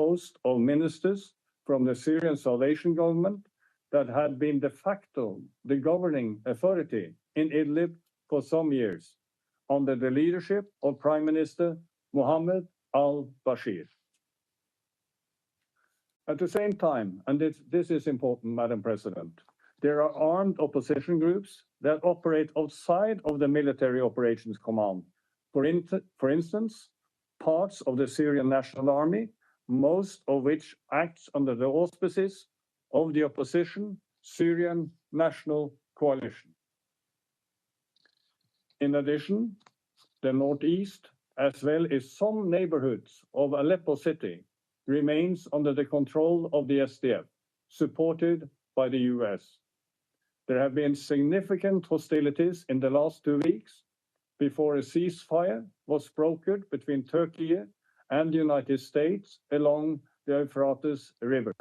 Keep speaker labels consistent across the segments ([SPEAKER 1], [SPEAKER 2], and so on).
[SPEAKER 1] composed of ministers from the Syrian Salvation Government that had been de facto the governing authority in Idlib for some years, under the leadership of Prime Minister Mohammed al-Bashir. At the same time, and this is important, Madam President, there are armed opposition groups that operate outside of the Military Operations Command. For instance, parts of the Syrian National Army, most of which acts under the auspices of the opposition Syrian National Coalition. In addition, the northeast, as well as some neighborhoods of Aleppo city, remains under the control of the SDF, supported by the US. There have been significant hostilities in the last 2 weeks before a ceasefire was brokered between Turkey and the United States along the Euphrates River.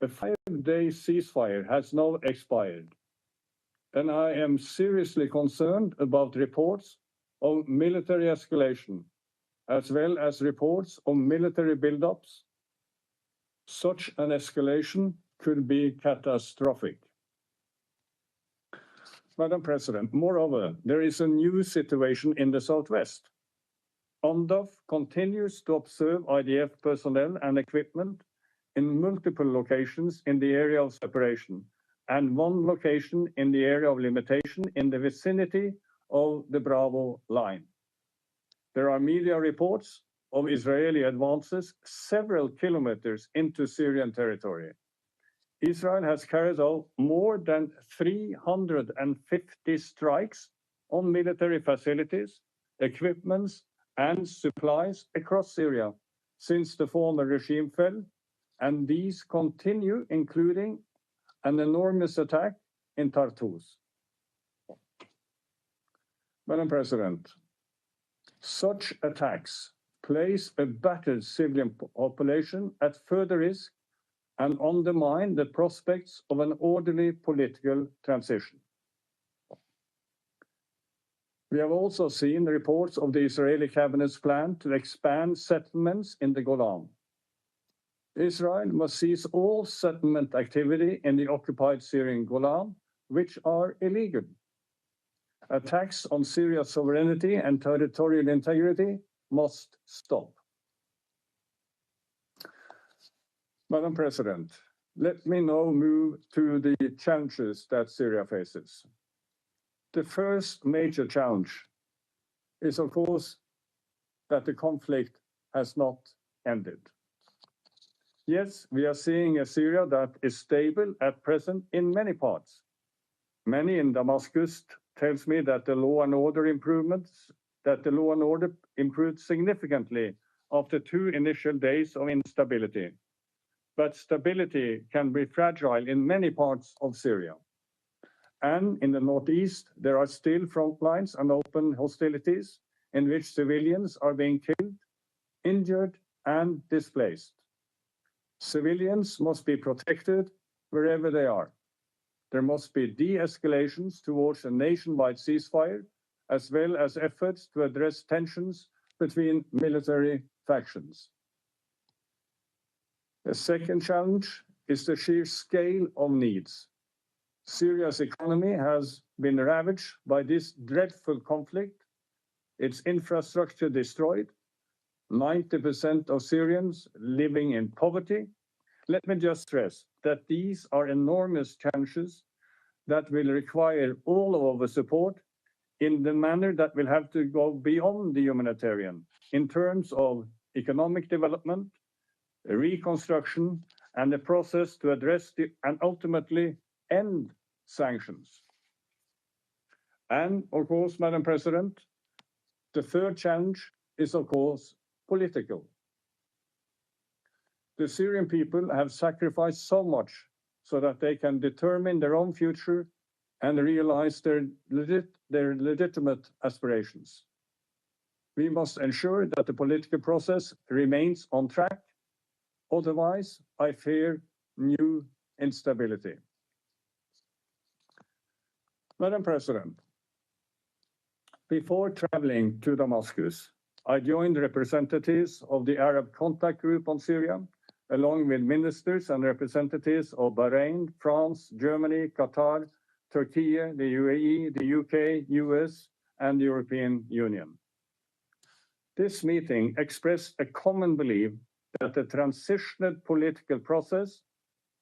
[SPEAKER 1] The 5-day ceasefire has now expired, and I am seriously concerned about reports of military escalation, as well as reports of military buildups. Such an escalation could be catastrophic. Madam President, moreover, there is a new situation in the southwest. UNDOF continues to observe IDF personnel and equipment in multiple locations in the area of separation, and one location in the area of limitation in the vicinity of the Bravo line. There are media reports of Israeli advances several kilometers into Syrian territory. Israel has carried out more than 350 strikes on military facilities, equipments, and supplies across Syria since the former regime fell, and these continue, including an enormous attack in Tartus. Madam President, such attacks place a battered civilian population at further risk and undermine the prospects of an orderly political transition. We have also seen reports of the Israeli cabinet's plan to expand settlements in the Golan. Israel must cease all settlement activity in the occupied Syrian Golan, which are illegal. Attacks on Syria's sovereignty and territorial integrity must stop. Madam President, let me now move to the challenges that Syria faces. The first major challenge is, of course, that the conflict has not ended. Yes, we are seeing a Syria that is stable at present in many parts. Many in Damascus tells me that the law and order improved significantly after 2 initial days of instability. But stability can be fragile in many parts of Syria. And in the northeast, there are still front lines and open hostilities in which civilians are being killed, injured, and displaced. Civilians must be protected wherever they are. There must be de-escalations towards a nationwide ceasefire, as well as efforts to address tensions between military factions. The second challenge is the sheer scale of needs. Syria's economy has been ravaged by this dreadful conflict, its infrastructure destroyed, 90% of Syrians living in poverty. Let me just stress that these are enormous challenges that will require all of our support in the manner that will have to go beyond the humanitarian in terms of economic development, reconstruction, and the process to address and ultimately end sanctions. And of course, Madam President, the third challenge is, of course, political. The Syrian people have sacrificed so much so that they can determine their own future and realize their legitimate aspirations. We must ensure that the political process remains on track. Otherwise, I fear new instability. Madam President, before traveling to Damascus, I joined representatives of the Arab Contact Group on Syria, along with ministers and representatives of Bahrain, France, Germany, Qatar, Turkey, the UAE, the UK, US, and the European Union. This meeting expressed a common belief that the transitional political process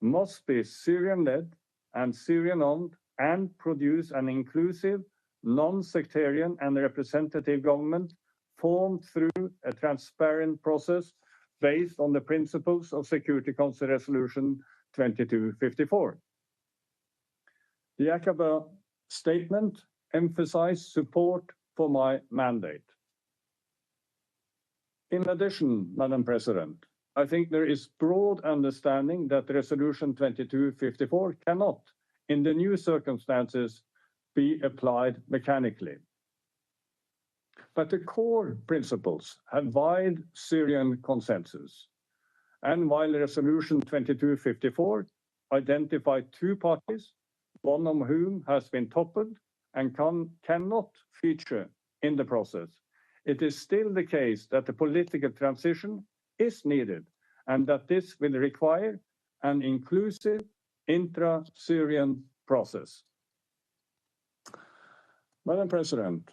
[SPEAKER 1] must be Syrian-led and Syrian-owned and produce an inclusive, non-sectarian and representative government formed through a transparent process based on the principles of Security Council Resolution 2254. The Aqaba statement emphasized support for my mandate. In addition, Madam President, I think there is broad understanding that Resolution 2254 cannot, in the new circumstances, be applied mechanically. But the core principles have wide Syrian consensus. And while Resolution 2254 identified two parties, one of whom has been toppled and cannot feature in the process, it is still the case that the political transition is needed and that this will require an inclusive intra-Syrian process. Madam President,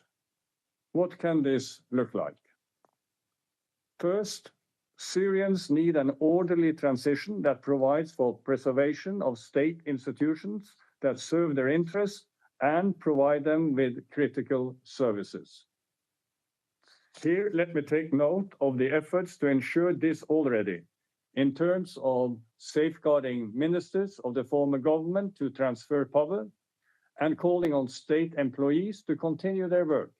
[SPEAKER 1] what can this look like? First, Syrians need an orderly transition that provides for preservation of state institutions that serve their interests and provide them with critical services. Here, let me take note of the efforts to ensure this already, in terms of safeguarding ministers of the former government to transfer power and calling on state employees to continue their work.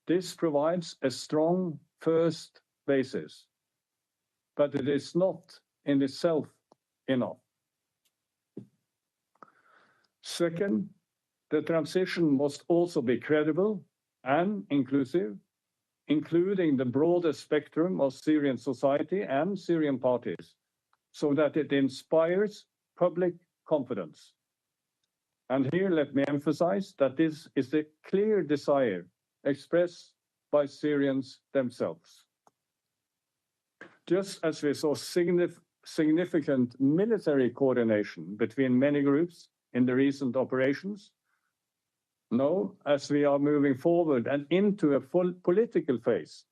[SPEAKER 1] This provides a strong first basis, but it is not in itself enough. Second, the transition must also be credible and inclusive, including the broader spectrum of Syrian society and Syrian parties, so that it inspires public confidence. And here, let me emphasize that this is a clear desire expressed by Syrians themselves. Just as we saw significant military coordination between many groups in the recent operations, now, as we are moving forward and into a full political phase,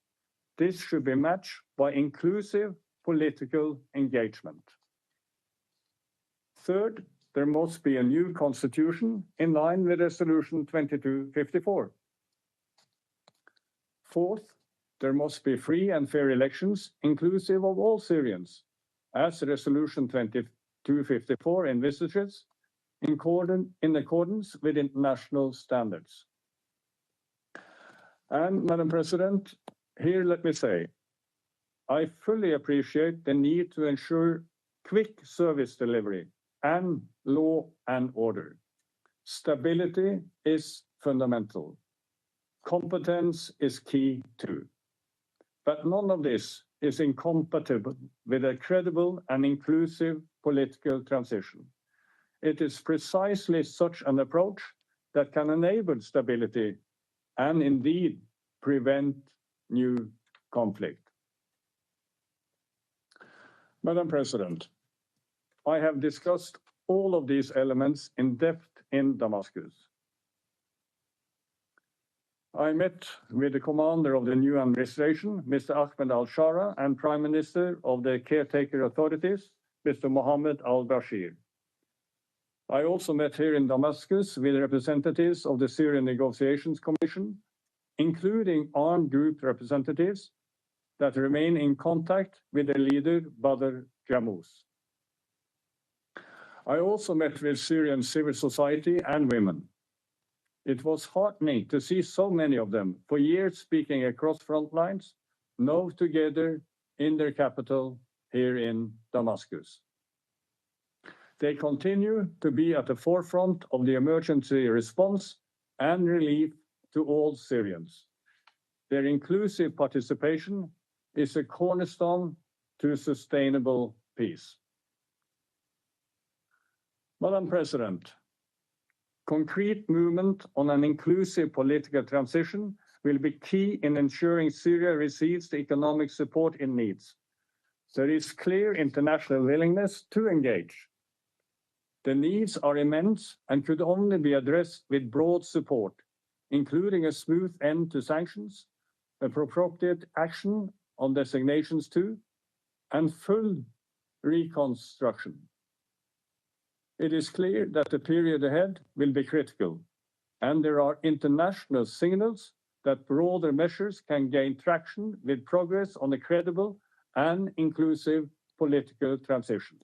[SPEAKER 1] this should be matched by inclusive political engagement. Third, there must be a new constitution in line with Resolution 2254. Fourth, there must be free and fair elections inclusive of all Syrians, as Resolution 2254 envisages, in accordance with international standards. And Madam President, here let me say, I fully appreciate the need to ensure quick service delivery and law and order. Stability is fundamental. Competence is key too. But none of this is incompatible with a credible and inclusive political transition. It is precisely such an approach that can enable stability and indeed prevent new conflict. Madam President, I have discussed all of these elements in depth in Damascus. I met with the commander of the new administration, Mr. Ahmed al-Shara, and Prime Minister of the caretaker authorities, Mr. Mohammed al-Bashir. I also met here in Damascus with representatives of the Syrian Negotiations Commission, including armed group representatives that remain in contact with their leader, Badr Jamous. I also met with Syrian civil society and women. It was heartening to see so many of them, for years speaking across front lines, now together in their capital here in Damascus. They continue to be at the forefront of the emergency response and relief to all Syrians. Their inclusive participation is a cornerstone to sustainable peace. Madam President, concrete movement on an inclusive political transition will be key in ensuring Syria receives the economic support it needs. There is clear international willingness to engage. The needs are immense and could only be addressed with broad support, including a smooth end to sanctions, appropriate action on designations too, and full reconstruction. It is clear that the period ahead will be critical, and there are international signals that broader measures can gain traction with progress on a credible and inclusive political transition.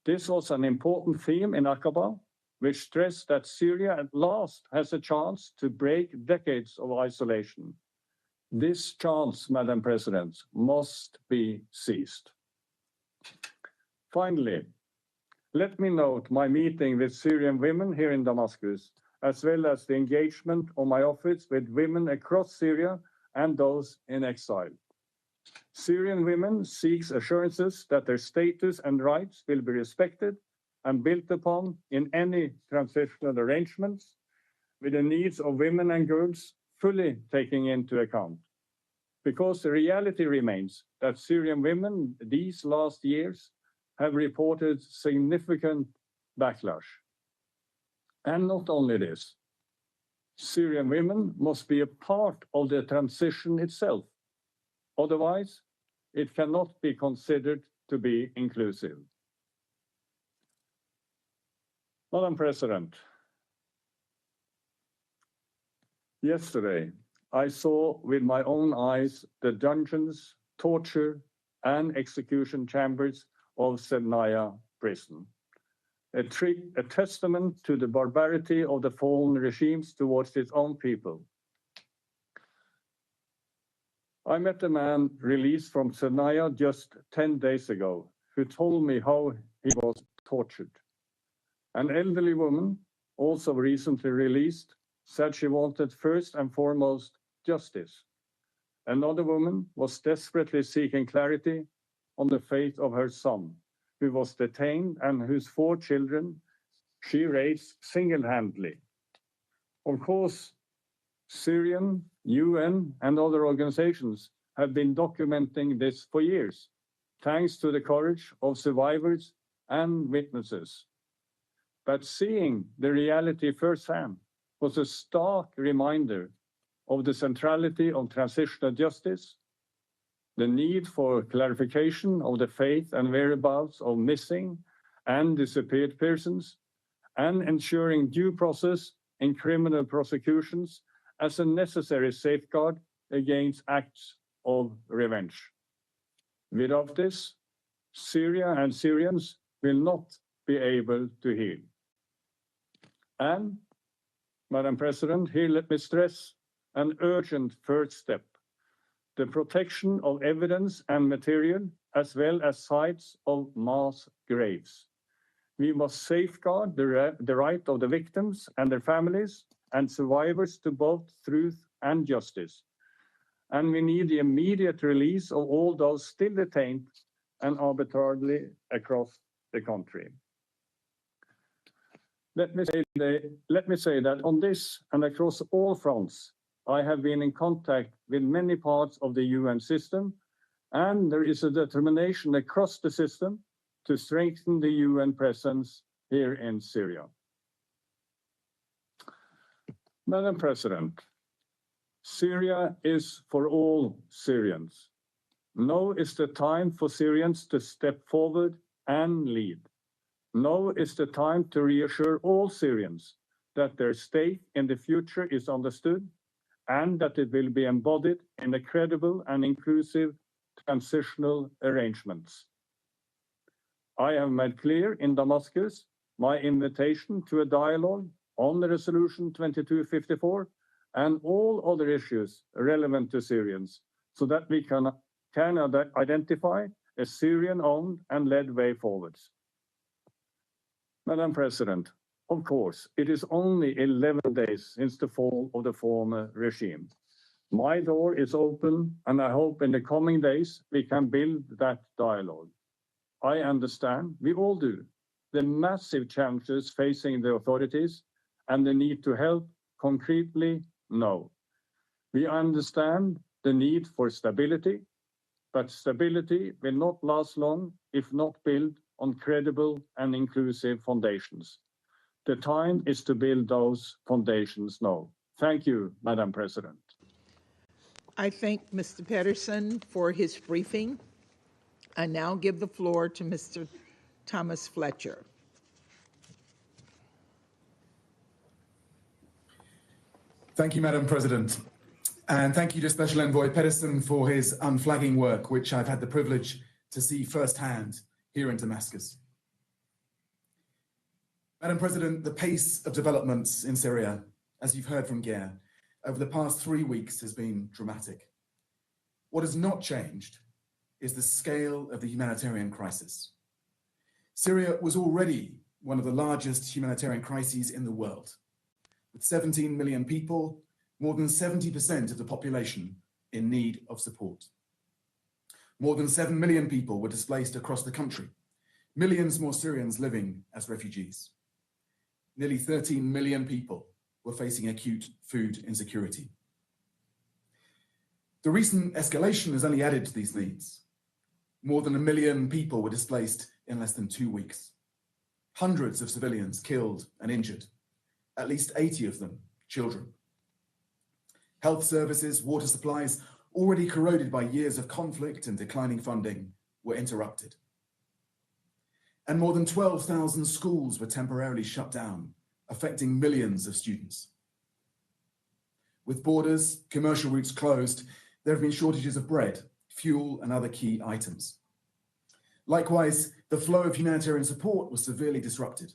[SPEAKER 1] This was an important theme in Aqaba, which stressed that Syria at last has a chance to break decades of isolation. This chance, Madam President, must be seized. Finally, let me note my meeting with Syrian women here in Damascus, as well as the engagement of my office with women across Syria and those in exile. Syrian women seek assurances that their status and rights will be respected and built upon in any transitional arrangements, with the needs of women and girls fully taken into account. Because the reality remains that Syrian women these last years have reported significant backlash. And not only this, Syrian women must be a part of the transition itself. Otherwise, it cannot be considered to be inclusive. Madam President, yesterday, I saw with my own eyes the dungeons, torture, and execution chambers of Sednaya prison. A testament to the barbarity of the fallen regimes towards its own people. I met a man released from Sednaya just 10 days ago who told me how he was tortured. An elderly woman, also recently released, said she wanted first and foremost justice. Another woman was desperately seeking clarity on the fate of her son, who was detained and whose 4 children she raised single-handedly. Of course, Syrian, UN, and other organizations have been documenting this for years, thanks to the courage of survivors and witnesses. But seeing the reality firsthand was a stark reminder of the centrality of transitional justice, the need for clarification of the fate and whereabouts of missing and disappeared persons, and ensuring due process in criminal prosecutions as a necessary safeguard against acts of revenge. Without this, Syria and Syrians will not be able to heal. And, Madam President, here let me stress an urgent first step: the protection of evidence and material, as well as sites of mass graves. We must safeguard the right of the victims and their families and survivors to both truth and justice. And we need the immediate release of all those still detained and arbitrarily across the country. Let me say that on this and across all fronts, I have been in contact with many parts of the UN system, and there is a determination across the system to strengthen the UN presence here in Syria. Madam President, Syria is for all Syrians. Now is the time for Syrians to step forward and lead. Now is the time to reassure all Syrians that their stake in the future is understood and that it will be embodied in a credible and inclusive transitional arrangements. I have made clear in Damascus my invitation to a dialogue on the Resolution 2254 and all other issues relevant to Syrians, so that we can identify a Syrian-owned and led way forwards. Madam President, of course, it is only 11 days since the fall of the former regime. My door is open, and I hope in the coming days we can build that dialogue. I understand, we all do, the massive challenges facing the authorities and the need to help concretely, no. We understand the need for stability, but stability will not last long if not built on credible and inclusive foundations. The time is to build those foundations now. Thank you, Madam President.
[SPEAKER 2] I thank Mr. Pedersen for his briefing. I now give the floor to Mr. Thomas Fletcher.
[SPEAKER 3] Thank you, Madam President. And thank you to Special Envoy Pedersen for his unflagging work, which I've had the privilege to see firsthand here in Damascus. Madam President, the pace of developments in Syria, as you've heard from Geir, over the past 3 weeks has been dramatic. What has not changed is the scale of the humanitarian crisis. Syria was already one of the largest humanitarian crises in the world. With 17 million people, more than 70% of the population in need of support. More than 7 million people were displaced across the country, millions more Syrians living as refugees. Nearly 13 million people were facing acute food insecurity. The recent escalation has only added to these needs. More than 1 million people were displaced in less than 2 weeks. Hundreds of civilians killed and injured, at least 80 of them children. Health services, water supplies, already corroded by years of conflict and declining funding, were interrupted. And more than 12,000 schools were temporarily shut down, affecting millions of students. With borders, commercial routes closed, there have been shortages of bread, fuel, and other key items. Likewise, the flow of humanitarian support was severely disrupted,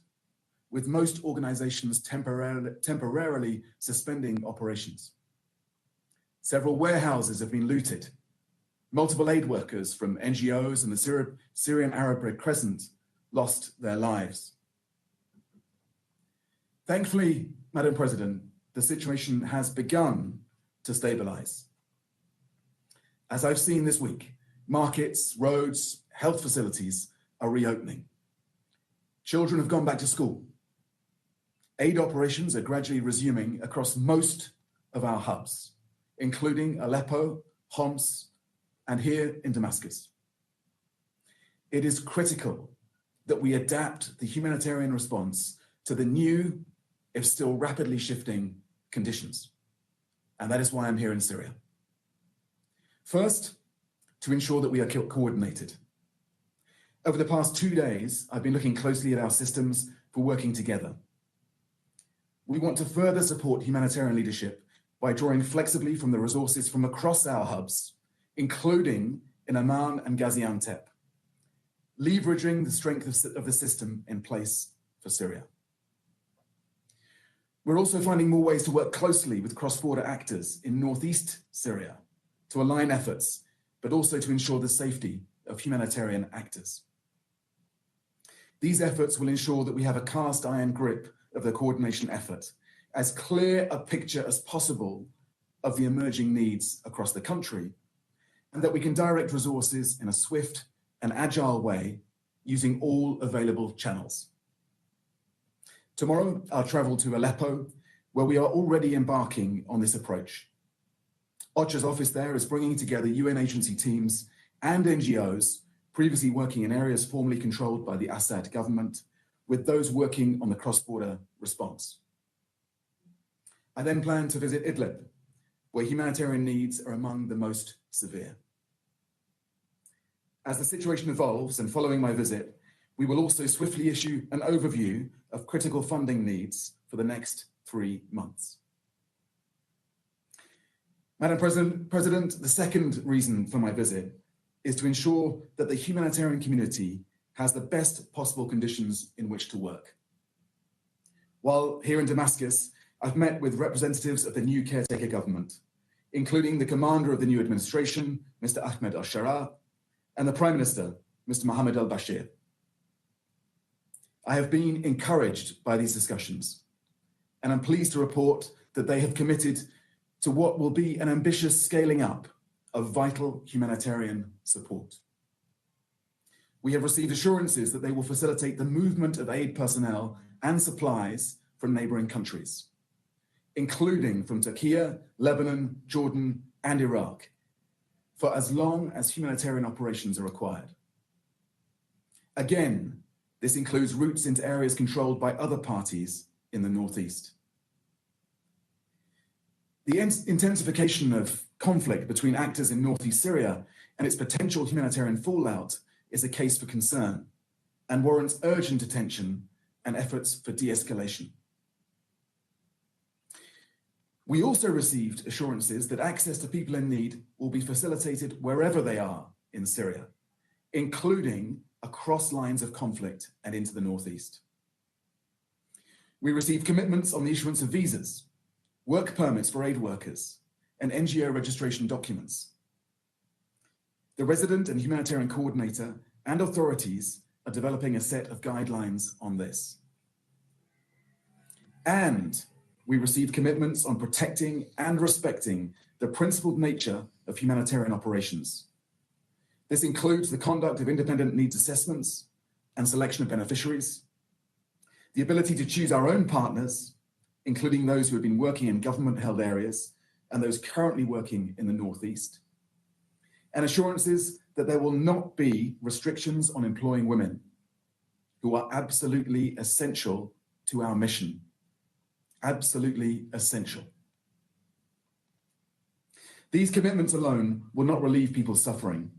[SPEAKER 3] with most organizations temporarily suspending operations. Several warehouses have been looted. Multiple aid workers from NGOs and the Syrian Arab Red Crescent lost their lives. Thankfully, Madam President, the situation has begun to stabilize. As I've seen this week, markets, roads, health facilities are reopening. Children have gone back to school. Aid operations are gradually resuming across most of our hubs, including Aleppo, Homs, and here in Damascus. It is critical that we adapt the humanitarian response to the new, if still rapidly shifting, conditions. And that is why I'm here in Syria. First, to ensure that we are coordinated. Over the past 2 days, I've been looking closely at our systems for working together. We want to further support humanitarian leadership by drawing flexibly from the resources from across our hubs, including in Amman and Gaziantep, leveraging the strength of the system in place for Syria. We're also finding more ways to work closely with cross-border actors in northeast Syria to align efforts, but also to ensure the safety of humanitarian actors. These efforts will ensure that we have a cast iron grip of the coordination effort, as clear a picture as possible of the emerging needs across the country, and that we can direct resources in a swift and agile way using all available channels. Tomorrow, I'll travel to Aleppo, where we are already embarking on this approach. OCHA's office there is bringing together UN agency teams and NGOs previously working in areas formerly controlled by the Assad government, with those working on the cross-border response. I then plan to visit Idlib, where humanitarian needs are among the most severe. As the situation evolves and following my visit, we will also swiftly issue an overview of critical funding needs for the next 3 months. Madam President, the second reason for my visit is to ensure that the humanitarian community has the best possible conditions in which to work. While here in Damascus, I've met with representatives of the new caretaker government, including the commander of the new administration, Mr. Ahmed al-Shara, and the Prime Minister, Mr. Mohammed al-Bashir. I have been encouraged by these discussions, and I'm pleased to report that they have committed to what will be an ambitious scaling up of vital humanitarian support. We have received assurances that they will facilitate the movement of aid personnel and supplies from neighboring countries, including from Turkey, Lebanon, Jordan, and Iraq, for as long as humanitarian operations are required. Again, this includes routes into areas controlled by other parties in the northeast. The intensification of conflict between actors in northeast Syria and its potential humanitarian fallout is a case for concern and warrants urgent attention and efforts for de-escalation. We also received assurances that access to people in need will be facilitated wherever they are in Syria, including across lines of conflict and into the northeast. We received commitments on the issuance of visas, work permits for aid workers, and NGO registration documents. The resident and humanitarian coordinator and authorities are developing a set of guidelines on this. And we received commitments on protecting and respecting the principled nature of humanitarian operations. This includes the conduct of independent needs assessments and selection of beneficiaries, the ability to choose our own partners, including those who have been working in government-held areas and those currently working in the northeast, and assurances that there will not be restrictions on employing women who are absolutely essential to our mission. Absolutely essential. These commitments alone will not relieve people's suffering,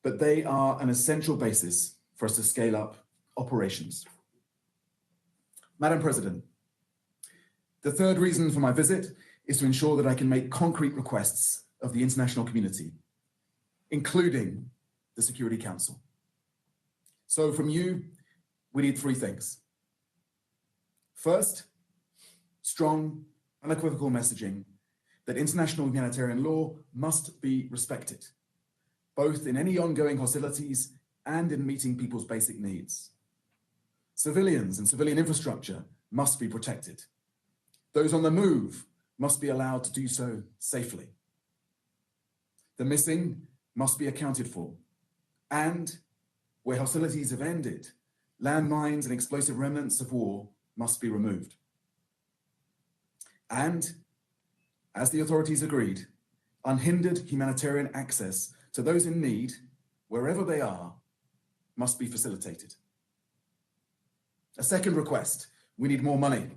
[SPEAKER 3] but they are an essential basis for us to scale up operations. Madam President, the third reason for my visit is to ensure that I can make concrete requests of the international community, including the Security Council. So from you, we need three things. First, strong, unequivocal messaging that international humanitarian law must be respected, both in any ongoing hostilities and in meeting people's basic needs. Civilians and civilian infrastructure must be protected. Those on the move must be allowed to do so safely. The missing must be accounted for. And where hostilities have ended, landmines and explosive remnants of war must be removed. And, as the authorities agreed, unhindered humanitarian access to those in need, wherever they are, must be facilitated. A second request, we need more money.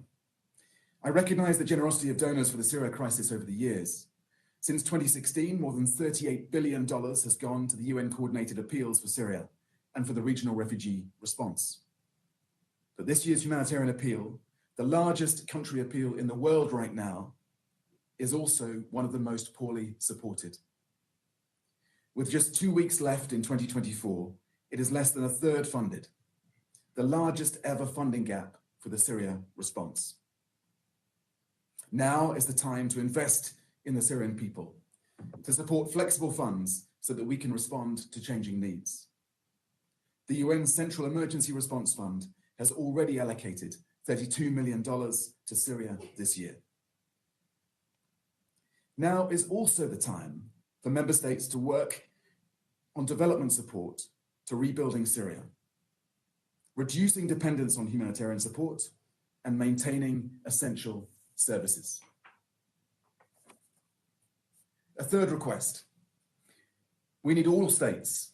[SPEAKER 3] I recognize the generosity of donors for the Syria crisis over the years. Since 2016, more than $38 billion has gone to the UN-coordinated appeals for Syria and for the regional refugee response. But this year's humanitarian appeal, the largest country appeal in the world right now, is also one of the most poorly supported. With just 2 weeks left in 2024, it is less than a third funded, the largest ever funding gap for the Syria response. Now is the time to invest in the Syrian people, to support flexible funds so that we can respond to changing needs. The UN Central Emergency Response Fund has already allocated $32 million to Syria this year. Now is also the time for member states to work on development support to rebuilding Syria, reducing dependence on humanitarian support and maintaining essential services. A third request, we need all states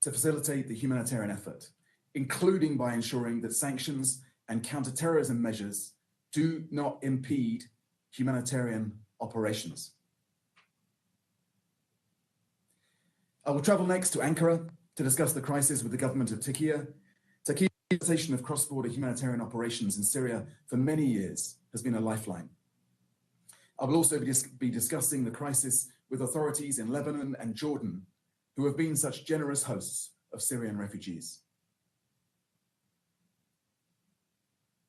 [SPEAKER 3] to facilitate the humanitarian effort, including by ensuring that sanctions and counterterrorism measures do not impede humanitarian operations. I will travel next to Ankara to discuss the crisis with the government of Turkey. Turkey's facilitation of cross-border humanitarian operations in Syria for many years has been a lifeline. I will also be discussing the crisis with authorities in Lebanon and Jordan, who have been such generous hosts of Syrian refugees.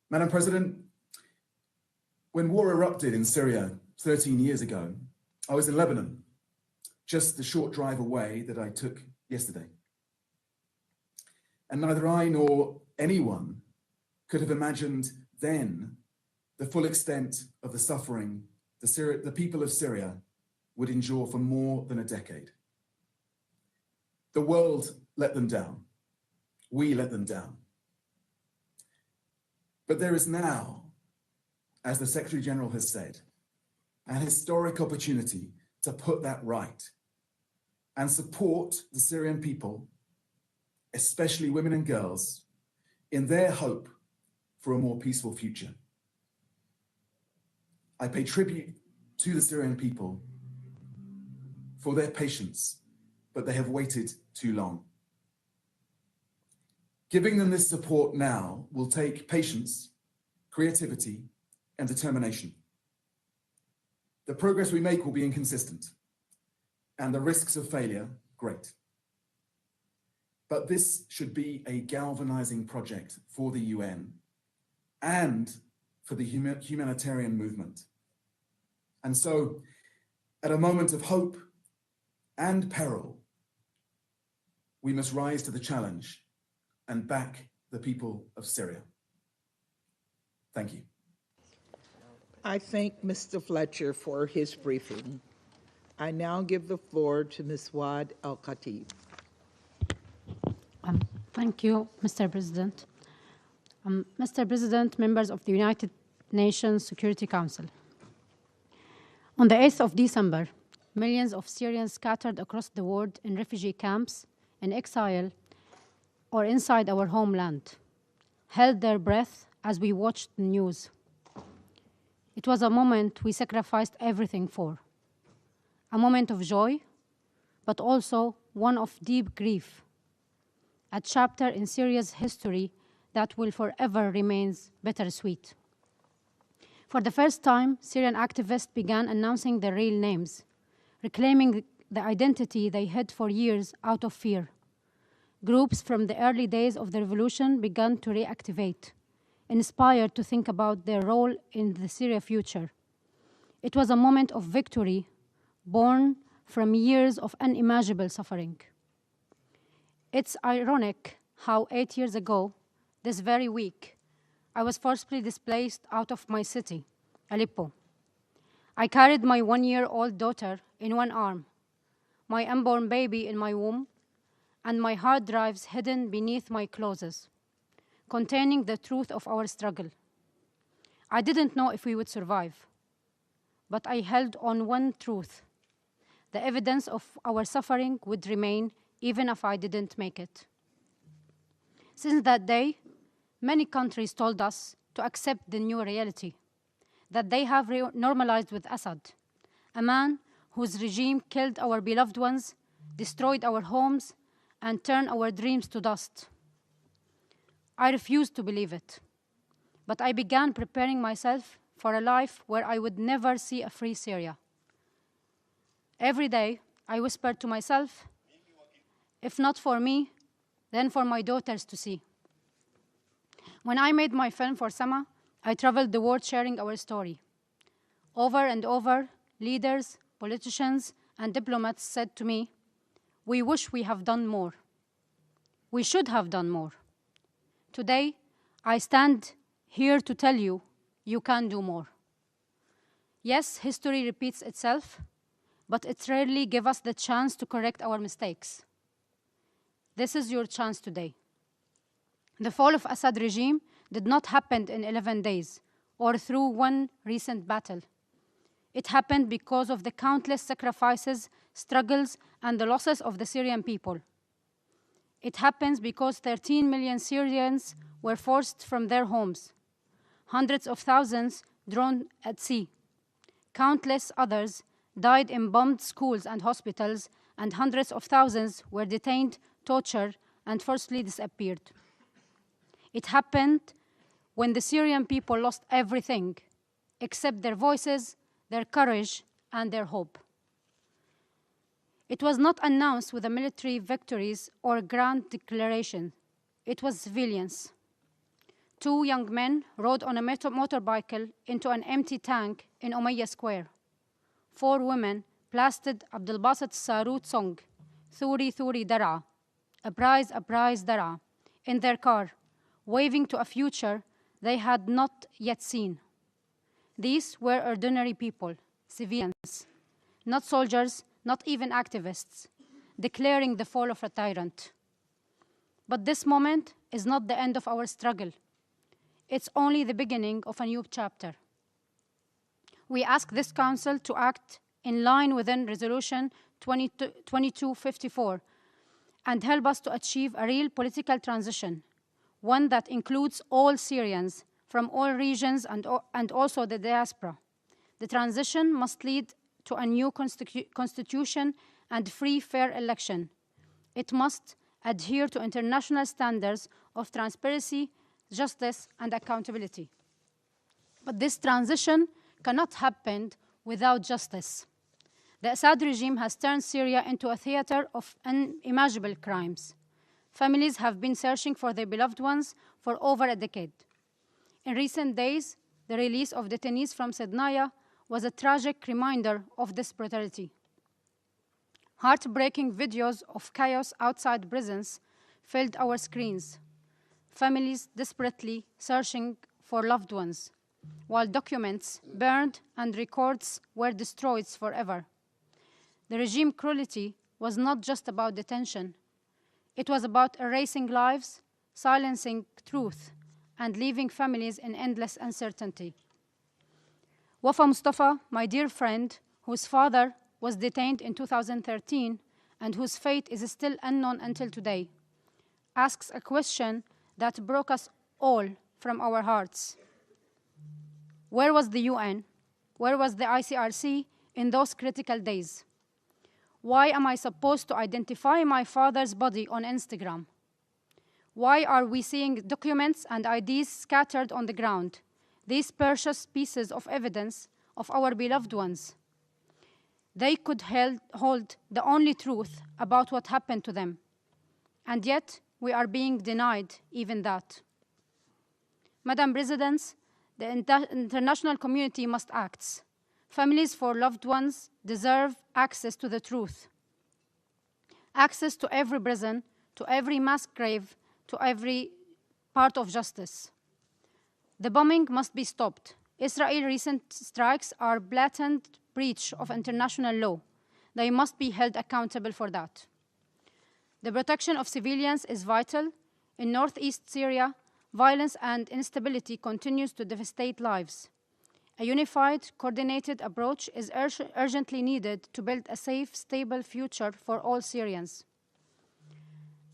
[SPEAKER 3] Madam President, when war erupted in Syria 13 years ago, I was in Lebanon, just the short drive away that I took yesterday. And neither I nor anyone could have imagined then the full extent of the suffering the people of Syria would endure for more than a decade. The world let them down. We let them down. But there is now as the Secretary General has said, an historic opportunity to put that right and support the Syrian people, especially women and girls, in their hope for a more peaceful future. I pay tribute to the Syrian people for their patience, but they have waited too long. Giving them this support now will take patience, creativity, and determination. The progress we make will be inconsistent, and the risks of failure great. But this should be a galvanizing project for the UN and for the humanitarian movement. And so, at a moment of hope and peril, we must rise to the challenge and back the people of Syria. Thank you.
[SPEAKER 2] I thank Mr. Fletcher for his briefing. I now give the floor to Ms. Wad Al-Khatib.
[SPEAKER 4] Thank you, Mr. President. Mr. President, members of the United Nations Security Council. On the 8th of December, millions of Syrians scattered across the world in refugee camps, in exile, or inside our homeland, held their breath as we watched the news. It was a moment we sacrificed everything for. A moment of joy, but also one of deep grief. A chapter in Syria's history that will forever remain bittersweet. For the first time, Syrian activists began announcing their real names, reclaiming the identity they hid for years out of fear. Groups from the early days of the revolution began to reactivate, inspired to think about their role in the Syria future. It was a moment of victory, born from years of unimaginable suffering. It's ironic how 8 years ago, this very week, I was forcibly displaced out of my city, Aleppo. I carried my 1-year-old daughter in one arm, my unborn baby in my womb, and my hard drives hidden beneath my clothes, containing the truth of our struggle. I didn't know if we would survive, but I held on one truth. The evidence of our suffering would remain even if I didn't make it. Since that day, many countries told us to accept the new reality, that they have normalized with Assad, a man whose regime killed our beloved ones, destroyed our homes, and turned our dreams to dust. I refused to believe it, but I began preparing myself for a life where I would never see a free Syria. Every day, I whispered to myself, if not for me, then for my daughters to see. When I made my film for Sama, I traveled the world sharing our story. Over and over, leaders, politicians, and diplomats said to me, we wish we have done more. We should have done more. Today, I stand here to tell you, you can do more. Yes, history repeats itself, but it rarely gives us the chance to correct our mistakes. This is your chance today. The fall of Assad regime did not happen in 11 days or through one recent battle. It happened because of the countless sacrifices, struggles, and the losses of the Syrian people. It happens because 13 million Syrians were forced from their homes, hundreds of thousands drowned at sea. Countless others died in bombed schools and hospitals, and hundreds of thousands were detained, tortured, and forcibly disappeared. It happened when the Syrian people lost everything except their voices, their courage, and their hope. It was not announced with the military victories or grand declaration. It was civilians. 2 young men rode on a motorbike into an empty tank in Umayya Square. 4 women blasted Abdel Basit Sarut song, Thuri Thuri Dara, a prize Dara, in their car, waving to a future they had not yet seen. These were ordinary people, civilians, not soldiers, not even activists, declaring the fall of a tyrant. But this moment is not the end of our struggle. It's only the beginning of a new chapter. We ask this Council to act in line within Resolution 2254 and help us to achieve a real political transition, one that includes all Syrians from all regions and also the diaspora. The transition must lead to a new constitution and free, fair election. It must adhere to international standards of transparency, justice, and accountability. But this transition cannot happen without justice. The Assad regime has turned Syria into a theater of unimaginable crimes. Families have been searching for their beloved ones for over a decade. In recent days, the release of detainees from Sednaya was a tragic reminder of this brutality. Heartbreaking videos of chaos outside prisons filled our screens, families desperately searching for loved ones, while documents burned and records were destroyed forever. The regime cruelty was not just about detention. It was about erasing lives, silencing truth, and leaving families in endless uncertainty. Wafa Mustafa, my dear friend, whose father was detained in 2013 and whose fate is still unknown until today, asks a question that broke us all from our hearts. Where was the UN? Where was the ICRC in those critical days? Why am I supposed to identify my father's body on Instagram? Why are we seeing documents and IDs scattered on the ground, these precious pieces of evidence of our beloved ones? They could hold the only truth about what happened to them, and yet we are being denied even that. Madam President, the international community must act. Families for loved ones deserve access to the truth, access to every prison, to every mass grave, to every part of justice. The bombing must be stopped. Israel's recent strikes are blatant breach of international law. They must be held accountable for that. The protection of civilians is vital. In northeast Syria, violence and instability continues to devastate lives. A unified, coordinated approach is urgently needed to build a safe, stable future for all Syrians.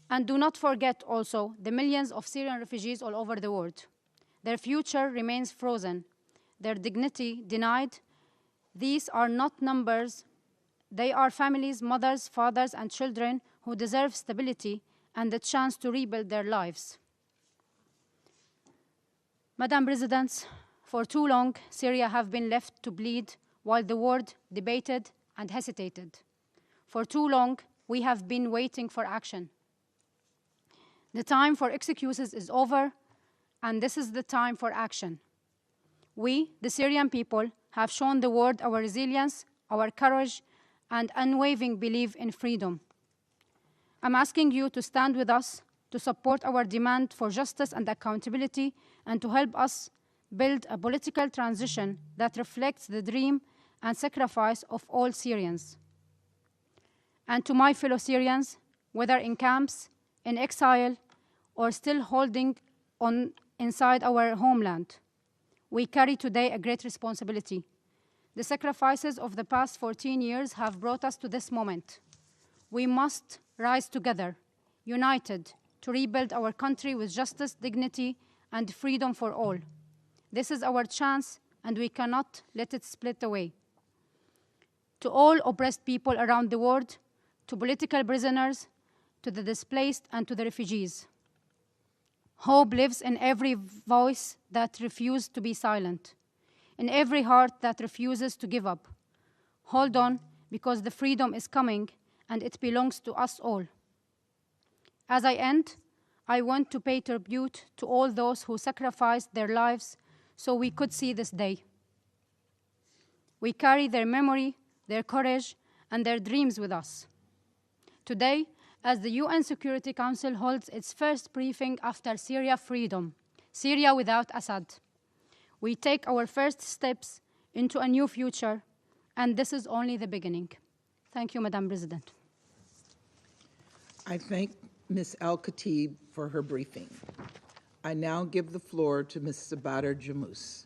[SPEAKER 4] And do not forget also the millions of Syrian refugees all over the world. Their future remains frozen, their dignity denied. These are not numbers. They are families, mothers, fathers, and children who deserve stability and the chance to rebuild their lives. Madam President, for too long, Syria have been left to bleed while the world debated and hesitated. For too long, we have been waiting for action. The time for excuses is over, and this is the time for action. We, the Syrian people, have shown the world our resilience, our courage, and unwavering belief in freedom. I'm asking you to stand with us, to support our demand for justice and accountability, and to help us build a political transition that reflects the dream and sacrifice of all Syrians. And to my fellow Syrians, whether in camps, in exile, or still holding on inside our homeland, we carry today a great responsibility. The sacrifices of the past 14 years have brought us to this moment. We must rise together, united, to rebuild our country with justice, dignity, and freedom for all. This is our chance, and we cannot let it split away. To all oppressed people around the world, to political prisoners, to the displaced, and to the refugees, hope lives in every voice that refuses to be silent, in every heart that refuses to give up. Hold on, because the freedom is coming, and it belongs to us all. As I end, I want to pay tribute to all those who sacrificed their lives so we could see this day. We carry their memory, their courage, and their dreams with us. Today, as the UN Security Council holds its first briefing after Syria freedom, Syria without Assad, we take our first steps into a new future, and this is only the beginning. Thank you, Madam President.
[SPEAKER 2] I thank Ms. Al-Khatib for her briefing. I now give the floor to Ms. Sabater Jamous.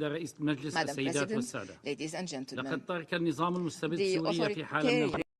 [SPEAKER 5] السيدة رئيس مجلس
[SPEAKER 6] Madam
[SPEAKER 5] السيدات
[SPEAKER 6] President,
[SPEAKER 5] والسادة.
[SPEAKER 6] ladies and gentlemen,
[SPEAKER 5] لقد ترك النظام المستبد
[SPEAKER 6] the
[SPEAKER 5] سوريا في حالة من
[SPEAKER 6] authoritarian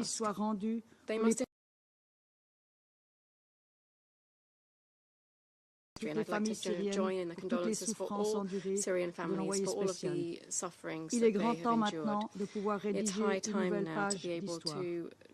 [SPEAKER 7] justice soit rendue
[SPEAKER 8] They
[SPEAKER 7] pour les
[SPEAKER 8] must and I'd like to join in the condolences for all Syrian families, for all of the sufferings
[SPEAKER 7] Il
[SPEAKER 8] that
[SPEAKER 7] est
[SPEAKER 8] they
[SPEAKER 7] grand
[SPEAKER 8] have
[SPEAKER 7] temps
[SPEAKER 8] endured.
[SPEAKER 7] maintenant de pouvoir
[SPEAKER 8] It's
[SPEAKER 7] rédiger
[SPEAKER 8] high
[SPEAKER 7] une
[SPEAKER 8] time
[SPEAKER 7] nouvelle
[SPEAKER 8] now to
[SPEAKER 7] page
[SPEAKER 8] be able
[SPEAKER 7] d'histoire.
[SPEAKER 8] to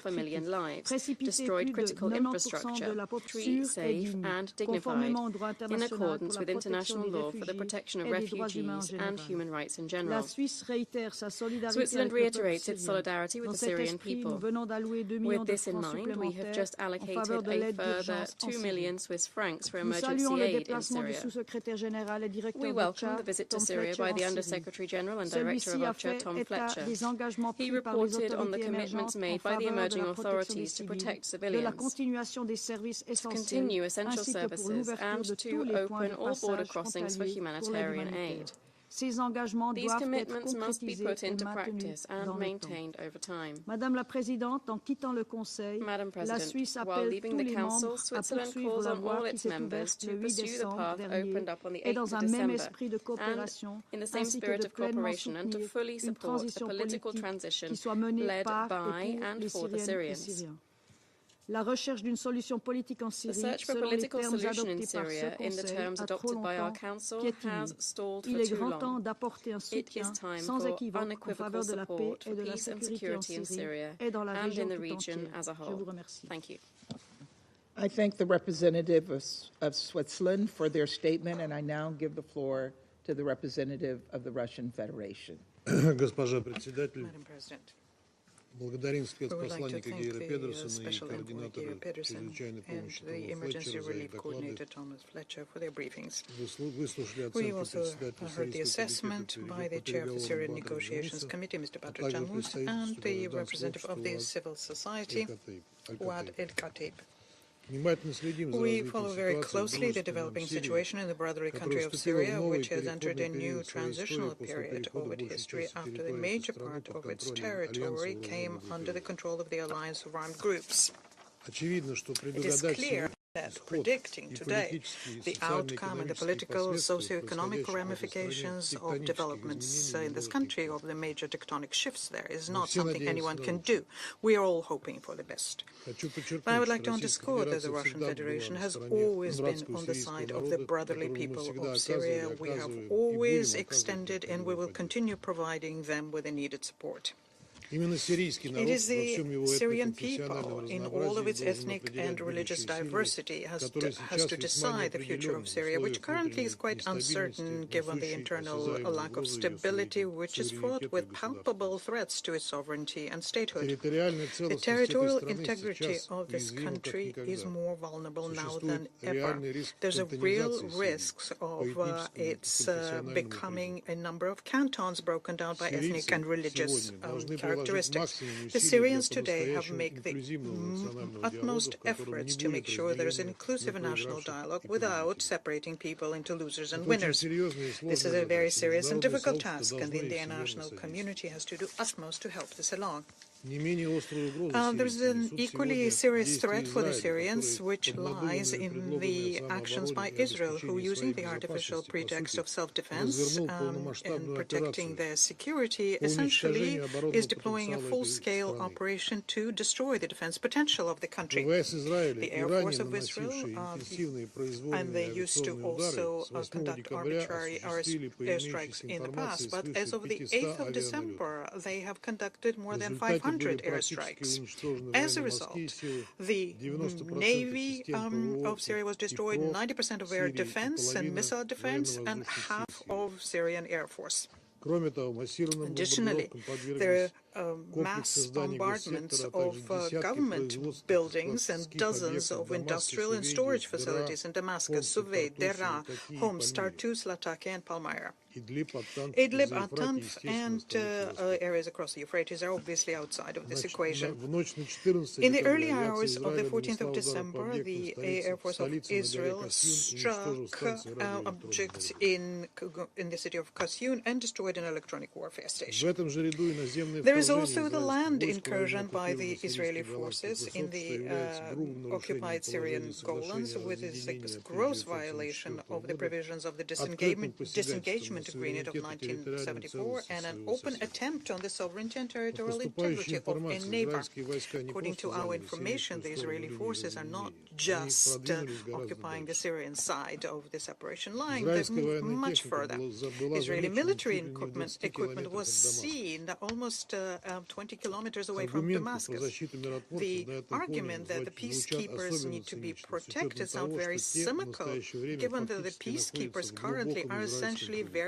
[SPEAKER 8] 500,000 lives,
[SPEAKER 7] précipité
[SPEAKER 8] destroyed
[SPEAKER 7] plus de
[SPEAKER 8] critical
[SPEAKER 7] 90% de
[SPEAKER 8] infrastructure,
[SPEAKER 7] la
[SPEAKER 8] free,
[SPEAKER 7] population
[SPEAKER 8] safe and dignified,
[SPEAKER 7] conformément au droit
[SPEAKER 8] in
[SPEAKER 7] international
[SPEAKER 8] accordance
[SPEAKER 7] pour
[SPEAKER 8] with
[SPEAKER 7] la protection
[SPEAKER 8] international
[SPEAKER 7] des
[SPEAKER 8] law for the
[SPEAKER 7] réfugiés
[SPEAKER 8] protection of
[SPEAKER 7] et des droits humains en
[SPEAKER 8] refugees and
[SPEAKER 7] général.
[SPEAKER 8] human rights in general. General. Switzerland reiterates its solidarity with the Syrian people. With this in mind, we have just allocated a further 2 million Swiss francs for emergency aid in Syria. We welcome the visit to Syria by the Under-Secretary General and Director of OCHA, Tom Fletcher. He reported on the commitments made by the emerging authorities to protect civilians, to continue essential services, and to open all border crossings for humanitarian aid. These commitments must be put into practice and maintained over time. Madam President, while leaving the Council, Switzerland calls on all its members to pursue the path opened up on the 8th of December, and in the same spirit of cooperation, and to fully support a political transition led by and for the Syrians. The search for a political solution in Syria, in the terms adopted by our Council, has stalled for too long. It is time for unequivocal support for peace and security in Syria and in the region as a whole. Thank you.
[SPEAKER 2] I thank the representative of Switzerland for their statement, and I now give the floor to the representative of the Russian Federation.
[SPEAKER 9] Госпожа председатель,
[SPEAKER 6] Madam President.
[SPEAKER 9] благодарим
[SPEAKER 6] We would like to
[SPEAKER 9] спецпосланника
[SPEAKER 6] thank
[SPEAKER 9] Гейра
[SPEAKER 6] the
[SPEAKER 9] Педерсона и
[SPEAKER 6] Special Envoy Gary
[SPEAKER 9] координатора
[SPEAKER 6] Pedersen
[SPEAKER 9] чрезвычайной
[SPEAKER 6] and
[SPEAKER 9] помощи
[SPEAKER 6] the
[SPEAKER 9] Тома
[SPEAKER 6] Emergency
[SPEAKER 9] Флетчера за
[SPEAKER 6] Relief
[SPEAKER 9] их доклады.
[SPEAKER 6] Coordinator Thomas Fletcher for their briefings.
[SPEAKER 9] Выслушали
[SPEAKER 6] We
[SPEAKER 9] оценку
[SPEAKER 6] also
[SPEAKER 9] председателя
[SPEAKER 6] heard the
[SPEAKER 9] Сирийского
[SPEAKER 6] assessment
[SPEAKER 9] комитета
[SPEAKER 6] by the chair of the Syrian
[SPEAKER 9] Бадра
[SPEAKER 6] Negotiations
[SPEAKER 9] Джануса,
[SPEAKER 6] Committee, Mr. Badr
[SPEAKER 9] также
[SPEAKER 6] Janus, and the
[SPEAKER 9] представительство
[SPEAKER 6] representative of the
[SPEAKER 9] гражданского
[SPEAKER 6] civil society, Ouad El Khatib.
[SPEAKER 9] Внимательно следим за
[SPEAKER 6] We
[SPEAKER 9] развитием
[SPEAKER 6] follow very
[SPEAKER 9] ситуации в
[SPEAKER 6] closely the
[SPEAKER 9] дружественном
[SPEAKER 6] developing
[SPEAKER 9] Сирии,
[SPEAKER 6] situation in the brotherly country of Syria, which has entered a new transitional period of its history after the major part of its territory came under the control of the alliance of armed groups.
[SPEAKER 9] Очевидно, что
[SPEAKER 6] It is clear that predicting today the outcome and the political, socio-economic ramifications of developments in this country, of the major tectonic shifts there, is not something anyone can do. We are all hoping for the best. But I would like to underscore that the Russian Federation has always been on the side of the brotherly people of Syria. We have always extended and we will continue providing them with the needed support. It is the Syrian people, in all of its ethnic and religious diversity, has to decide the future of Syria, which currently is quite uncertain given the internal lack of stability, which is fraught with palpable threats to its sovereignty and statehood. The territorial integrity of this country is more vulnerable now than ever. There's a real risk of its becoming a number of cantons broken down by ethnic and religious characteristics. The Syrians today have made the utmost efforts to make sure there is an inclusive national dialogue without separating people into losers and winners. This is a very serious and difficult task, and the international community has to do utmost to help this along. There's an equally serious threat for the Syrians, which lies in the actions by Israel, who, using the artificial pretext of self-defense and protecting their security, essentially is deploying a full-scale operation to destroy the defense potential of the country. The Air Force of Israel, and they used to also conduct arbitrary airstrikes in the past, but as of the 8th of December, they have conducted more than 500 airstrikes. As a result, the Navy of Syria was destroyed, 90% of air defense and missile defense, and half of Syrian Air Force. Additionally, there are mass bombardments of government buildings and dozens of industrial and storage facilities in Damascus, Suwayt, Deraa, Homs, Tartus, Latakia, and Palmyra. Idlib, Atanf, and areas across the Euphrates are obviously outside of this equation. In the early hours of the 14th of December, the Air Force of Israel struck objects in the city of Qasyun and destroyed an electronic warfare station. There is also the land incursion by the Israeli forces in the occupied Syrian Golans, which is a gross violation of the provisions of the disengagement agreement of 1974 and an open attempt on the sovereignty and territorial integrity of a neighbor. According to our information, the Israeli forces are not just occupying the Syrian side of the separation line. They've moved much further. Israeli military equipment was seen almost 20 kilometers away from Damascus. The argument that the peacekeepers need to be protected sounds very cynical, given that the peacekeepers currently are essentially very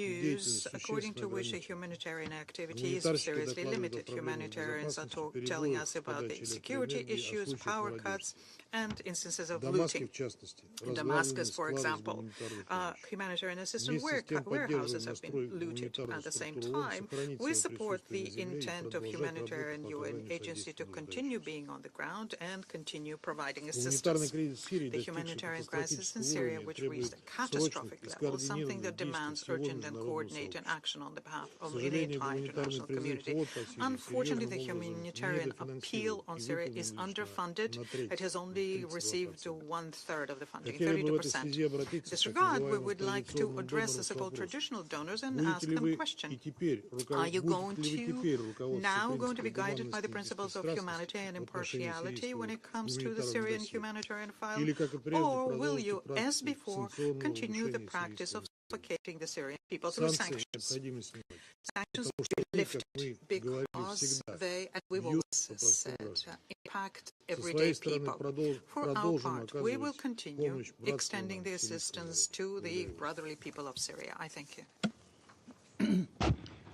[SPEAKER 6] news according to which the humanitarian activity is seriously limited. Humanitarians are telling us about the security issues, power cuts, and instances of looting. In Damascus, for example, humanitarian assistance warehouses have been looted. At the same time, we support the intent of humanitarian UN agency to continue being on the ground and continue providing assistance. The humanitarian crisis in Syria, which reached a catastrophic level, is something that demands urgent and coordinated action on the behalf of the entire international community. Unfortunately, the humanitarian appeal on Syria is underfunded. It has only received 1/3 of the funding, 32%. In this regard, we would like to address the so-called traditional donors and ask them a question. Are you going to be guided by the principles of humanity and impartiality when it comes to the Syrian humanitarian file? Or will you, as before, continue the practice of suffocating the Syrian people through sanctions? Sanctions should be lifted because they, as we've always said, impact everyday people. For our part, we will continue extending the assistance to the brotherly people of Syria. I thank you.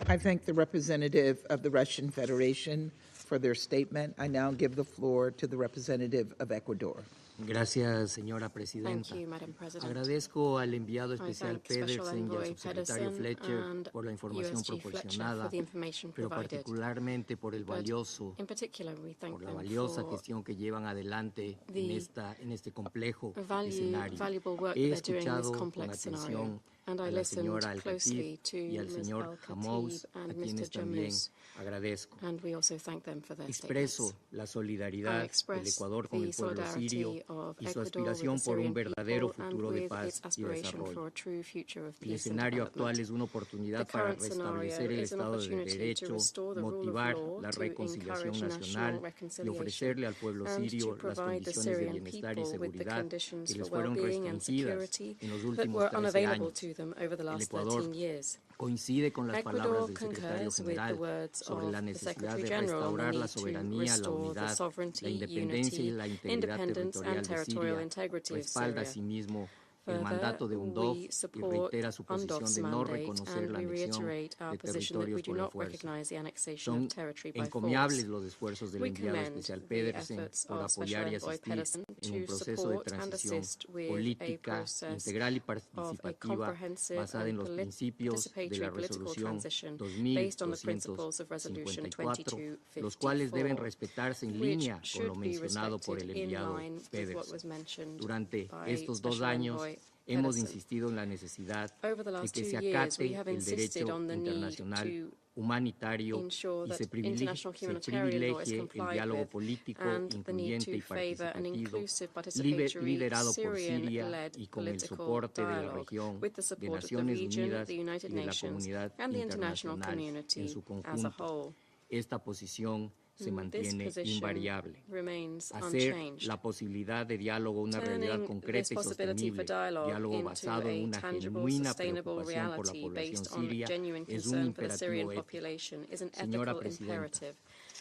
[SPEAKER 2] I thank the representative of the Russian Federation for their statement. I now give the floor to the representative of Ecuador.
[SPEAKER 10] Gracias, señora presidenta.
[SPEAKER 8] Thank you, Madam President.
[SPEAKER 10] Agradezco al enviado especial
[SPEAKER 8] I thank Special
[SPEAKER 10] Pedersen y al
[SPEAKER 8] Envoy
[SPEAKER 10] subsecretario
[SPEAKER 8] Pedersen
[SPEAKER 10] Fletcher
[SPEAKER 8] and
[SPEAKER 10] por la información
[SPEAKER 8] USG Fletcher
[SPEAKER 10] proporcionada,
[SPEAKER 8] for the information
[SPEAKER 10] pero
[SPEAKER 8] provided.
[SPEAKER 10] particularmente por el valioso,
[SPEAKER 8] In particular, we thank
[SPEAKER 10] por la
[SPEAKER 8] them
[SPEAKER 10] valiosa
[SPEAKER 8] for
[SPEAKER 10] gestión que llevan adelante en este complejo escenario.
[SPEAKER 8] valuable work
[SPEAKER 10] He
[SPEAKER 8] that they're doing in this
[SPEAKER 10] escuchado con
[SPEAKER 8] complex scenario.
[SPEAKER 10] atención
[SPEAKER 8] And I
[SPEAKER 10] a la
[SPEAKER 8] listened
[SPEAKER 10] señora
[SPEAKER 8] closely
[SPEAKER 10] Al-Khatib
[SPEAKER 8] to
[SPEAKER 10] y al
[SPEAKER 8] Ms.
[SPEAKER 10] señor Hamouz,
[SPEAKER 8] Al-Khatib and
[SPEAKER 10] a quienes
[SPEAKER 8] Mr.
[SPEAKER 10] también
[SPEAKER 8] Jamous,
[SPEAKER 10] agradezco.
[SPEAKER 8] and we also thank them for their
[SPEAKER 10] Expreso
[SPEAKER 8] statements.
[SPEAKER 10] la
[SPEAKER 8] I
[SPEAKER 10] solidaridad del
[SPEAKER 8] express
[SPEAKER 10] Ecuador con
[SPEAKER 8] the
[SPEAKER 10] el pueblo sirio
[SPEAKER 8] solidarity of
[SPEAKER 10] y su
[SPEAKER 8] Ecuador with the
[SPEAKER 10] aspiración por un
[SPEAKER 8] Syrian
[SPEAKER 10] verdadero
[SPEAKER 8] people and
[SPEAKER 10] futuro de
[SPEAKER 8] with
[SPEAKER 10] paz
[SPEAKER 8] its
[SPEAKER 10] y
[SPEAKER 8] aspiration for
[SPEAKER 10] desarrollo.
[SPEAKER 8] a true future of
[SPEAKER 10] El
[SPEAKER 8] peace and
[SPEAKER 10] escenario actual
[SPEAKER 8] development.
[SPEAKER 10] es una
[SPEAKER 8] The
[SPEAKER 10] oportunidad para
[SPEAKER 8] current scenario
[SPEAKER 10] restablecer el
[SPEAKER 8] is an
[SPEAKER 10] Estado de
[SPEAKER 8] opportunity to
[SPEAKER 10] Derecho,
[SPEAKER 8] restore the rule of
[SPEAKER 10] motivar
[SPEAKER 8] law,
[SPEAKER 10] la
[SPEAKER 8] to
[SPEAKER 10] reconciliación
[SPEAKER 8] encourage
[SPEAKER 10] nacional
[SPEAKER 8] national
[SPEAKER 10] y
[SPEAKER 8] reconciliation,
[SPEAKER 10] ofrecerle al pueblo
[SPEAKER 8] and to
[SPEAKER 10] sirio las
[SPEAKER 8] provide the
[SPEAKER 10] condiciones de
[SPEAKER 8] Syrian
[SPEAKER 10] bienestar y
[SPEAKER 8] people with the
[SPEAKER 10] seguridad
[SPEAKER 8] conditions
[SPEAKER 10] que les
[SPEAKER 8] for
[SPEAKER 10] fueron
[SPEAKER 8] well-being and
[SPEAKER 10] restringidas
[SPEAKER 8] security
[SPEAKER 10] en los
[SPEAKER 8] that
[SPEAKER 10] últimos
[SPEAKER 8] were
[SPEAKER 10] 13
[SPEAKER 8] unavailable
[SPEAKER 10] años.
[SPEAKER 8] to them over the
[SPEAKER 10] El
[SPEAKER 8] last
[SPEAKER 10] Ecuador
[SPEAKER 8] 13 years.
[SPEAKER 10] coincide con las palabras
[SPEAKER 8] Ecuador
[SPEAKER 10] del secretario
[SPEAKER 8] concurs with the
[SPEAKER 10] general
[SPEAKER 8] words
[SPEAKER 10] sobre
[SPEAKER 8] of
[SPEAKER 10] la
[SPEAKER 8] the
[SPEAKER 10] necesidad
[SPEAKER 8] Secretary
[SPEAKER 10] de
[SPEAKER 8] General on the
[SPEAKER 10] restaurar la
[SPEAKER 8] need to
[SPEAKER 10] soberanía, la
[SPEAKER 8] restore the
[SPEAKER 10] unidad, la
[SPEAKER 8] sovereignty,
[SPEAKER 10] independencia y
[SPEAKER 8] unity,
[SPEAKER 10] la integridad
[SPEAKER 8] independence,
[SPEAKER 10] territorial
[SPEAKER 8] and
[SPEAKER 10] de
[SPEAKER 8] territorial
[SPEAKER 10] Siria.
[SPEAKER 8] integrity of
[SPEAKER 10] Respalda
[SPEAKER 8] Syria.
[SPEAKER 10] asimismo el
[SPEAKER 8] Further,
[SPEAKER 10] mandato de UNDOF
[SPEAKER 8] we
[SPEAKER 10] y
[SPEAKER 8] support
[SPEAKER 10] reitera su posición
[SPEAKER 8] UNDOF's
[SPEAKER 10] de no
[SPEAKER 8] mandate,
[SPEAKER 10] reconocer
[SPEAKER 8] and
[SPEAKER 10] la
[SPEAKER 8] we
[SPEAKER 10] anexión
[SPEAKER 8] reiterate our
[SPEAKER 10] de
[SPEAKER 8] position that we
[SPEAKER 10] territorios
[SPEAKER 8] do
[SPEAKER 10] por la
[SPEAKER 8] not
[SPEAKER 10] fuerza.
[SPEAKER 8] recognize the annexation
[SPEAKER 10] Son
[SPEAKER 8] of territory by
[SPEAKER 10] encomiables
[SPEAKER 8] force.
[SPEAKER 10] los esfuerzos del
[SPEAKER 8] We
[SPEAKER 10] enviado
[SPEAKER 8] commend
[SPEAKER 10] especial
[SPEAKER 8] the
[SPEAKER 10] Pedersen
[SPEAKER 8] efforts
[SPEAKER 10] por
[SPEAKER 8] of Special
[SPEAKER 10] apoyar y
[SPEAKER 8] Envoy
[SPEAKER 10] asistir
[SPEAKER 8] Pedersen
[SPEAKER 10] en un
[SPEAKER 8] to
[SPEAKER 10] proceso de
[SPEAKER 8] support and
[SPEAKER 10] transición
[SPEAKER 8] assist with a
[SPEAKER 10] política,
[SPEAKER 8] process
[SPEAKER 10] integral y
[SPEAKER 8] of a
[SPEAKER 10] participativa
[SPEAKER 8] comprehensive
[SPEAKER 10] basada en
[SPEAKER 8] and
[SPEAKER 10] los principios de
[SPEAKER 8] participatory
[SPEAKER 10] la
[SPEAKER 8] political
[SPEAKER 10] resolución
[SPEAKER 8] transition based on the principles of Resolution
[SPEAKER 10] 2254, los cuales deben
[SPEAKER 8] 2254,
[SPEAKER 10] respetarse en
[SPEAKER 8] which
[SPEAKER 10] línea con
[SPEAKER 8] should
[SPEAKER 10] lo
[SPEAKER 8] be
[SPEAKER 10] mencionado por el
[SPEAKER 8] respected in
[SPEAKER 10] enviado
[SPEAKER 8] line with what
[SPEAKER 10] Pedersen.
[SPEAKER 8] was mentioned
[SPEAKER 10] Durante
[SPEAKER 8] by
[SPEAKER 10] estos 2
[SPEAKER 8] Special
[SPEAKER 10] años
[SPEAKER 8] Envoy
[SPEAKER 10] hemos
[SPEAKER 8] Pedersen.
[SPEAKER 10] insistido en la necesidad
[SPEAKER 8] Over the
[SPEAKER 10] de
[SPEAKER 8] last
[SPEAKER 10] que
[SPEAKER 8] 2
[SPEAKER 10] se
[SPEAKER 8] years, we
[SPEAKER 10] acate
[SPEAKER 8] have
[SPEAKER 10] el
[SPEAKER 8] insisted
[SPEAKER 10] derecho
[SPEAKER 8] on the need
[SPEAKER 10] internacional
[SPEAKER 8] to
[SPEAKER 10] humanitario
[SPEAKER 8] ensure
[SPEAKER 10] y
[SPEAKER 8] that
[SPEAKER 10] se
[SPEAKER 8] international humanitarian law is
[SPEAKER 10] privilegie el
[SPEAKER 8] complied
[SPEAKER 10] diálogo
[SPEAKER 8] with,
[SPEAKER 10] político
[SPEAKER 8] and the need
[SPEAKER 10] incluyente y
[SPEAKER 8] to favor an
[SPEAKER 10] participativo
[SPEAKER 8] inclusive, participatory,
[SPEAKER 10] liderado por Siria
[SPEAKER 8] Syrian-led
[SPEAKER 10] y con el
[SPEAKER 8] political
[SPEAKER 10] soporte de la
[SPEAKER 8] dialogue
[SPEAKER 10] región,
[SPEAKER 8] with the
[SPEAKER 10] de
[SPEAKER 8] support of the
[SPEAKER 10] Naciones
[SPEAKER 8] region,
[SPEAKER 10] Unidas
[SPEAKER 8] the
[SPEAKER 10] y
[SPEAKER 8] United
[SPEAKER 10] de la
[SPEAKER 8] Nations,
[SPEAKER 10] comunidad
[SPEAKER 8] and the international
[SPEAKER 10] internacional
[SPEAKER 8] community
[SPEAKER 10] en su
[SPEAKER 8] as a
[SPEAKER 10] conjunto.
[SPEAKER 8] whole.
[SPEAKER 10] Esta posición se
[SPEAKER 8] This
[SPEAKER 10] mantiene
[SPEAKER 8] position
[SPEAKER 10] invariable.
[SPEAKER 8] remains
[SPEAKER 10] Hacer
[SPEAKER 8] unchanged.
[SPEAKER 10] la posibilidad de diálogo una realidad
[SPEAKER 8] Turning
[SPEAKER 10] concreta
[SPEAKER 8] this
[SPEAKER 10] y
[SPEAKER 8] possibility for
[SPEAKER 10] sostenible,
[SPEAKER 8] dialogue
[SPEAKER 10] diálogo
[SPEAKER 8] into
[SPEAKER 10] basado en
[SPEAKER 8] a
[SPEAKER 10] una
[SPEAKER 8] tangible,
[SPEAKER 10] genuina
[SPEAKER 8] sustainable
[SPEAKER 10] preocupación por la
[SPEAKER 8] reality
[SPEAKER 10] población
[SPEAKER 8] based on
[SPEAKER 10] siria,
[SPEAKER 8] genuine
[SPEAKER 10] es un
[SPEAKER 8] concern for the Syrian
[SPEAKER 10] imperativo ético.
[SPEAKER 8] population is an
[SPEAKER 10] Señora
[SPEAKER 8] ethical
[SPEAKER 10] Presidenta,
[SPEAKER 8] imperative.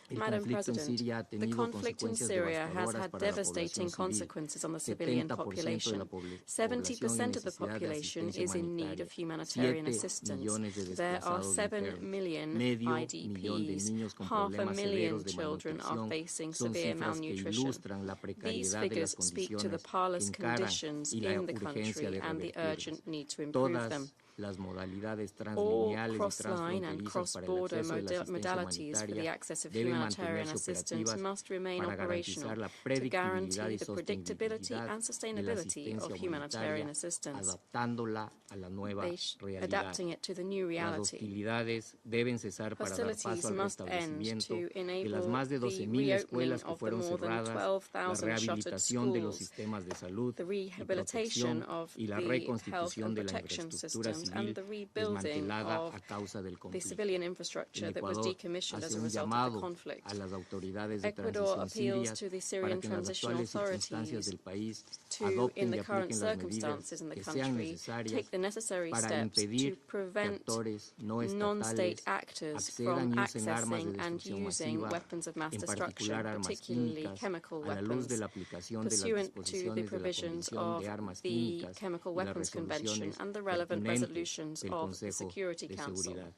[SPEAKER 10] el
[SPEAKER 8] Madam
[SPEAKER 10] conflicto en
[SPEAKER 8] President,
[SPEAKER 10] Siria ha
[SPEAKER 8] the
[SPEAKER 10] tenido
[SPEAKER 8] conflict in
[SPEAKER 10] consecuencias
[SPEAKER 8] Syria has
[SPEAKER 10] devastadoras
[SPEAKER 8] had
[SPEAKER 10] para la
[SPEAKER 8] devastating
[SPEAKER 10] población civil.
[SPEAKER 8] consequences on the civilian
[SPEAKER 10] 70% de
[SPEAKER 8] population.
[SPEAKER 10] la
[SPEAKER 8] 70% of the
[SPEAKER 10] población en
[SPEAKER 8] population
[SPEAKER 10] necesidad
[SPEAKER 8] is
[SPEAKER 10] de
[SPEAKER 8] in need
[SPEAKER 10] asistencia
[SPEAKER 8] of humanitarian
[SPEAKER 10] humanitaria, 7
[SPEAKER 8] assistance.
[SPEAKER 10] millones de
[SPEAKER 8] There are
[SPEAKER 10] desplazados
[SPEAKER 8] 7
[SPEAKER 10] internos,
[SPEAKER 8] million
[SPEAKER 10] medio millón de
[SPEAKER 8] IDPs,
[SPEAKER 10] niños con
[SPEAKER 8] half a
[SPEAKER 10] problemas
[SPEAKER 8] million
[SPEAKER 10] severos de
[SPEAKER 8] children are
[SPEAKER 10] malnutrición.
[SPEAKER 8] facing
[SPEAKER 10] Son
[SPEAKER 8] severe
[SPEAKER 10] cifras que
[SPEAKER 8] malnutrition.
[SPEAKER 10] ilustran la
[SPEAKER 8] These
[SPEAKER 10] precariedad de
[SPEAKER 8] figures
[SPEAKER 10] las
[SPEAKER 8] speak to the
[SPEAKER 10] condiciones que
[SPEAKER 8] parlous
[SPEAKER 10] encaran
[SPEAKER 8] conditions
[SPEAKER 10] y la
[SPEAKER 8] in the
[SPEAKER 10] urgencia
[SPEAKER 8] country
[SPEAKER 10] de
[SPEAKER 8] and the
[SPEAKER 10] revertirlas.
[SPEAKER 8] urgent need to improve them.
[SPEAKER 10] Todas las modalidades
[SPEAKER 8] All
[SPEAKER 10] translineales y
[SPEAKER 8] cross-line and
[SPEAKER 10] transfronterizas para el
[SPEAKER 8] cross-border
[SPEAKER 10] acceso de la asistencia
[SPEAKER 8] modalities for the
[SPEAKER 10] humanitaria
[SPEAKER 8] access of
[SPEAKER 10] deben
[SPEAKER 8] humanitarian
[SPEAKER 10] mantenerse
[SPEAKER 8] assistance
[SPEAKER 10] operativas
[SPEAKER 8] must remain
[SPEAKER 10] para
[SPEAKER 8] operational
[SPEAKER 10] garantizar la
[SPEAKER 8] to
[SPEAKER 10] predictibilidad
[SPEAKER 8] guarantee
[SPEAKER 10] y
[SPEAKER 8] the predictability
[SPEAKER 10] sostenibilidad
[SPEAKER 8] and
[SPEAKER 10] de la
[SPEAKER 8] sustainability
[SPEAKER 10] asistencia
[SPEAKER 8] of humanitarian
[SPEAKER 10] humanitaria,
[SPEAKER 8] assistance,
[SPEAKER 10] adaptándola a la nueva realidad.
[SPEAKER 8] adapting it to the new
[SPEAKER 10] Las
[SPEAKER 8] reality.
[SPEAKER 10] hostilidades deben cesar para dar paso
[SPEAKER 8] Hostilities
[SPEAKER 10] al
[SPEAKER 8] must end
[SPEAKER 10] restablecimiento
[SPEAKER 8] to
[SPEAKER 10] de las
[SPEAKER 8] enable
[SPEAKER 10] más de
[SPEAKER 8] the
[SPEAKER 10] 12,000 escuelas que
[SPEAKER 8] reopening of the
[SPEAKER 10] fueron
[SPEAKER 8] more than
[SPEAKER 10] cerradas, la
[SPEAKER 8] 12,000 shuttered
[SPEAKER 10] rehabilitación de los
[SPEAKER 8] schools,
[SPEAKER 10] sistemas de salud
[SPEAKER 8] the
[SPEAKER 10] y
[SPEAKER 8] rehabilitation
[SPEAKER 10] protección
[SPEAKER 8] of
[SPEAKER 10] y la
[SPEAKER 8] the health
[SPEAKER 10] reconstitución
[SPEAKER 8] and
[SPEAKER 10] de la
[SPEAKER 8] protection
[SPEAKER 10] infraestructura
[SPEAKER 8] systems,
[SPEAKER 10] civil
[SPEAKER 8] and the rebuilding
[SPEAKER 10] desmantelada
[SPEAKER 8] of
[SPEAKER 10] a causa del
[SPEAKER 8] the
[SPEAKER 10] conflicto.
[SPEAKER 8] civilian infrastructure
[SPEAKER 10] El
[SPEAKER 8] that was
[SPEAKER 10] Ecuador
[SPEAKER 8] decommissioned as
[SPEAKER 10] hace
[SPEAKER 8] a
[SPEAKER 10] un
[SPEAKER 8] result of the
[SPEAKER 10] llamado
[SPEAKER 8] conflict.
[SPEAKER 10] a las autoridades de
[SPEAKER 8] Ecuador
[SPEAKER 10] transición
[SPEAKER 8] appeals
[SPEAKER 10] sirias
[SPEAKER 8] to the
[SPEAKER 10] para
[SPEAKER 8] Syrian
[SPEAKER 10] que en las
[SPEAKER 8] transitional
[SPEAKER 10] actuales circunstancias
[SPEAKER 8] authorities
[SPEAKER 10] del país
[SPEAKER 8] to,
[SPEAKER 10] adopten
[SPEAKER 8] in
[SPEAKER 10] y
[SPEAKER 8] the current
[SPEAKER 10] apliquen las medidas
[SPEAKER 8] circumstances in the
[SPEAKER 10] que sean
[SPEAKER 8] country,
[SPEAKER 10] necesarias
[SPEAKER 8] take the necessary
[SPEAKER 10] para
[SPEAKER 8] steps to
[SPEAKER 10] impedir que
[SPEAKER 8] prevent
[SPEAKER 10] actores no
[SPEAKER 8] non-state
[SPEAKER 10] estatales
[SPEAKER 8] actors
[SPEAKER 10] accedan
[SPEAKER 8] from
[SPEAKER 10] y usen armas de
[SPEAKER 8] accessing and
[SPEAKER 10] destrucción
[SPEAKER 8] using
[SPEAKER 10] masiva,
[SPEAKER 8] weapons of mass
[SPEAKER 10] en
[SPEAKER 8] destruction,
[SPEAKER 10] particular armas
[SPEAKER 8] particularly
[SPEAKER 10] químicas,
[SPEAKER 8] chemical
[SPEAKER 10] a la luz de
[SPEAKER 8] weapons,
[SPEAKER 10] la aplicación de las
[SPEAKER 8] pursuant to the
[SPEAKER 10] disposiciones de la
[SPEAKER 8] provisions
[SPEAKER 10] Convención
[SPEAKER 8] of
[SPEAKER 10] de Armas
[SPEAKER 8] the
[SPEAKER 10] Químicas
[SPEAKER 8] Chemical
[SPEAKER 10] y las
[SPEAKER 8] Weapons Convention
[SPEAKER 10] resoluciones
[SPEAKER 8] and the relevant
[SPEAKER 10] pertinentes
[SPEAKER 8] resolutions
[SPEAKER 10] del
[SPEAKER 8] of the
[SPEAKER 10] Consejo
[SPEAKER 8] Security
[SPEAKER 10] de
[SPEAKER 8] Council.
[SPEAKER 10] Seguridad.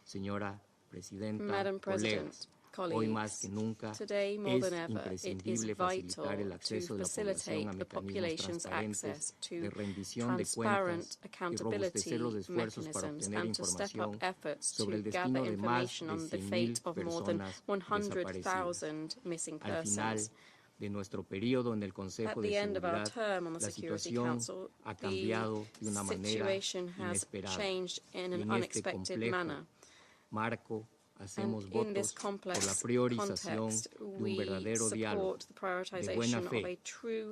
[SPEAKER 10] Señora Presidenta,
[SPEAKER 8] Madam President,
[SPEAKER 10] colegas, hoy más que nunca
[SPEAKER 8] today more
[SPEAKER 10] es
[SPEAKER 8] than ever, it is
[SPEAKER 10] imprescindible
[SPEAKER 8] vital
[SPEAKER 10] facilitar el
[SPEAKER 8] to
[SPEAKER 10] acceso de la
[SPEAKER 8] facilitate
[SPEAKER 10] población a
[SPEAKER 8] the
[SPEAKER 10] mecanismos
[SPEAKER 8] population's
[SPEAKER 10] transparentes
[SPEAKER 8] access
[SPEAKER 10] de
[SPEAKER 8] to
[SPEAKER 10] rendición de
[SPEAKER 8] transparent
[SPEAKER 10] cuentas y
[SPEAKER 8] accountability
[SPEAKER 10] robustecer los esfuerzos para
[SPEAKER 8] mechanisms
[SPEAKER 10] obtener
[SPEAKER 8] and to step up
[SPEAKER 10] información
[SPEAKER 8] efforts
[SPEAKER 10] sobre
[SPEAKER 8] to
[SPEAKER 10] el
[SPEAKER 8] gather
[SPEAKER 10] destino de más
[SPEAKER 8] information
[SPEAKER 10] de
[SPEAKER 8] on the
[SPEAKER 10] 100,000
[SPEAKER 8] fate of more than
[SPEAKER 10] personas
[SPEAKER 8] 100,000
[SPEAKER 10] desaparecidas.
[SPEAKER 8] missing
[SPEAKER 10] Al final,
[SPEAKER 8] persons.
[SPEAKER 10] de nuestro periodo en el Consejo de Seguridad, la situación ha cambiado de una manera inesperada. En este complejo marco, hacemos votos por la priorización de un verdadero diálogo de buena fe,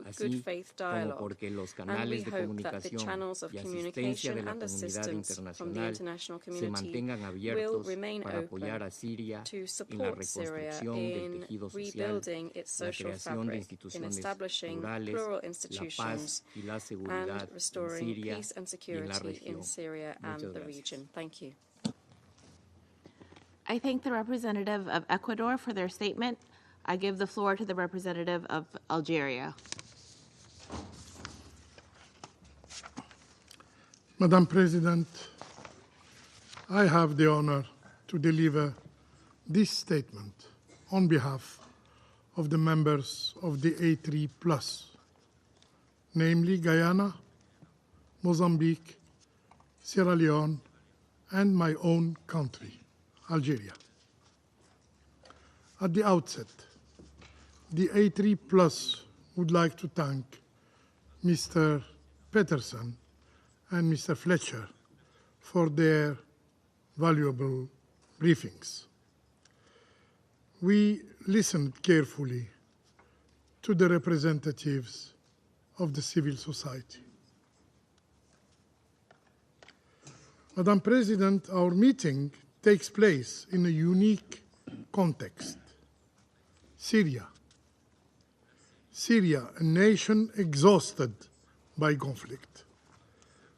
[SPEAKER 10] así como porque los canales de comunicación y asistencia de la comunidad internacional se mantengan abiertos para apoyar a Siria en la reconstrucción del tejido social, la creación de instituciones plurales, la paz y la seguridad en Siria y en la región. Muchas gracias.
[SPEAKER 11] I thank the representative of Ecuador for their statement. I give the floor to the representative of Algeria.
[SPEAKER 12] Madam President, I have the honor to deliver this statement on behalf of the members of the A3+, namely Guyana, Mozambique, Sierra Leone, and my own country, Algeria. At the outset, the A3+ would like to thank Mr. Peterson and Mr. Fletcher for their valuable briefings. We listened carefully to the representatives of the civil society. Madam President, our meeting takes place in a unique context. Syria, a nation exhausted by conflict,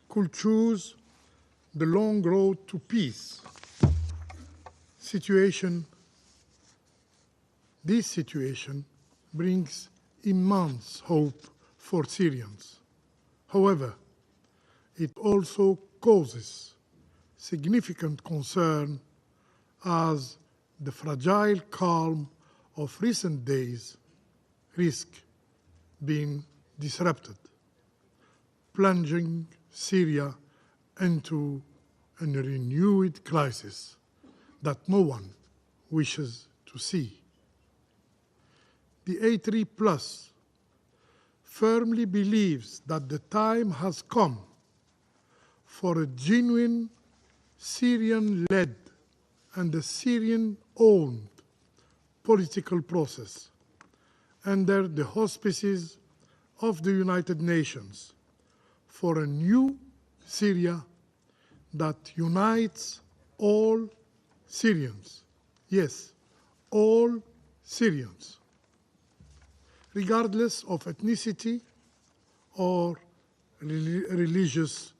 [SPEAKER 12] could choose the long road to peace. This situation brings immense hope for Syrians. However, it also causes significant concern as the fragile calm of recent days risk being disrupted, plunging Syria into a renewed crisis that no one wishes to see. The A3+ firmly believes that the time has come for a genuine Syrian-led and a Syrian-owned political process under the auspices of the United Nations for a new Syria that unites all Syrians. Yes, all Syrians, regardless of ethnicity or religious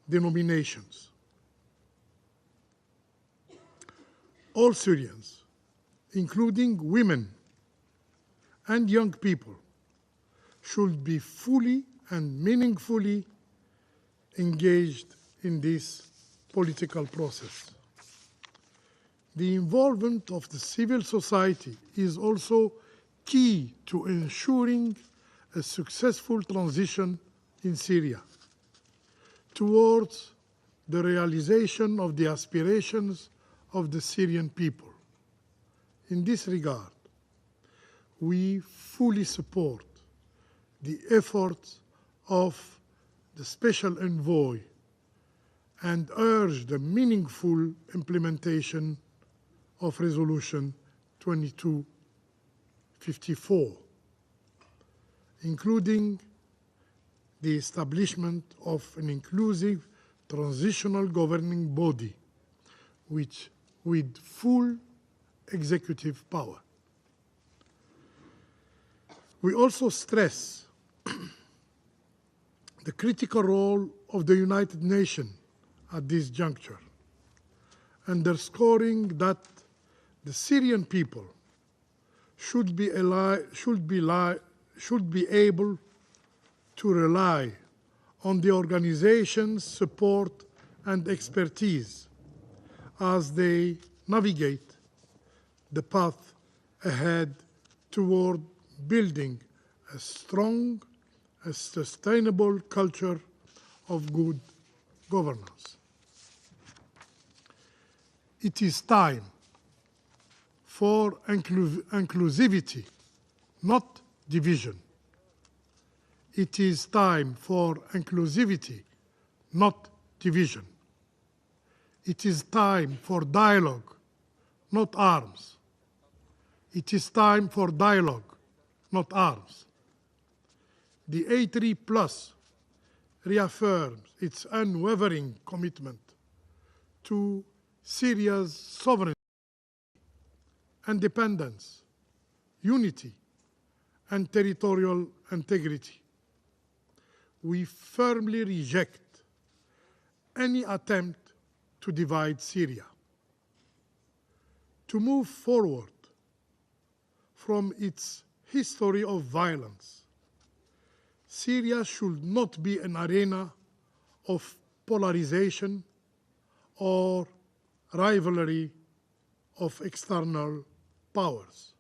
[SPEAKER 12] denominations. All Syrians, including women and young people, should be fully and meaningfully engaged in this political process. The involvement of the civil society is also key to ensuring a successful transition in Syria towards the realization of the aspirations of the Syrian people. In this regard, we fully support the efforts of the Special Envoy and urge the meaningful implementation of Resolution 2254, including the establishment of an inclusive transitional governing body with full executive power. We also stress the critical role of the United Nations at this juncture, underscoring that the Syrian people should be able to rely on the organization's support and expertise as they navigate the path ahead toward building a strong, sustainable culture of good governance. It is time for inclusivity, not division. It is time for inclusivity, not division. It is time for dialogue, not arms. It is time for dialogue, not arms. The A3+ reaffirms its unwavering commitment to Syria's sovereignty, independence, unity, and territorial integrity. We firmly reject any attempt to divide Syria. To move forward from its history of violence, Syria should not be an arena of polarization or rivalry of external powers.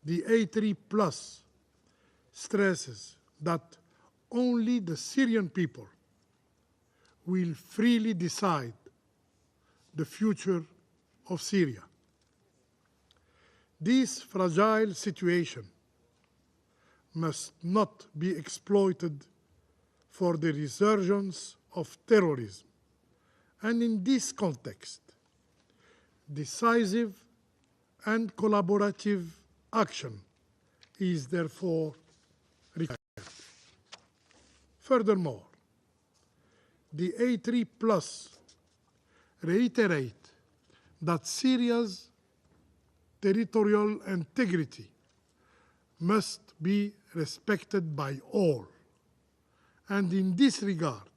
[SPEAKER 12] The A3+ stresses that only the Syrian people will freely decide the future of Syria. This fragile situation must not be exploited for the resurgence of terrorism. And in this context, decisive and collaborative action is therefore required. Furthermore, the A3+ reiterate that Syria's territorial integrity must be respected by all. And in this regard,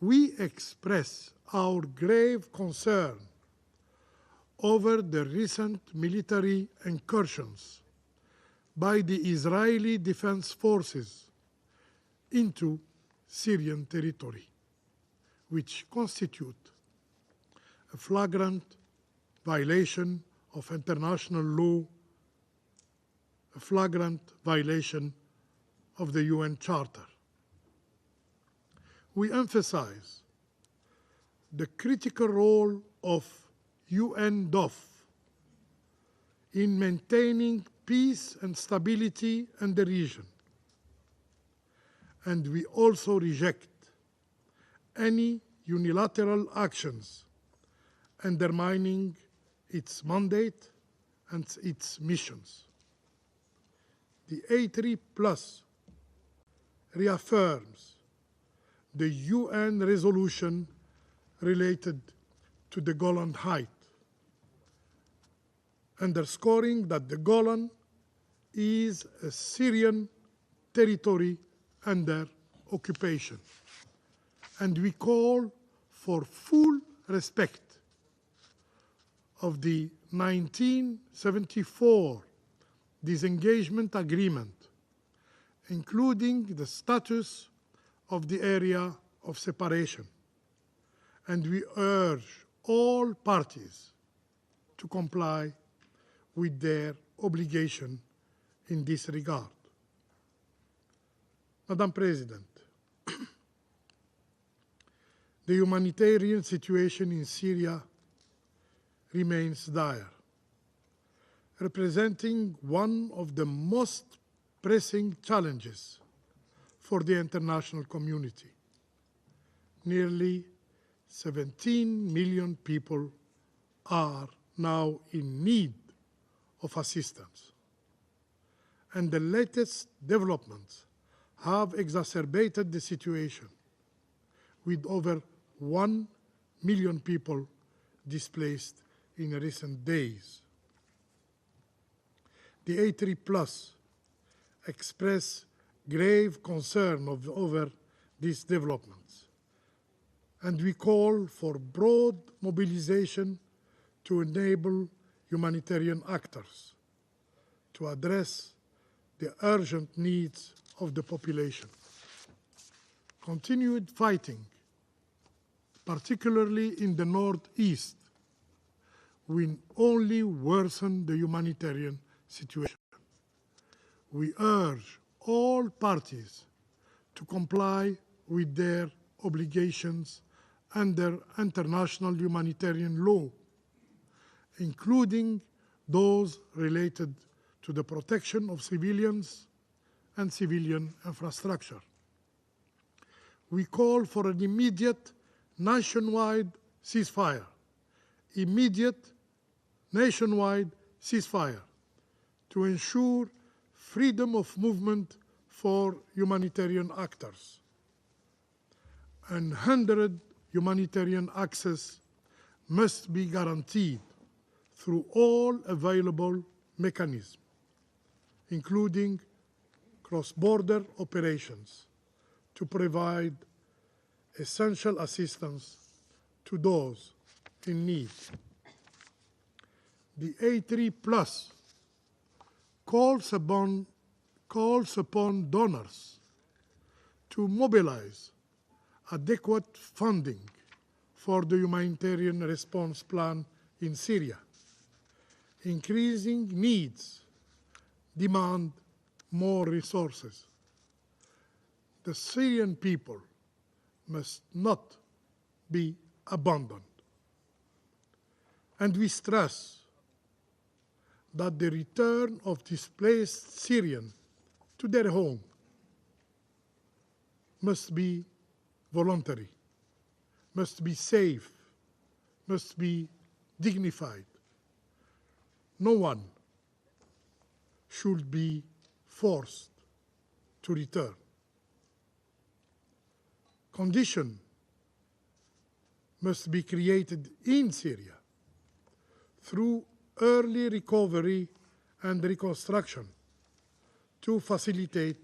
[SPEAKER 12] we express our grave concern over the recent military incursions by the Israeli Defense Forces into Syrian territory, which constitute a flagrant violation of international law, a flagrant violation of the UN Charter. We emphasize the critical role of UNDOF in maintaining peace and stability in the region. And we also reject any unilateral actions undermining its mandate and its missions. The A3+ reaffirms the UN resolution related to the Golan Heights, underscoring that the Golan is a Syrian territory under occupation. And we call for full respect of the 1974 disengagement agreement, including the status of the area of separation. And we urge all parties to comply with their obligation in this regard. Madam President, the humanitarian situation in Syria remains dire, representing one of the most pressing challenges for the international community. Nearly 17 million people are now in need of assistance. And the latest developments have exacerbated the situation, with over 1 million people displaced in recent days. The A3+ express grave concern over these developments, and we call for broad mobilization to enable humanitarian actors to address the urgent needs of the population. Continued fighting, particularly in the northeast, will only worsen the humanitarian situation. We urge all parties to comply with their obligations under international humanitarian law, including those related to the protection of civilians and civilian infrastructure. We call for an immediate nationwide ceasefire, immediate nationwide ceasefire to ensure freedom of movement for humanitarian actors. Unhindered humanitarian access must be guaranteed through all available mechanisms, including cross-border operations, to provide essential assistance to those in need. The A3 Plus calls upon donors to mobilize adequate funding for the humanitarian response plan in Syria. Increasing needs demand more resources. The Syrian people must not be abandoned. And we stress that the return of displaced Syrians to their home must be voluntary, must be safe, must be dignified. No one should be forced to return. Conditions must be created in Syria through early recovery and reconstruction to facilitate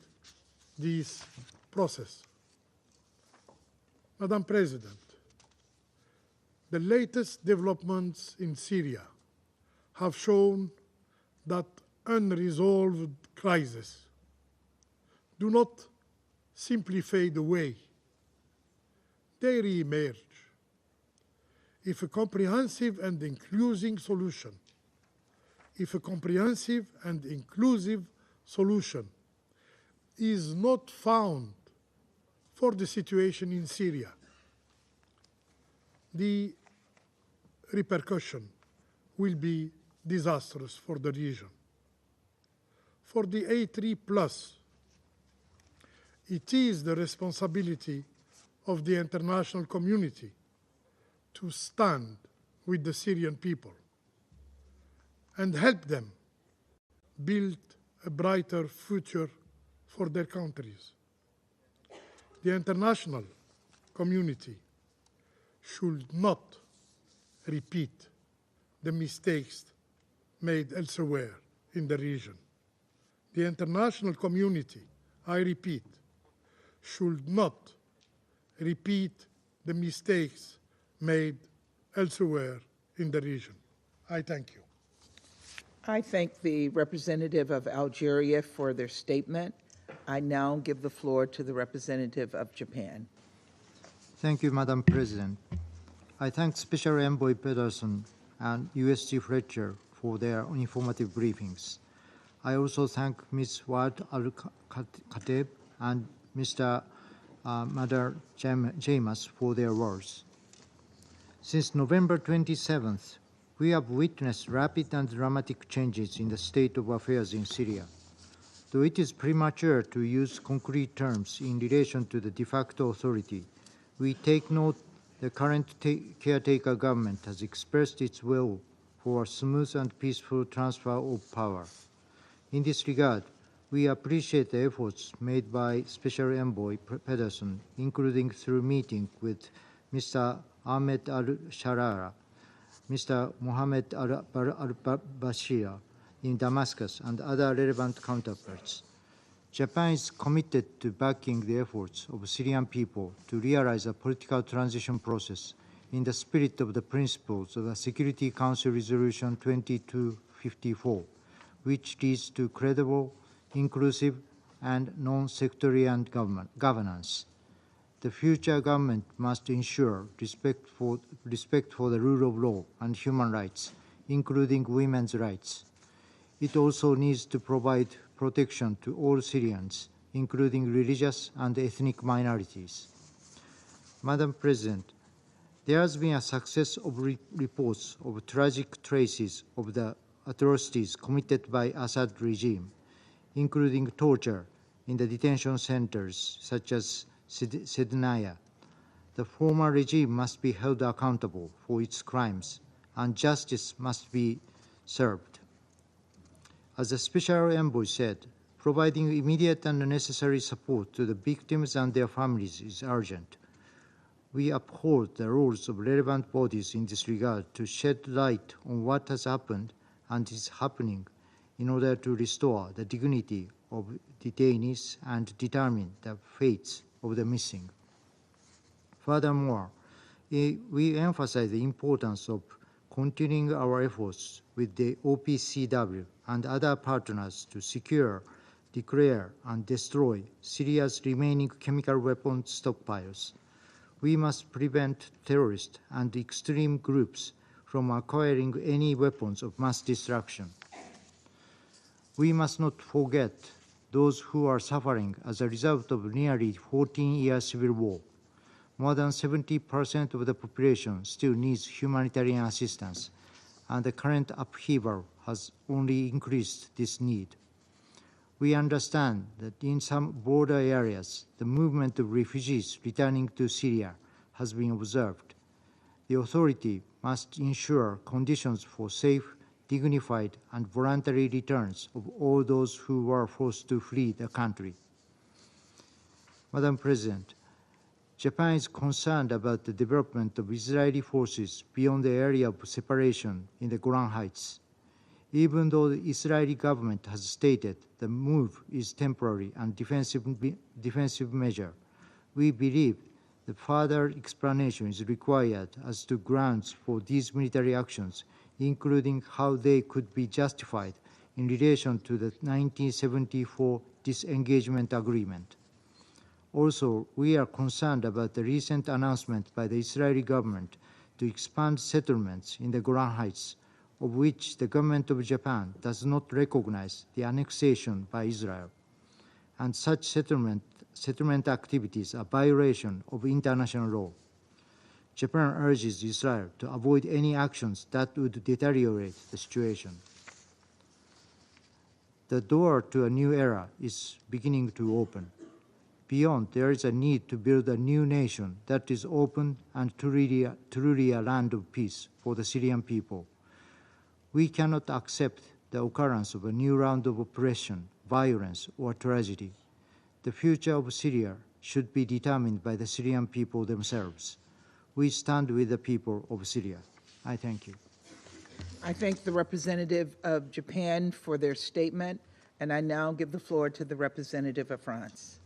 [SPEAKER 12] this process. Madam President, the latest developments in Syria have shown that unresolved crises do not simply fade away. They re-emerge. If a comprehensive and inclusive solution is not found for the situation in Syria, the repercussion will be disastrous for the region. For the A3+, it is the responsibility of the international community to stand with the Syrian people and help them build a brighter future for their countries. The international community should not repeat the mistakes made elsewhere in the region. The international community, I repeat, should not repeat the mistakes made elsewhere in the region. I thank you.
[SPEAKER 2] I thank the representative of Algeria for their statement. I now give the floor to the representative of Japan.
[SPEAKER 13] Thank you, Madam President. I thank Special Envoy Pedersen and USG Fletcher for their informative briefings. I also thank Ms. Wad Al-Khatib and Mr. Madar Jamas for their words. Since November 27th, we have witnessed rapid and dramatic changes in the state of affairs in Syria. Though it is premature to use concrete terms in relation to the de facto authority, we take note the current caretaker government has expressed its will for a smooth and peaceful transfer of power. In this regard, we appreciate the efforts made by Special Envoy Pedersen, including through meeting with Mr. Ahmed al-Sharara, Mr. Mohammed al-Bashir in Damascus, and other relevant counterparts. Japan is committed to backing the efforts of Syrian people to realize a political transition process in the spirit of the principles of the Security Council Resolution 2254, which leads to credible, inclusive, and non-sectarian governance. The future government must ensure respect for the rule of law and human rights, including women's rights. It also needs to provide protection to all Syrians, including religious and ethnic minorities. Madam President, there has been a success of reports of tragic traces of the atrocities committed by Assad regime, including torture in the detention centers such as Syria. The former regime must be held accountable for its crimes, and justice must be served. As the Special Envoy said, providing immediate and necessary support to the victims and their families is urgent. We uphold the roles of relevant bodies in this regard to shed light on what has happened and is happening in order to restore the dignity of detainees and determine the fates of the missing. Furthermore, we emphasize the importance of continuing our efforts with the OPCW and other partners to secure, declare, and destroy Syria's remaining chemical weapons stockpiles. We must prevent terrorists and extreme groups from acquiring any weapons of mass destruction. We must not forget those who are suffering as a result of nearly 14-year civil war. More than 70% of the population still needs humanitarian assistance, and the current upheaval has only increased this need. We understand that in some border areas, the movement of refugees returning to Syria has been observed. The authority must ensure conditions for safe, dignified, and voluntary returns of all those who were forced to flee the country. Madam President, Japan is concerned about the development of Israeli forces beyond the area of separation in the Golan Heights. Even though the Israeli government has stated the move is temporary and defensive measure, we believe that further explanation is required as to grounds for these military actions, including how they could be justified in relation to the 1974 disengagement agreement. Also, we are concerned about the recent announcement by the Israeli government to expand settlements in the Golan Heights, of which the government of Japan does not recognize the annexation by Israel. And such settlement activities are violation of international law. Japan urges Israel to avoid any actions that would deteriorate the situation. The door to a new era is beginning to open. Beyond, there is a need to build a new nation that is open and truly a land of peace for the Syrian people. We cannot accept the occurrence of a new round of oppression, violence, or tragedy. The future of Syria should be determined by the Syrian people themselves. We stand with the people of Syria. I thank you.
[SPEAKER 2] I thank the representative of Japan for their statement, and I now give the floor to the representative of France.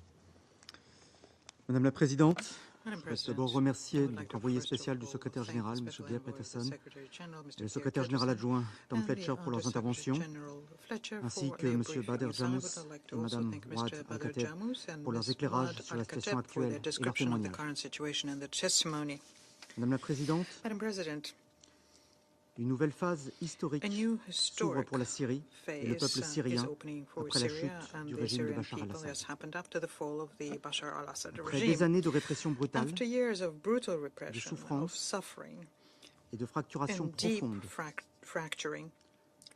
[SPEAKER 14] Madame la Présidente, je voudrais d'abord remercier l'envoyé spécial du secrétaire général, M. Geir Peterson, et le secrétaire général adjoint, Tom Fletcher, pour leurs interventions, ainsi que M. Bader Jamous et Mme Ouad Al-Kateb pour leurs éclairages sur la situation actuelle et leurs témoignages. Madame la Présidente, une nouvelle phase historique s'ouvre pour la Syrie et le peuple syrien après la chute du régime de Bachar al-Assad. Après des années de répression brutale, de souffrance et de fracturation profonde,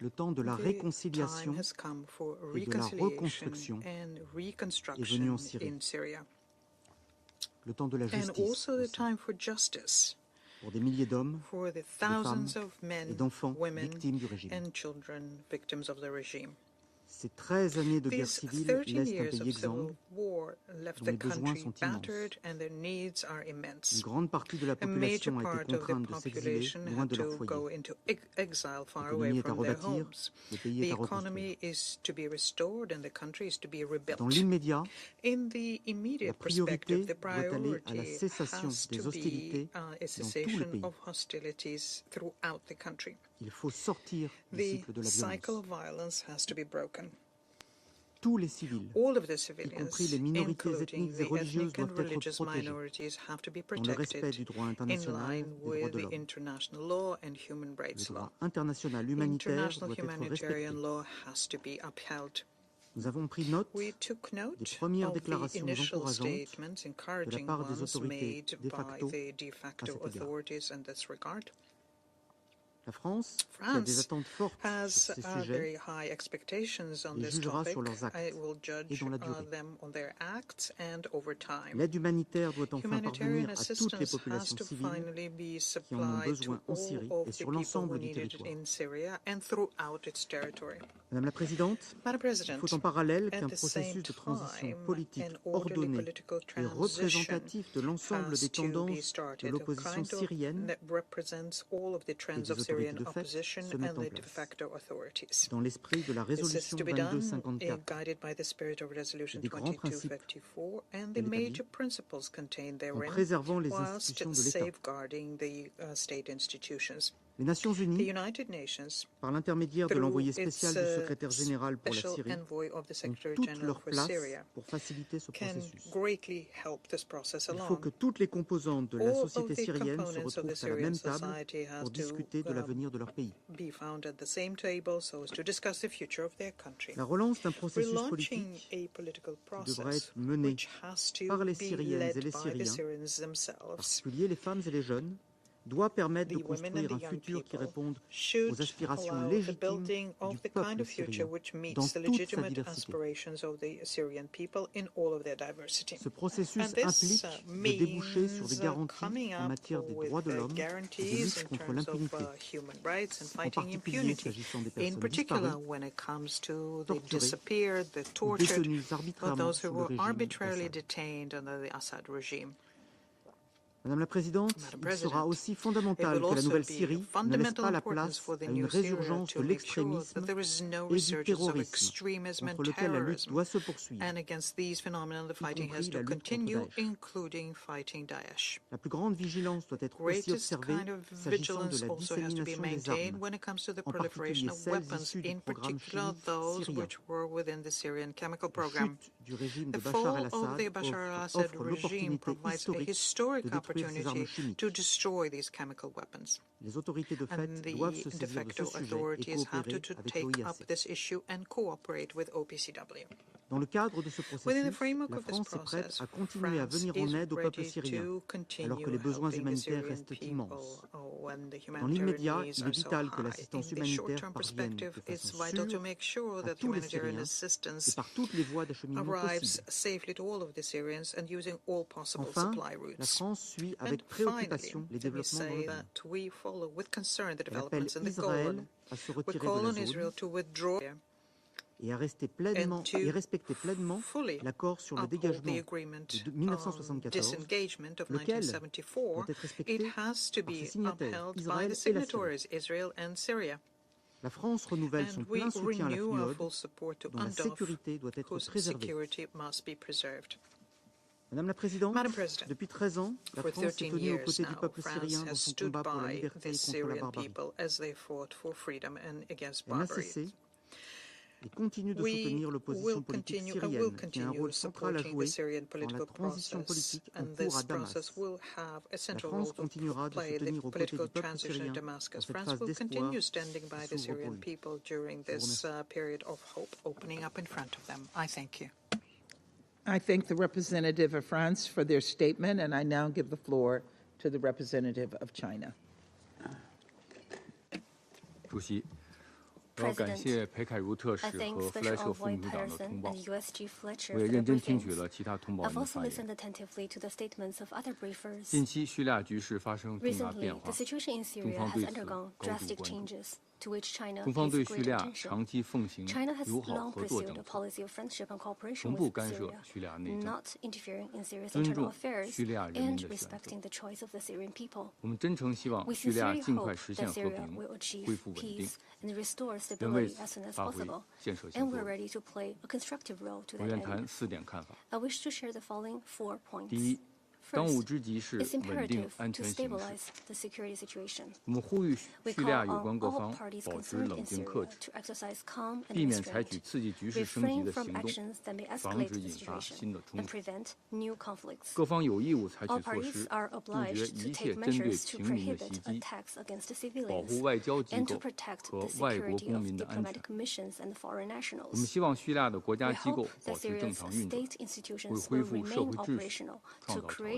[SPEAKER 14] le temps de la réconciliation et de la reconstruction est venu en Syrie. Le temps de la justice aussi, pour des milliers d'hommes, de femmes et d'enfants victimes du régime. Ces 13 années de guerre civile laissent un pays exsangue, dont les besoins sont immenses. Une grande partie de la population a été contrainte de s'exiler loin de leur foyer. L'économie est à rebâtir, le pays est à reconstruire. Dans l'immédiat, la priorité doit aller à la cessation des hostilités dans tout le pays. Il faut sortir du cycle de la violence. Tous les civils, y compris les minorités ethniques et religieuses, doivent être protégés dans le respect du droit international des droits de l'homme. Le droit international humanitaire doit être respecté. Nous avons pris note des premières déclarations encourageantes de la part des autorités de facto à cet égard. La France, qui a des attentes fortes sur ces sujets, les jugera sur leurs actes et dans la durée. L'aide humanitaire doit enfin parvenir à toutes les populations civiles qui en ont besoin en Syrie et sur l'ensemble du territoire. Madame la Présidente, il faut en parallèle qu'un processus de transition politique ordonné et représentatif de l'ensemble des tendances de l'opposition syrienne et des autorités de fait se mette en place, dans l'esprit de la résolution 2254 et des grands principes établis, en préservant les institutions de l'État. Les Nations Unies, par l'intermédiaire de l'envoyé spécial du secrétaire général pour la Syrie, ont toute leur place pour faciliter ce processus. Il faut que toutes les composantes de la société syrienne se retrouvent à la même table pour discuter de l'avenir de leur pays. La relance d'un processus politique devra être menée par les Syriennes et les Syriens, en particulier les femmes et les jeunes, doit permettre de construire un futur qui réponde aux aspirations légitimes du peuple syrien dans toute sa diversité. Ce processus implique de déboucher sur des garanties en matière des droits de l'homme et de lutte contre l'impunité, en particulier s'agissant des personnes disparues, torturées ou détenues arbitrairement sous le régime d'Assad. Madame la Présidente, il sera aussi fondamental que la nouvelle Syrie ne laisse pas la place à une résurgence de l'extrémisme et du terrorisme contre lequel la lutte doit se poursuivre, y compris la lutte contre Daesh. La plus grande vigilance doit être aussi observée s'agissant de la dissémination des armes, en particulier celles issues du programme chimique syrien. La chute du régime de Bachar el-Assad offre l'opportunité historique de détruire ces armes chimiques. Les autorités de fait doivent se saisir de ce sujet et coopérer avec l'OIAC. Dans le cadre de ce processus, la France est prête à continuer à venir en aide au peuple syrien, alors que les besoins humanitaires restent immenses. Dans l'immédiat, il est vital que l'assistance humanitaire parvienne de façon sûre à tous les Syriens et par toutes les voies d'acheminement possibles. Enfin, la France suit avec préoccupation les développements dans le Liban. Elle appelle Israël à se retirer de la zone et à respecter pleinement l'accord sur le dégagement de 1974, lequel doit être respecté par ses signataires, Israël et la Syrie. La France renouvelle son plein soutien à la FNUOD, dont la sécurité doit être préservée. Madame la Présidente, depuis 13 ans, la France est tenue aux côtés du peuple syrien dans son combat pour la liberté et contre la barbarie. Elle n'a cessé et continue de soutenir l'opposition politique syrienne, qui a un rôle central à jouer dans la transition politique en cours à Damas. La France continuera de se tenir aux côtés du peuple syrien dans cette phase d'espoir qui s'ouvre pour lui.
[SPEAKER 2] I thank the representative of France for their statement, and I now give the floor to the representative of China.
[SPEAKER 15] 主席，我要感谢裴凯如特使和弗莱舍副秘书长的通报。我也认真听取了其他同胞人的发言。近期叙利亚局势发生重大变化，中方对此高度关注。中方对叙利亚长期奉行友好合作政策，从不干涉叙利亚内政，尊重叙利亚人民的选择。我们真诚希望叙利亚尽快实现和平，恢复稳定，愿为此发挥建设性作用。我愿谈4点看法。第一，当务之急是稳定安全形势。我们呼吁叙利亚有关各方保持冷静克制，避免采取刺激局势升级的行动，防止引发新的冲突。各方有义务采取措施，杜绝一切针对平民的袭击，保护外交机构和外国公民的安全。我们希望叙利亚的国家机构保持正常运转，为恢复社会秩序创造条件。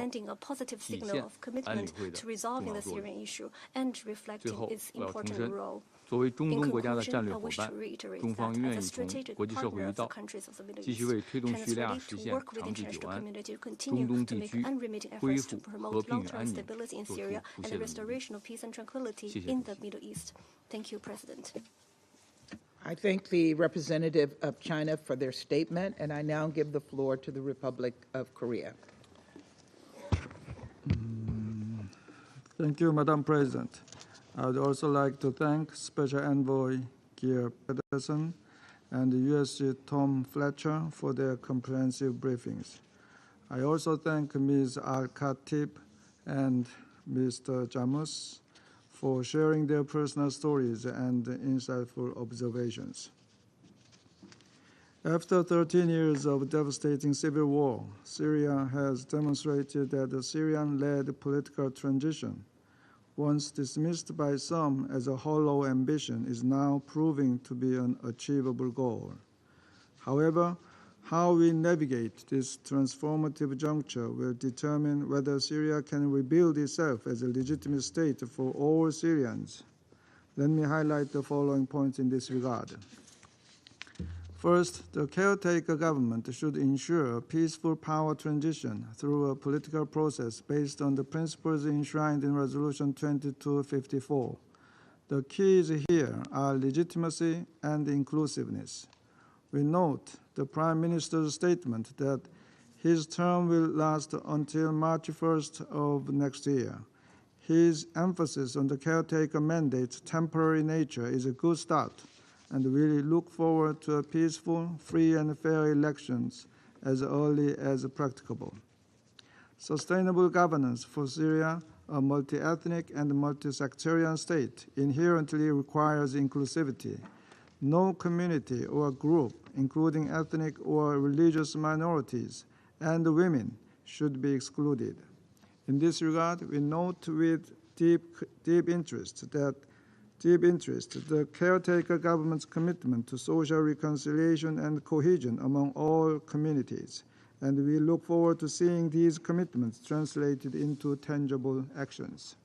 [SPEAKER 15] sending a positive signal of commitment to resolving the Syrian issue and reflecting its important role.
[SPEAKER 16] 作为中东国家的
[SPEAKER 15] In
[SPEAKER 16] 战略
[SPEAKER 15] conclusion, I
[SPEAKER 16] 伙
[SPEAKER 15] wish
[SPEAKER 16] 伴
[SPEAKER 15] to， reiterate
[SPEAKER 16] 中方
[SPEAKER 15] that
[SPEAKER 16] 愿
[SPEAKER 15] as a
[SPEAKER 16] 意同
[SPEAKER 15] strategic
[SPEAKER 16] 国际社会
[SPEAKER 15] partner
[SPEAKER 16] 一
[SPEAKER 15] of the
[SPEAKER 16] 道，
[SPEAKER 15] countries of the Middle
[SPEAKER 16] 继续
[SPEAKER 15] East,
[SPEAKER 16] 为推动
[SPEAKER 15] China
[SPEAKER 16] 叙
[SPEAKER 15] is
[SPEAKER 16] 利亚
[SPEAKER 15] ready
[SPEAKER 16] 实
[SPEAKER 15] to
[SPEAKER 16] 现
[SPEAKER 15] work with
[SPEAKER 16] 长治
[SPEAKER 15] international
[SPEAKER 16] 久安，
[SPEAKER 15] community to
[SPEAKER 16] 中
[SPEAKER 15] continue
[SPEAKER 16] 东
[SPEAKER 15] to
[SPEAKER 16] 地
[SPEAKER 15] make
[SPEAKER 16] 区
[SPEAKER 15] unremitting
[SPEAKER 16] 恢
[SPEAKER 15] efforts
[SPEAKER 16] 复
[SPEAKER 15] to
[SPEAKER 16] 和
[SPEAKER 15] promote
[SPEAKER 16] 平与
[SPEAKER 15] long-term
[SPEAKER 16] 安宁
[SPEAKER 15] stability in
[SPEAKER 16] 做出
[SPEAKER 15] Syria
[SPEAKER 16] 不
[SPEAKER 15] and
[SPEAKER 16] 懈
[SPEAKER 15] the
[SPEAKER 16] 的努力。
[SPEAKER 15] restoration of peace and tranquility
[SPEAKER 16] 谢谢
[SPEAKER 15] in
[SPEAKER 16] 主
[SPEAKER 15] the
[SPEAKER 16] 席。
[SPEAKER 15] Middle East. Thank you, President.
[SPEAKER 2] I thank the representative of China for their statement, and I now give the floor to the Republic of Korea.
[SPEAKER 17] Thank you, Madam President. I would also like to thank Special Envoy Geir Pedersen and USG Tom Fletcher for their comprehensive briefings. I also thank Ms. Al-Khatib and Mr. Jamus for sharing their personal stories and insightful observations. After 13 years of devastating civil war, Syria has demonstrated that the Syrian-led political transition once dismissed by some as a hollow ambition, is now proving to be an achievable goal. However, how we navigate this transformative juncture will determine whether Syria can rebuild itself as a legitimate state for all Syrians. Let me highlight the following points in this regard. First, the caretaker government should ensure a peaceful power transition through a political process based on the principles enshrined in Resolution 2254. The keys here are legitimacy and inclusiveness. We note the Prime Minister's statement that his term will last until March 1st of next year. His emphasis on the caretaker mandate's temporary nature is a good start, and we look forward to a peaceful, free, and fair elections as early as practicable. Sustainable governance for Syria, a multi-ethnic and multi-sectarian state, inherently requires inclusivity. No community or group, including ethnic or religious minorities and women, should be excluded. In this regard, we note with deep interest the caretaker government's commitment to social reconciliation and cohesion among all communities, and we look forward to seeing these commitments translated into tangible actions.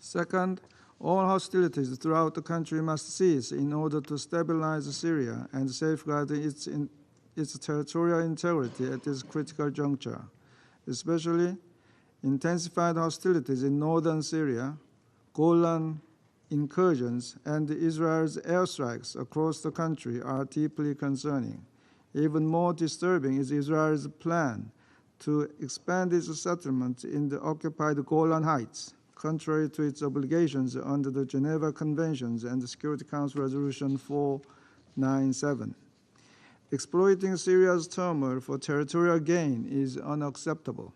[SPEAKER 17] Second, all hostilities throughout the country must cease in order to stabilize Syria and safeguard its territorial integrity at this critical juncture. Especially, intensified hostilities in northern Syria, Golan incursions, and Israel's airstrikes across the country are deeply concerning. Even more disturbing is Israel's plan to expand its settlement in the occupied Golan Heights, contrary to its obligations under the Geneva Conventions and the Security Council Resolution 497. Exploiting Syria's turmoil for territorial gain is unacceptable.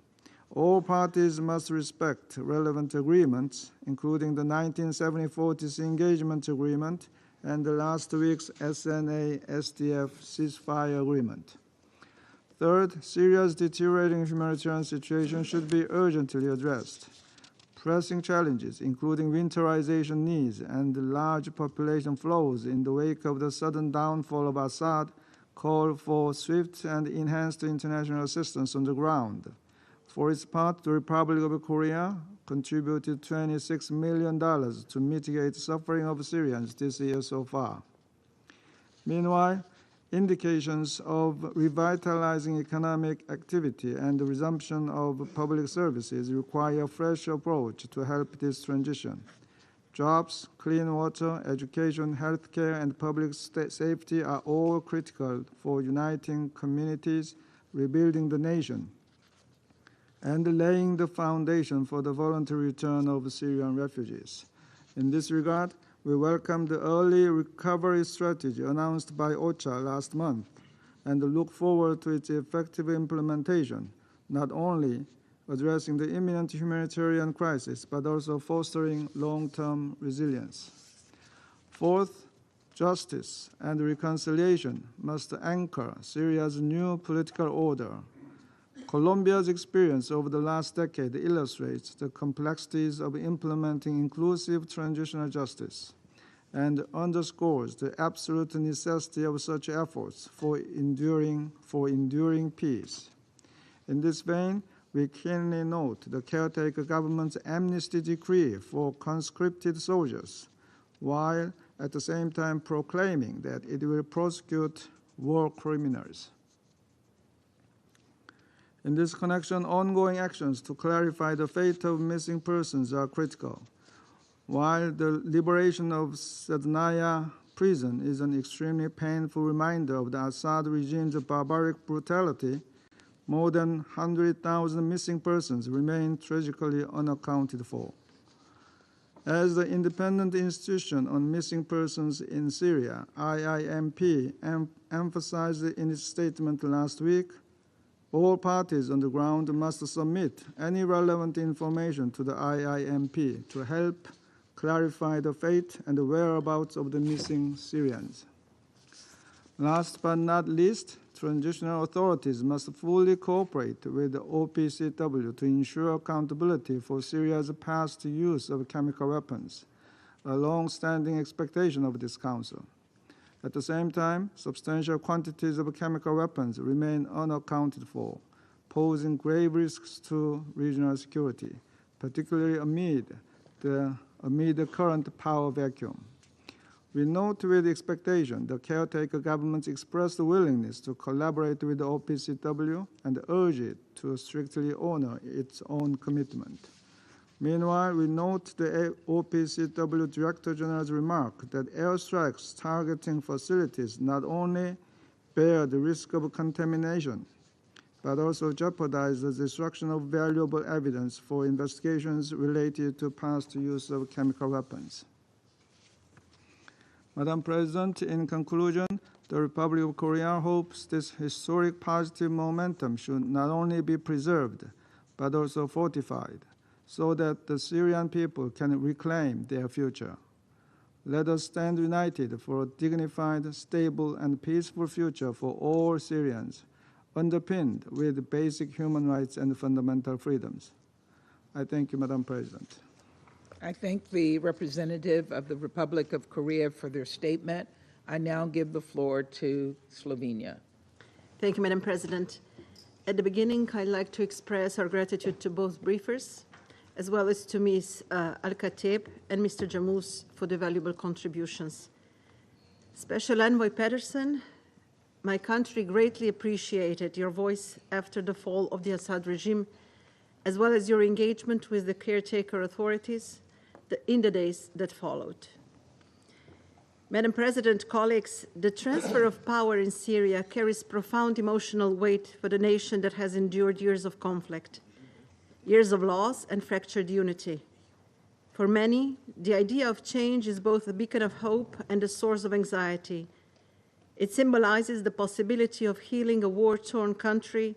[SPEAKER 17] All parties must respect relevant agreements, including the 1974 disengagement agreement and the last week's SNA-SDF ceasefire agreement. Third, Syria's deteriorating humanitarian situation should be urgently addressed. Pressing challenges, including winterization needs and large population flows in the wake of the sudden downfall of Assad, call for swift and enhanced international assistance on the ground. For its part, the Republic of Korea contributed $26 million to mitigate suffering of Syrians this year so far. Meanwhile, indications of revitalizing economic activity and the resumption of public services require a fresh approach to help this transition. Jobs, clean water, education, healthcare, and public safety are all critical for uniting communities, rebuilding the nation, and laying the foundation for the voluntary return of Syrian refugees. In this regard, we welcome the early recovery strategy announced by OCHA last month and look forward to its effective implementation, not only addressing the imminent humanitarian crisis, but also fostering long-term resilience. Fourth, justice and reconciliation must anchor Syria's new political order. Colombia's experience over the last decade illustrates the complexities of implementing inclusive transitional justice and underscores the absolute necessity of such efforts for enduring peace. In this vein, we keenly note the caretaker government's amnesty decree for conscripted soldiers, while at the same time proclaiming that it will prosecute war criminals. In this connection, ongoing actions to clarify the fate of missing persons are critical. While the liberation of Sednaya prison is an extremely painful reminder of the Assad regime's barbaric brutality, more than 100,000 missing persons remain tragically unaccounted for. As the Independent Institution on Missing Persons in Syria, IIMP, emphasized in its statement last week, all parties on the ground must submit any relevant information to the IIMP to help clarify the fate and the whereabouts of the missing Syrians. Last but not least, transitional authorities must fully cooperate with the OPCW to ensure accountability for Syria's past use of chemical weapons, a long-standing expectation of this Council. At the same time, substantial quantities of chemical weapons remain unaccounted for, posing grave risks to regional security, particularly amid the current power vacuum. We note with expectation the caretaker government's expressed willingness to collaborate with the OPCW and urge it to strictly honor its own commitment. Meanwhile, we note the OPCW Director General's remark that airstrikes targeting facilities not only bear the risk of contamination, but also jeopardize the destruction of valuable evidence for investigations related to past use of chemical weapons. Madam President, in conclusion, the Republic of Korea hopes this historic positive momentum should not only be preserved, but also fortified, so that the Syrian people can reclaim their future. Let us stand united for a dignified, stable, and peaceful future for all Syrians, underpinned with basic human rights and fundamental freedoms. I thank you, Madam President.
[SPEAKER 2] I thank the representative of the Republic of Korea for their statement. I now give the floor to Slovenia.
[SPEAKER 16] Thank you, Madam President. At the beginning, I'd like to express our gratitude to both briefers, as well as to Ms. Al-Khatib and Mr. Jamous for the valuable contributions. Special Envoy Pedersen, my country greatly appreciated your voice after the fall of the Assad regime, as well as your engagement with the caretaker authorities in the days that followed. Madam President, colleagues, the transfer of power in Syria carries profound emotional weight for the nation that has endured years of conflict, years of loss and fractured unity. For many, the idea of change is both a beacon of hope and a source of anxiety. It symbolizes the possibility of healing a war-torn country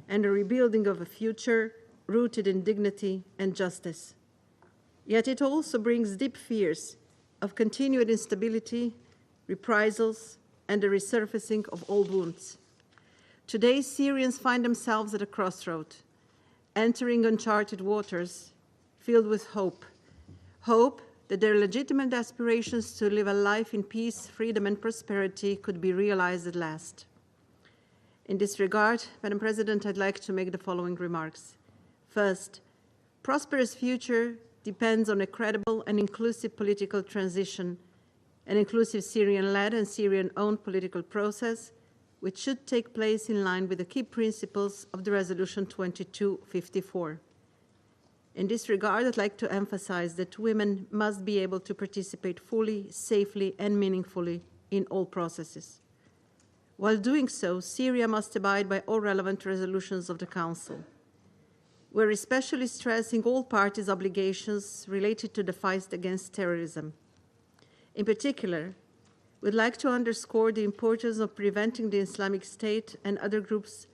[SPEAKER 16] and a rebuilding of a future rooted in dignity and justice. Yet it also brings deep fears of continued instability, reprisals, and the resurfacing of old wounds. Today, Syrians find themselves at a crossroad, entering uncharted waters, filled with hope. Hope that their legitimate aspirations to live a life in peace, freedom, and prosperity could be realized at last. In this regard, Madam President, I'd like to make the following remarks. First, prosperous future depends on a credible and inclusive political transition, an inclusive Syrian-led and Syrian-owned political process, which should take place in line with the key principles of the Resolution 2254. In this regard, I'd like to emphasize that women must be able to participate fully, safely, and meaningfully in all processes. While doing so, Syria must abide by all relevant resolutions of the Council. We're especially stressing all parties' obligations related to the fight against terrorism. In particular, we'd like to underscore the importance of preventing the Islamic State and other groups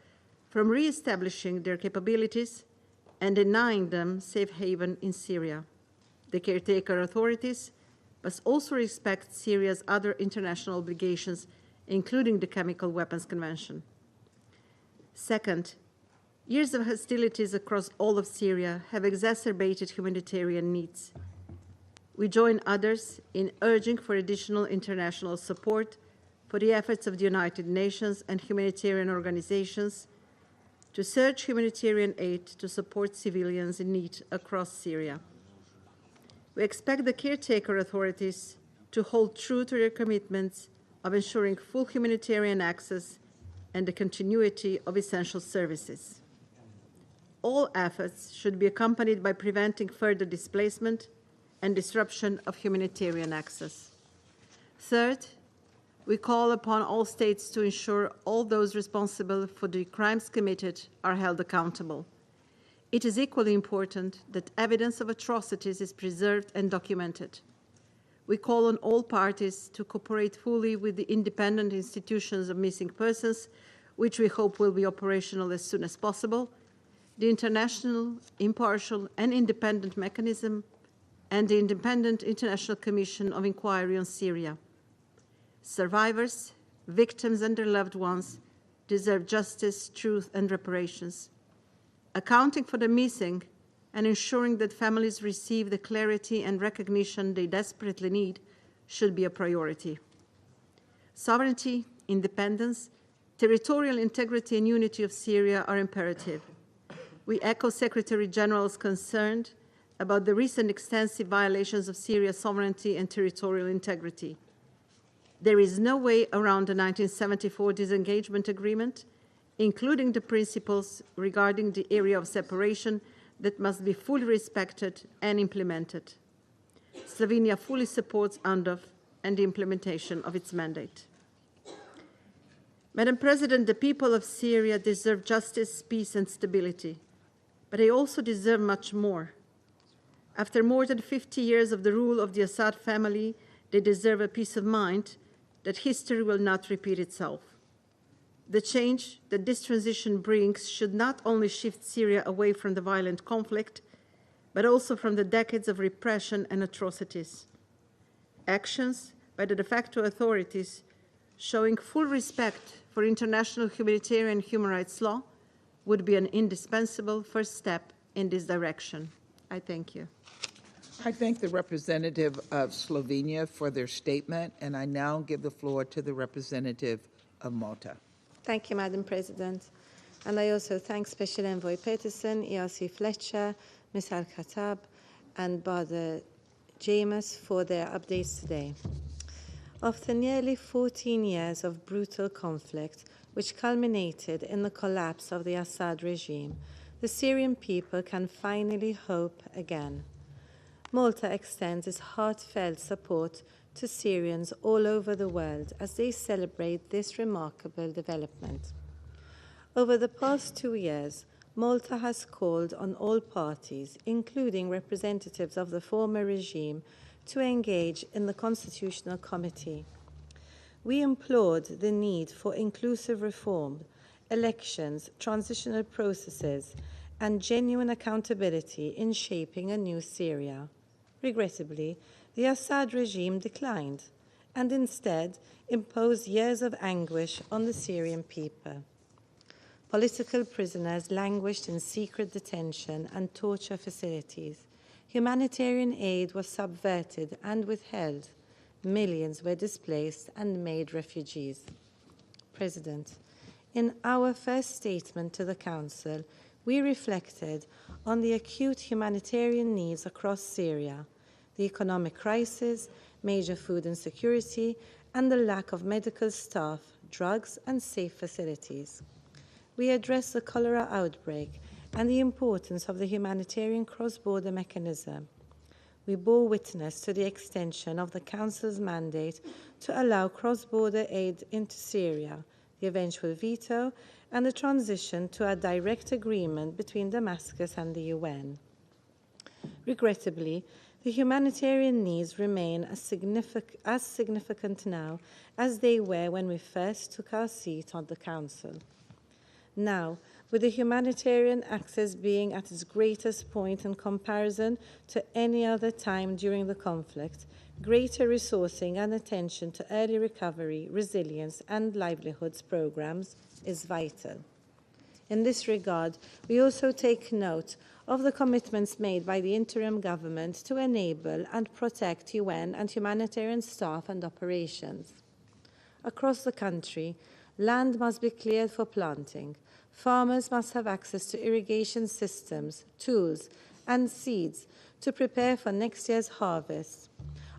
[SPEAKER 16] from re-establishing their capabilities and denying them safe haven in Syria. The caretaker authorities must also respect Syria's other international obligations, including the Chemical Weapons Convention. Second, years of hostilities across all of Syria have exacerbated humanitarian needs. We join others in urging for additional international support for the efforts of the United Nations and humanitarian organizations to surge humanitarian aid to support civilians in need across Syria. We expect the caretaker authorities to hold true to their commitments of ensuring full humanitarian access and the continuity of essential services. All efforts should be accompanied by preventing further displacement and disruption of humanitarian access. Third, we call upon all states to ensure all those responsible for the crimes committed are held accountable. It is equally important that evidence of atrocities is preserved and documented. We call on all parties to cooperate fully with the independent institutions of missing persons, which we hope will be operational as soon as possible, the international, impartial, and independent mechanism, and the Independent International Commission of Inquiry on Syria. Survivors, victims and their loved ones deserve justice, truth, and reparations. Accounting for the missing and ensuring that families receive the clarity and recognition they desperately need should be a priority. Sovereignty, independence, territorial integrity, and unity of Syria are imperative. We echo Secretary General's concern about the recent extensive violations of Syria's sovereignty and territorial integrity. There is no way around the 1974 disengagement agreement, including the principles regarding the area of separation that must be fully respected and implemented. Slovenia fully supports UNDOF and the implementation of its mandate. Madam President, the people of Syria deserve justice, peace, and stability, but they also deserve much more. After more than 50 years of the rule of the Assad family, they deserve a peace of mind that history will not repeat itself. The change that this transition brings should not only shift Syria away from the violent conflict, but also from the decades of repression and atrocities. Actions by the de facto authorities showing full respect for international humanitarian and human rights law would be an indispensable first step in this direction. I thank you.
[SPEAKER 2] I thank the representative of Slovenia for their statement, and I now give the floor to the representative of Malta.
[SPEAKER 18] Thank you, Madam President. And I also thank Special Envoy Peterson, ERC Fletcher, Ms. Al-Khattab, and Brother James for their updates today. After nearly 14 years of brutal conflict, which culminated in the collapse of the Assad regime, the Syrian people can finally hope again. Malta extends its heartfelt support to Syrians all over the world as they celebrate this remarkable development. Over the past 2 years, Malta has called on all parties, including representatives of the former regime, to engage in the Constitutional Committee. We implored the need for inclusive reform, elections, transitional processes, and genuine accountability in shaping a new Syria. Regrettably, the Assad regime declined and instead imposed years of anguish on the Syrian people. Political prisoners languished in secret detention and torture facilities. Humanitarian aid was subverted and withheld. Millions were displaced and made refugees. President, in our first statement to the Council, we reflected on the acute humanitarian needs across Syria, the economic crisis, major food insecurity, and the lack of medical staff, drugs, and safe facilities. We addressed the cholera outbreak and the importance of the humanitarian cross-border mechanism. We bore witness to the extension of the Council's mandate to allow cross-border aid into Syria, the eventual veto, and the transition to a direct agreement between Damascus and the UN. Regrettably, the humanitarian needs remain as significant now as they were when we first took our seat on the Council. Now, with the humanitarian access being at its greatest point in comparison to any other time during the conflict, greater resourcing and attention to early recovery, resilience, and livelihoods programs is vital. In this regard, we also take note of the commitments made by the interim government to enable and protect UN and humanitarian staff and operations. Across the country, land must be cleared for planting. Farmers must have access to irrigation systems, tools, and seeds to prepare for next year's harvest.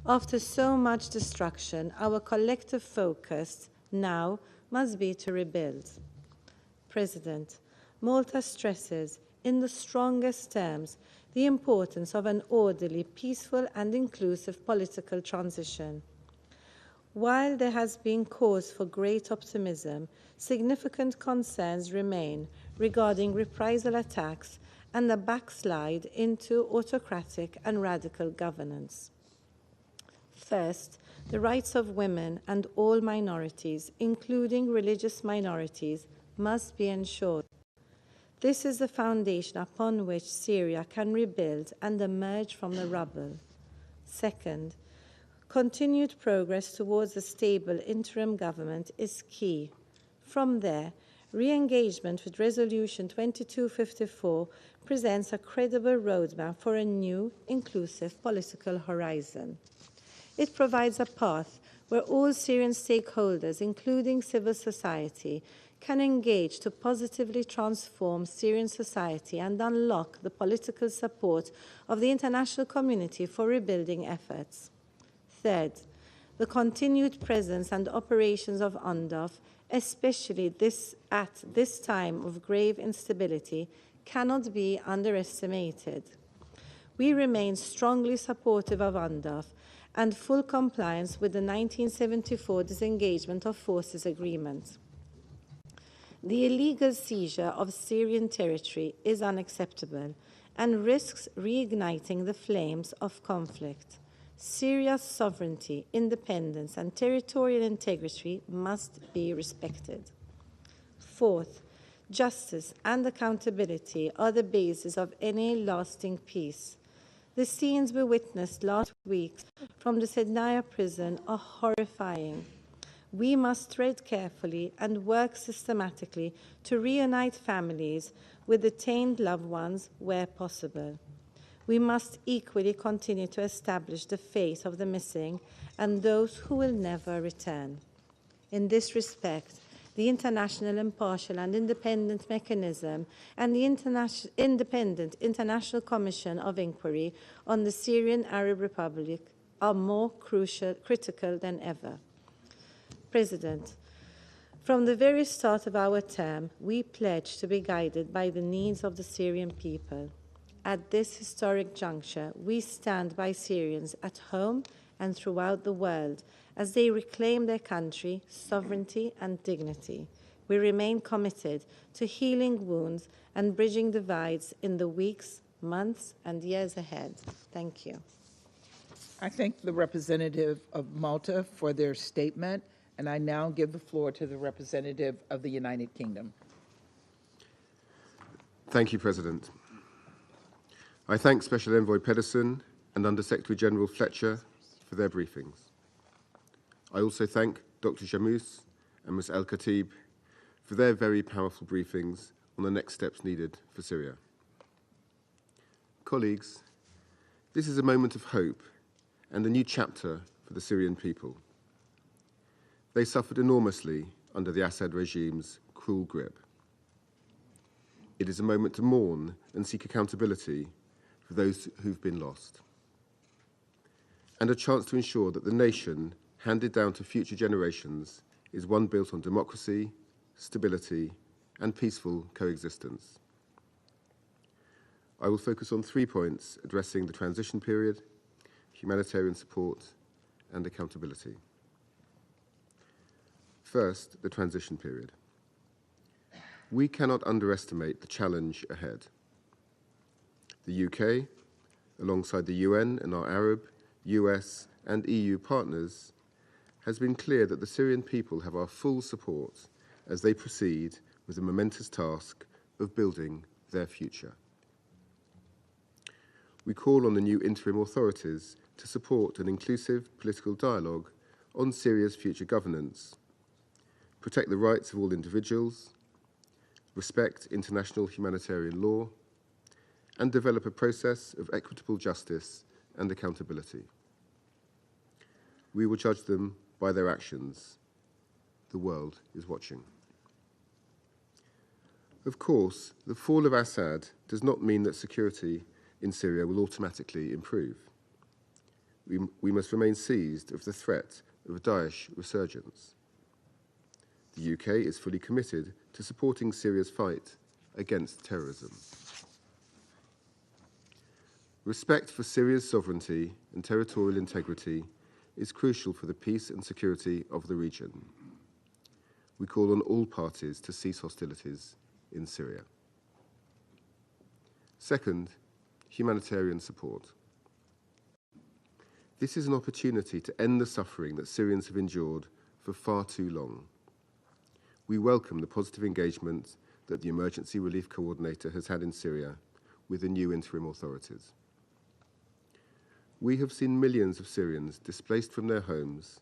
[SPEAKER 18] After so much destruction, our collective focus now must be to rebuild. President, Malta stresses in the strongest terms the importance of an orderly, peaceful, and inclusive political transition. While there has been cause for great optimism, significant concerns remain regarding reprisal attacks and the backslide into autocratic and radical governance. First, the rights of women and all minorities, including religious minorities, must be ensured. This is the foundation upon which Syria can rebuild and emerge from the rubble. Second, Continued progress towards a stable interim government is key. From there, re-engagement with Resolution 2254 presents a credible roadmap for a new, inclusive political horizon. It provides a path where all Syrian stakeholders, including civil society, can engage to positively transform Syrian society and unlock the political support of the international community for rebuilding efforts. Third, the continued presence and operations of UNDOF, especially at this time of grave instability, cannot be underestimated. We remain strongly supportive of UNDOF and full compliance with the 1974 Disengagement of Forces Agreement. The illegal seizure of Syrian territory is unacceptable and risks reigniting the flames of conflict. Syria's sovereignty, independence, and territorial integrity must be respected. Fourth, justice and accountability are the basis of any lasting peace. The scenes we witnessed last week from the Sednaya prison are horrifying. We must tread carefully and work systematically to reunite families with detained loved ones where possible. We must equally continue to establish the fate of the missing and those who will never return. In this respect, the International Impartial and Independent Mechanism and the Independent International Commission of Inquiry on the Syrian Arab Republic are more critical than ever. President, from the very start of our term, we pledge to be guided by the needs of the Syrian people. At this historic juncture, we stand by Syrians at home and throughout the world as they reclaim their country, sovereignty, and dignity. We remain committed to healing wounds and bridging divides in the weeks, months, and years ahead. Thank you.
[SPEAKER 2] I thank the representative of Malta for their statement, and I now give the floor to the representative of the United Kingdom.
[SPEAKER 19] Thank you, President. I thank Special Envoy Pedersen and Under-Secretary General Fletcher for their briefings. I also thank Dr. Jamous and Ms. Al-Khatib for their very powerful briefings on the next steps needed for Syria. Colleagues, this is a moment of hope and a new chapter for the Syrian people. They suffered enormously under the Assad regime's cruel grip. It is a moment to mourn and seek accountability for those who've been lost, and a chance to ensure that the nation handed down to future generations is one built on democracy, stability, and peaceful coexistence. I will focus on 3 points addressing the transition period, humanitarian support, and accountability. First, the transition period. We cannot underestimate the challenge ahead. The UK, alongside the UN and our Arab, US, and EU partners, has been clear that the Syrian people have our full support as they proceed with the momentous task of building their future. We call on the new interim authorities to support an inclusive political dialogue on Syria's future governance, protect the rights of all individuals, respect international humanitarian law, and develop a process of equitable justice and accountability. We will judge them by their actions. The world is watching. Of course, the fall of Assad does not mean that security in Syria will automatically improve. We must remain seized of the threat of a Daesh resurgence. The UK is fully committed to supporting Syria's fight against terrorism. Respect for Syria's sovereignty and territorial integrity is crucial for the peace and security of the region. We call on all parties to cease hostilities in Syria. Second, humanitarian support. This is an opportunity to end the suffering that Syrians have endured for far too long. We welcome the positive engagement that the Emergency Relief Coordinator has had in Syria with the new interim authorities. We have seen millions of Syrians displaced from their homes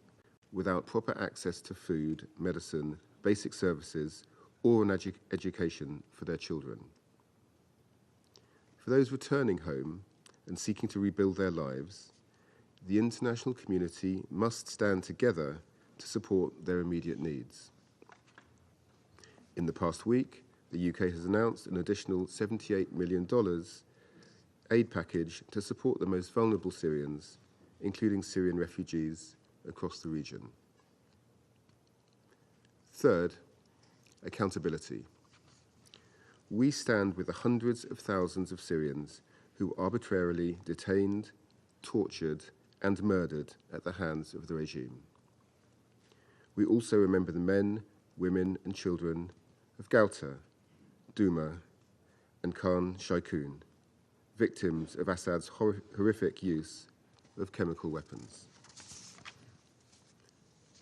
[SPEAKER 19] without proper access to food, medicine, basic services, or an education for their children. For those returning home and seeking to rebuild their lives, the international community must stand together to support their immediate needs. In the past week, the UK has announced an additional $78 million aid package to support the most vulnerable Syrians, including Syrian refugees across the region. Third, accountability. We stand with the hundreds of thousands of Syrians who are arbitrarily detained, tortured, and murdered at the hands of the regime. We also remember the men, women, and children of Ghouta, Douma, and Khan Sheikhoun, victims of Assad's horrific use of chemical weapons.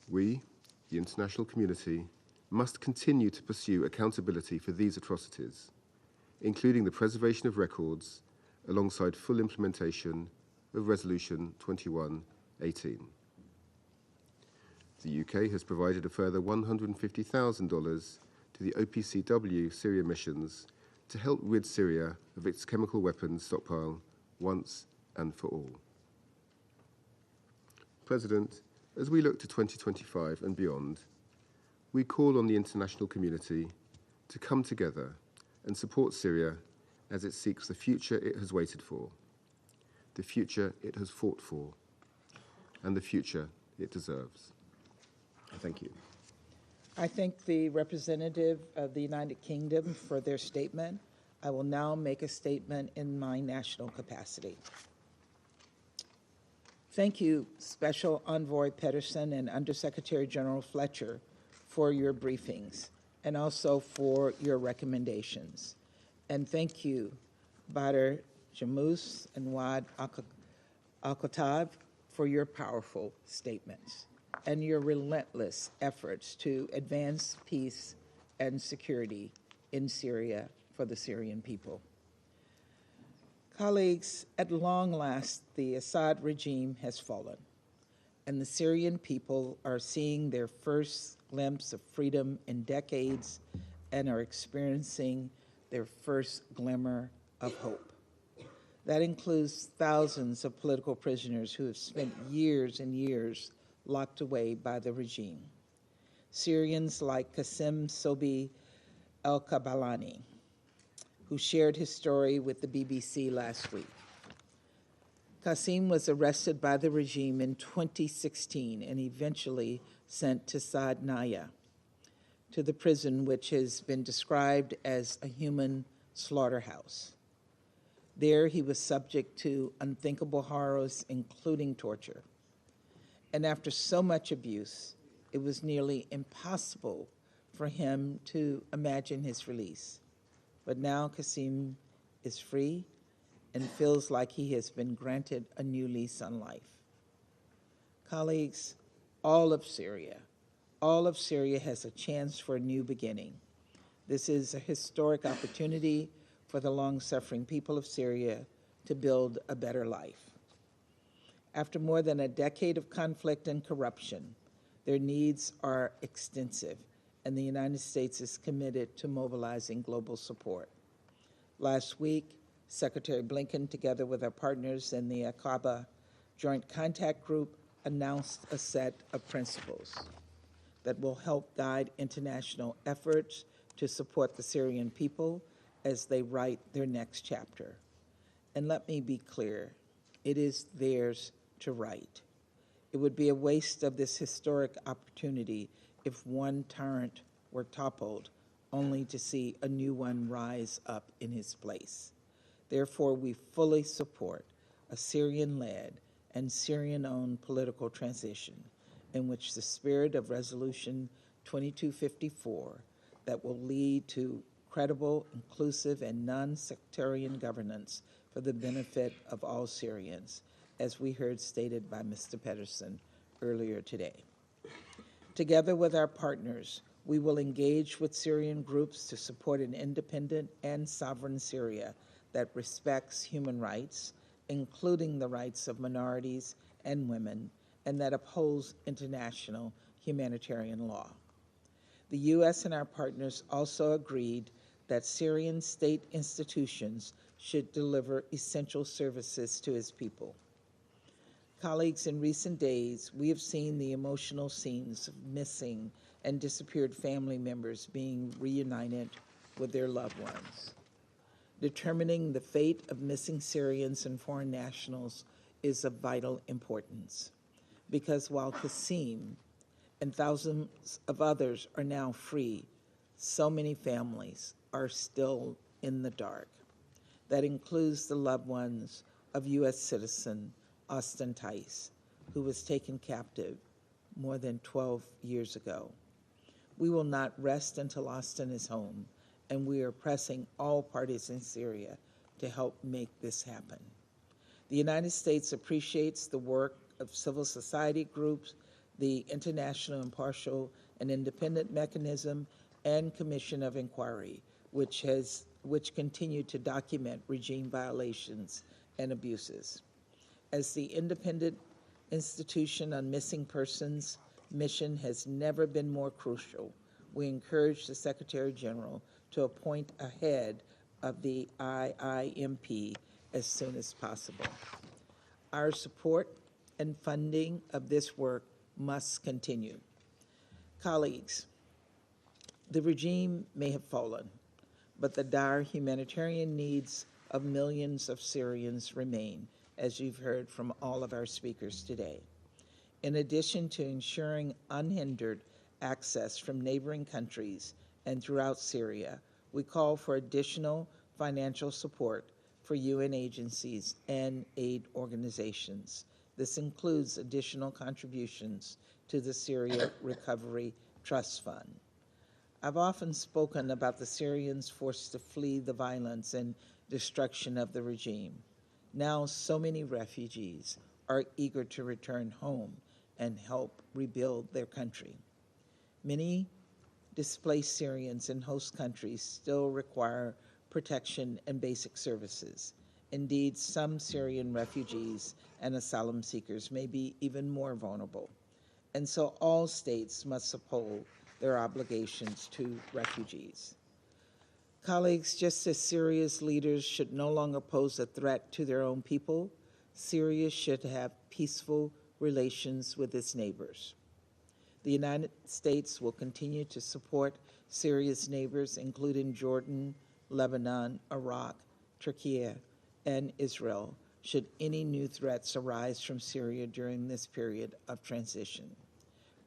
[SPEAKER 19] We, the international community, must continue to pursue accountability for these atrocities, including the preservation of records alongside full implementation of Resolution 2118. The UK has provided a further $150,000 to the OPCW Syria missions to help rid Syria of its chemical weapons stockpile once and for all. President, as we look to 2025 and beyond, we call on the international community to come together and support Syria as it seeks the future it has waited for, the future it has fought for, and the future it deserves. Thank you.
[SPEAKER 2] I thank the representative of the United Kingdom for their statement. I will now make a statement in my national capacity. Thank you, Special Envoy Pedersen and Undersecretary General Fletcher, for your briefings and also for your recommendations. And thank you, Badr Jamous and Wad Al-Khattab, for your powerful statements and your relentless efforts to advance peace and security in Syria for the Syrian people. Colleagues, at long last, the Assad regime has fallen, and the Syrian people are seeing their first glimpse of freedom in decades and are experiencing their first glimmer of hope. That includes thousands of political prisoners who have spent years and years locked away by the regime. Syrians like Qasim Sobi El-Kabalani, who shared his story with the BBC last week. Qasim was arrested by the regime in 2016 and eventually sent to Sadnaya, to the prison which has been described as a human slaughterhouse. There he was subject to unthinkable horrors, including torture. And after so much abuse, it was nearly impossible for him to imagine his release. But now Qasim is free and feels like he has been granted a new lease on life. Colleagues, all of Syria has a chance for a new beginning. This is a historic opportunity for the long-suffering people of Syria to build a better life. After more than a decade of conflict and corruption, their needs are extensive, and the United States is committed to mobilizing global support. Last week, Secretary Blinken, together with our partners in the Aqaba Joint Contact Group, announced a set of principles that will help guide international efforts to support the Syrian people as they write their next chapter. And let me be clear, it is theirs to write. It would be a waste of this historic opportunity if one tyrant were toppled only to see a new one rise up in his place. Therefore, we fully support a Syrian-led and Syrian-owned political transition in which the spirit of Resolution 2254 that will lead to credible, inclusive, and non-sectarian governance for the benefit of all Syrians, as we heard stated by Mr. Pedersen earlier today. Together with our partners, we will engage with Syrian groups to support an independent and sovereign Syria that respects human rights including the rights of minorities and women, and that upholds international humanitarian law. The U.S. and our partners also agreed that Syrian state institutions should deliver essential services to its people. Colleagues, in recent days, we have seen the emotional scenes of missing and disappeared family members being reunited with their loved ones. Determining the fate of missing Syrians and foreign nationals is of vital importance, because while Qasim and thousands of others are now free, so many families are still in the dark. That includes the loved ones of U.S. citizen Austin Tice, who was taken captive more than 12 years ago. We will not rest until Austin is home, and we are pressing all parties in Syria to help make this happen. The United States appreciates the work of civil society groups, the International Impartial and Independent Mechanism and Commission of Inquiry, which continue to document regime violations and abuses. As the independent institution on missing persons mission has never been more crucial, we encourage the Secretary General to appoint a head of the IIMP as soon as possible. Our support and funding of this work must continue. Colleagues, the regime may have fallen, but the dire humanitarian needs of millions of Syrians remain, as you've heard from all of our speakers today. In addition to ensuring unhindered access from neighboring countries and throughout Syria, we call for additional financial support for UN agencies and aid organizations. This includes additional contributions to the Syria Recovery Trust Fund. I've often spoken about the Syrians forced to flee the violence and destruction of the regime. Now so many refugees are eager to return home and help rebuild their country. Many displaced Syrians in host countries still require protection and basic services. Indeed, some Syrian refugees and asylum seekers may be even more vulnerable. And so all states must uphold their obligations to refugees. Colleagues, just as Syria's leaders should no longer pose a threat to their own people, Syria should have peaceful relations with its neighbors. The United States will continue to support Syria's neighbors, including Jordan, Lebanon, Iraq, Turkey, and Israel, should any new threats arise from Syria during this period of transition.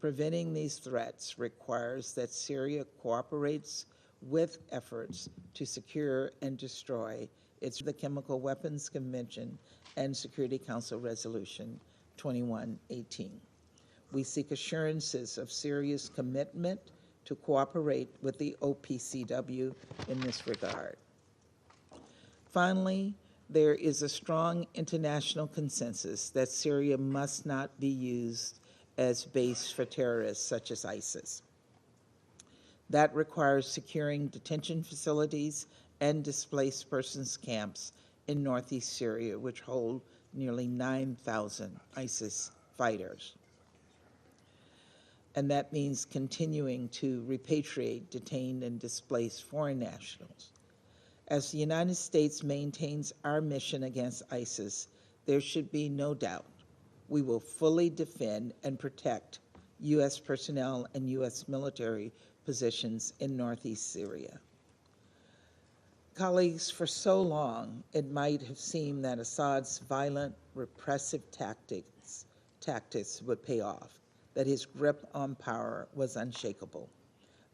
[SPEAKER 2] Preventing these threats requires that Syria cooperates with efforts to secure and destroy the Chemical Weapons Convention and Security Council Resolution 2118. We seek assurances of Syria's commitment to cooperate with the OPCW in this regard. Finally, there is a strong international consensus that Syria must not be used as base for terrorists such as ISIS. That requires securing detention facilities and displaced persons camps in northeast Syria, which hold nearly 9,000 ISIS fighters. And that means continuing to repatriate detained and displaced foreign nationals. As the United States maintains our mission against ISIS, there should be no doubt we will fully defend and protect U.S. personnel and U.S. military positions in northeast Syria. Colleagues, for so long, it might have seemed that Assad's violent, repressive tactics would pay off, that his grip on power was unshakable,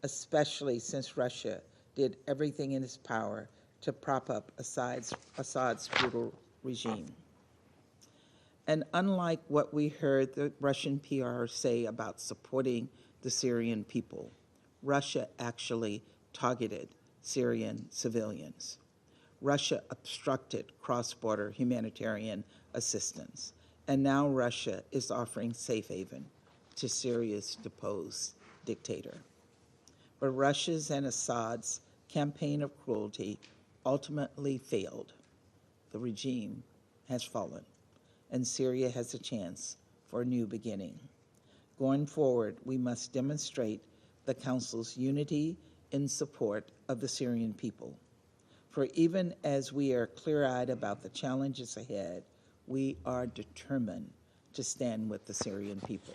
[SPEAKER 2] especially since Russia did everything in its power to prop up Assad's brutal regime. And unlike what we heard the Russian PR say about supporting the Syrian people, Russia actually targeted Syrian civilians. Russia obstructed cross-border humanitarian assistance, and now Russia is offering safe haven to Syria's deposed dictator. But Russia's and Assad's campaign of cruelty ultimately failed. The regime has fallen, and Syria has a chance for a new beginning. Going forward, we must demonstrate the Council's unity in support of the Syrian people. For even as we are clear-eyed about the challenges ahead, we are determined to stand with the Syrian people.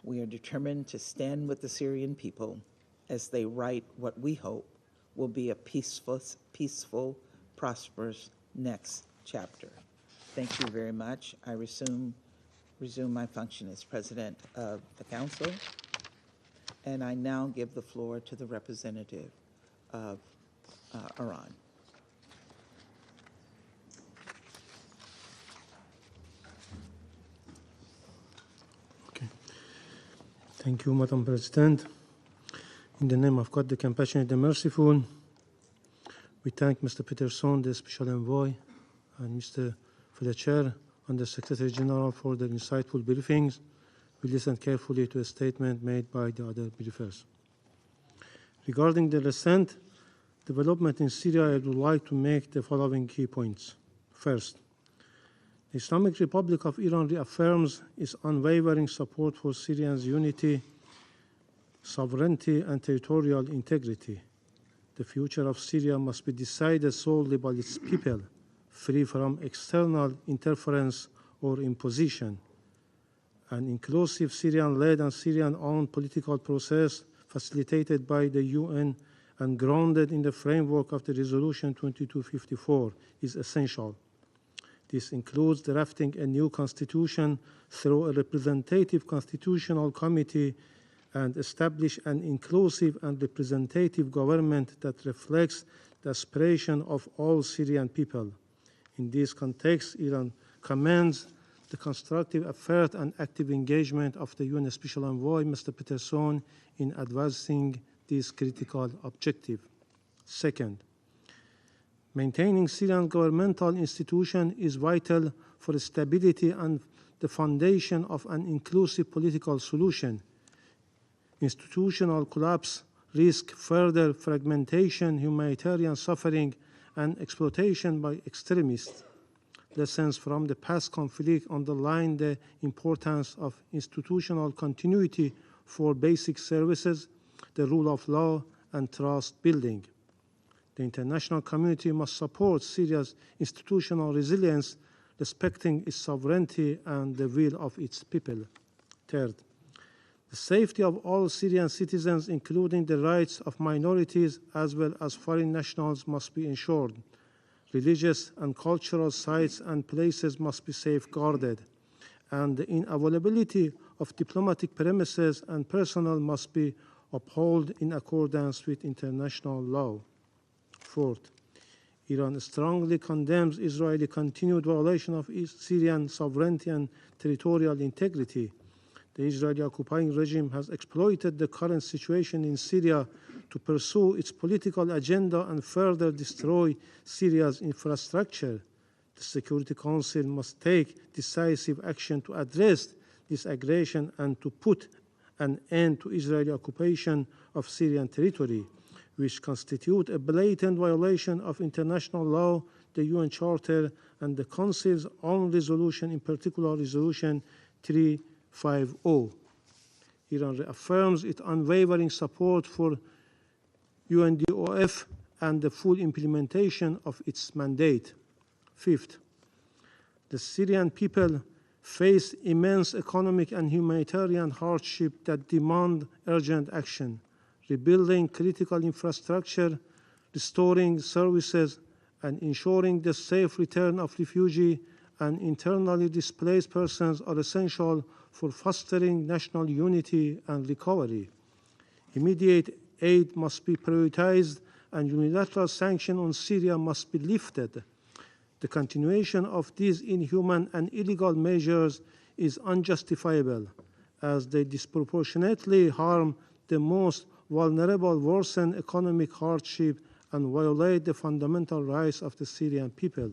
[SPEAKER 2] We are determined to stand with the Syrian people as they write what we hope will be a peaceful, prosperous next chapter. Thank you very much. I resume my function as President of the Council, and I now give the floor to the representative of Iran.
[SPEAKER 9] Okay. Thank you, Madam President. In the name of God, the Compassionate and Merciful, we thank Mr. Peterson, the Special Envoy, and Mr. Fletcher and the Secretary General for their insightful briefings. We listened carefully to a statement made by the other briefers. Regarding the recent development in Syria, I would like to make the following key points. First, the Islamic Republic of Iran reaffirms its unwavering support for Syrians' unity, sovereignty, and territorial integrity. The future of Syria must be decided solely by its people, free from external interference or imposition. An inclusive Syrian-led and Syrian-owned political process facilitated by the UN and grounded in the framework of the Resolution 2254 is essential. This includes drafting a new constitution through a representative constitutional committee and establish an inclusive and representative government that reflects the aspiration of all Syrian people. In this context, Iran commends the constructive effort and active engagement of the UN Special Envoy, Mr. Peterson, in advancing this critical objective. Second, maintaining Syrian governmental institutions is vital for stability and the foundation of an inclusive political solution. Institutional collapse risks further fragmentation, humanitarian suffering, and exploitation by extremists. Lessons from the past conflict underline the importance of institutional continuity for basic services, the rule of law, and trust building. The international community must support Syria's institutional resilience, respecting its sovereignty and the will of its people. Third, the safety of all Syrian citizens, including the rights of minorities as well as foreign nationals, must be ensured. Religious and cultural sites and places must be safeguarded, and the inavailability of diplomatic premises and personnel must be upheld in accordance with international law. Fourth, Iran strongly condemns Israeli continued violation of Syrian sovereignty and territorial integrity. The Israeli occupying regime has exploited the current situation in Syria to pursue its political agenda and further destroy Syria's infrastructure. The Security Council must take decisive action to address this aggression and to put an end to Israeli occupation of Syrian territory, which constitute a blatant violation of international law, the UN Charter, and the Council's own resolution, in particular Resolution 350. Iran reaffirms its unwavering support for UNDOF and the full implementation of its mandate. Fifth, the Syrian people face immense economic and humanitarian hardship that demand urgent action. Rebuilding critical infrastructure, restoring services, and ensuring the safe return of refugees and internally displaced persons are essential for fostering national unity and recovery. Immediate aid must be prioritized and unilateral sanctions on Syria must be lifted. The continuation of these inhuman and illegal measures is unjustifiable, as they disproportionately harm the most vulnerable, worsen economic hardship, and violate the fundamental rights of the Syrian people.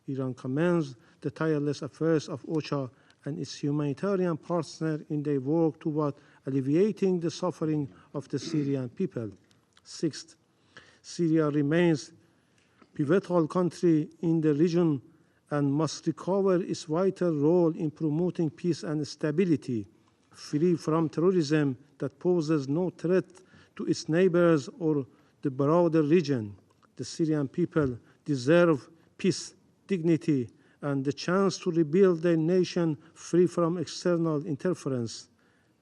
[SPEAKER 9] Iran commends the tireless efforts of OCHA and its humanitarian partners in their work toward alleviating the suffering of the Syrian people. Sixth, Syria remains a pivotal country in the region and must recover its vital role in promoting peace and stability, free from terrorism that poses no threat to its neighbors or the broader region. The Syrian people deserve peace, dignity, and the chance to rebuild their nation free from external interference.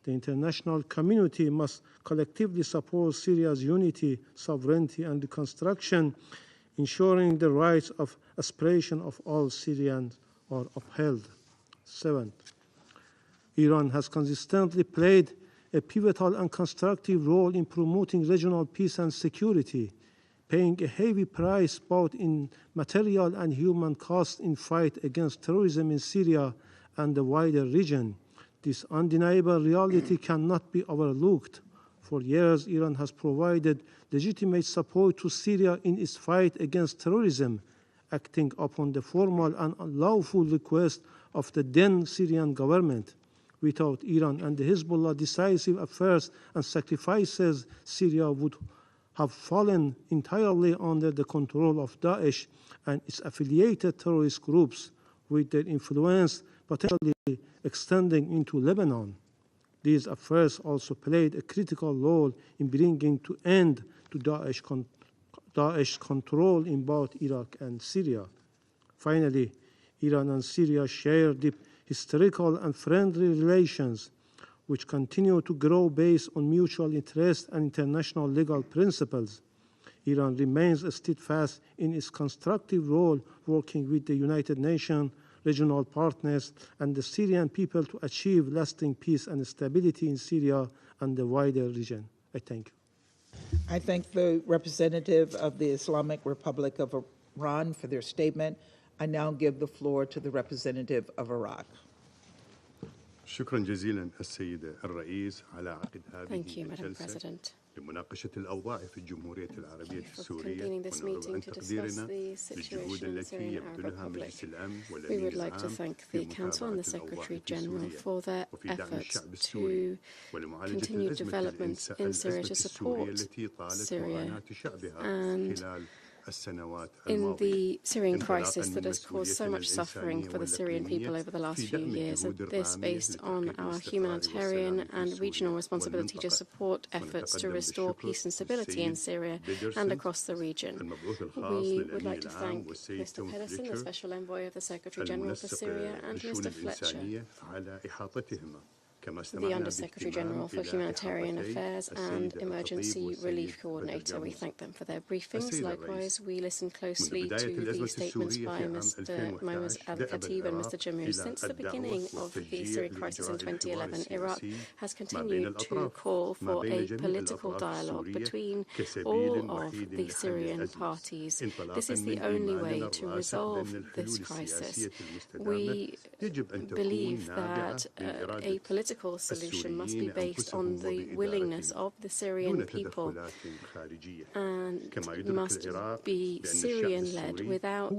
[SPEAKER 9] The international community must collectively support Syria's unity, sovereignty, and reconstruction, ensuring the rights of aspiration of all Syrians are upheld. Seventh, Iran has consistently played a pivotal and constructive role in promoting regional peace and security, paying a heavy price both in material and human cost in fight against terrorism in Syria and the wider region. This undeniable reality cannot be overlooked. For years, Iran has provided legitimate support to Syria in its fight against terrorism, acting upon the formal and unlawful request of the then Syrian government. Without Iran and the Hezbollah decisive efforts and sacrifices, Syria would have fallen entirely under the control of Daesh and its affiliated terrorist groups, with their influence potentially extending into Lebanon. These efforts also played a critical role in bringing to end to Daesh control in both Iraq and Syria. Finally, Iran and Syria share deep historical and friendly relations, which continue to grow based on mutual interest and international legal principles. Iran remains steadfast in its constructive role working with the United Nations, regional partners, and the Syrian people to achieve lasting peace and stability in Syria and the wider region. I thank you.
[SPEAKER 2] I thank the representative of the Islamic Republic of Iran for their statement. I now give the floor to the representative of Iraq.
[SPEAKER 20] شكرا جزيلا السيد الرئيس على عقد هذه
[SPEAKER 8] الجلسة
[SPEAKER 20] لمناقشة الأوضاع في الجمهورية العربية السورية ونرجو أن تقديرنا للجهود التي يبذلها مجلس الأمن والأمين العام في متابعة الأوضاع في سوريا وفي دعم الشعب السوري ولمعالجة الأزمة السورية التي طالت معاناة شعبها خلال
[SPEAKER 8] in the Syrian crisis that has caused so much suffering for the Syrian people over the last few years, and this based on our humanitarian and regional responsibility to support efforts to restore peace and stability in Syria and across the region. We would like to thank Mr. Pedersen, the Special Envoy of the Secretary General for Syria, and Mr. Fletcher, the Under-Secretary General for Humanitarian Affairs and Emergency Relief Coordinator. We thank them for their briefings. Likewise, we listen closely to the statements by Mr. Mohammed Al-Khatib and Mr. Jammu. Since the beginning of the Syrian crisis in 2011, Iraq has continued to call for a political dialogue between all of the Syrian parties. This is the only way to resolve this crisis. We believe that a political solution must be based on the willingness of the Syrian people and must be Syrian-led without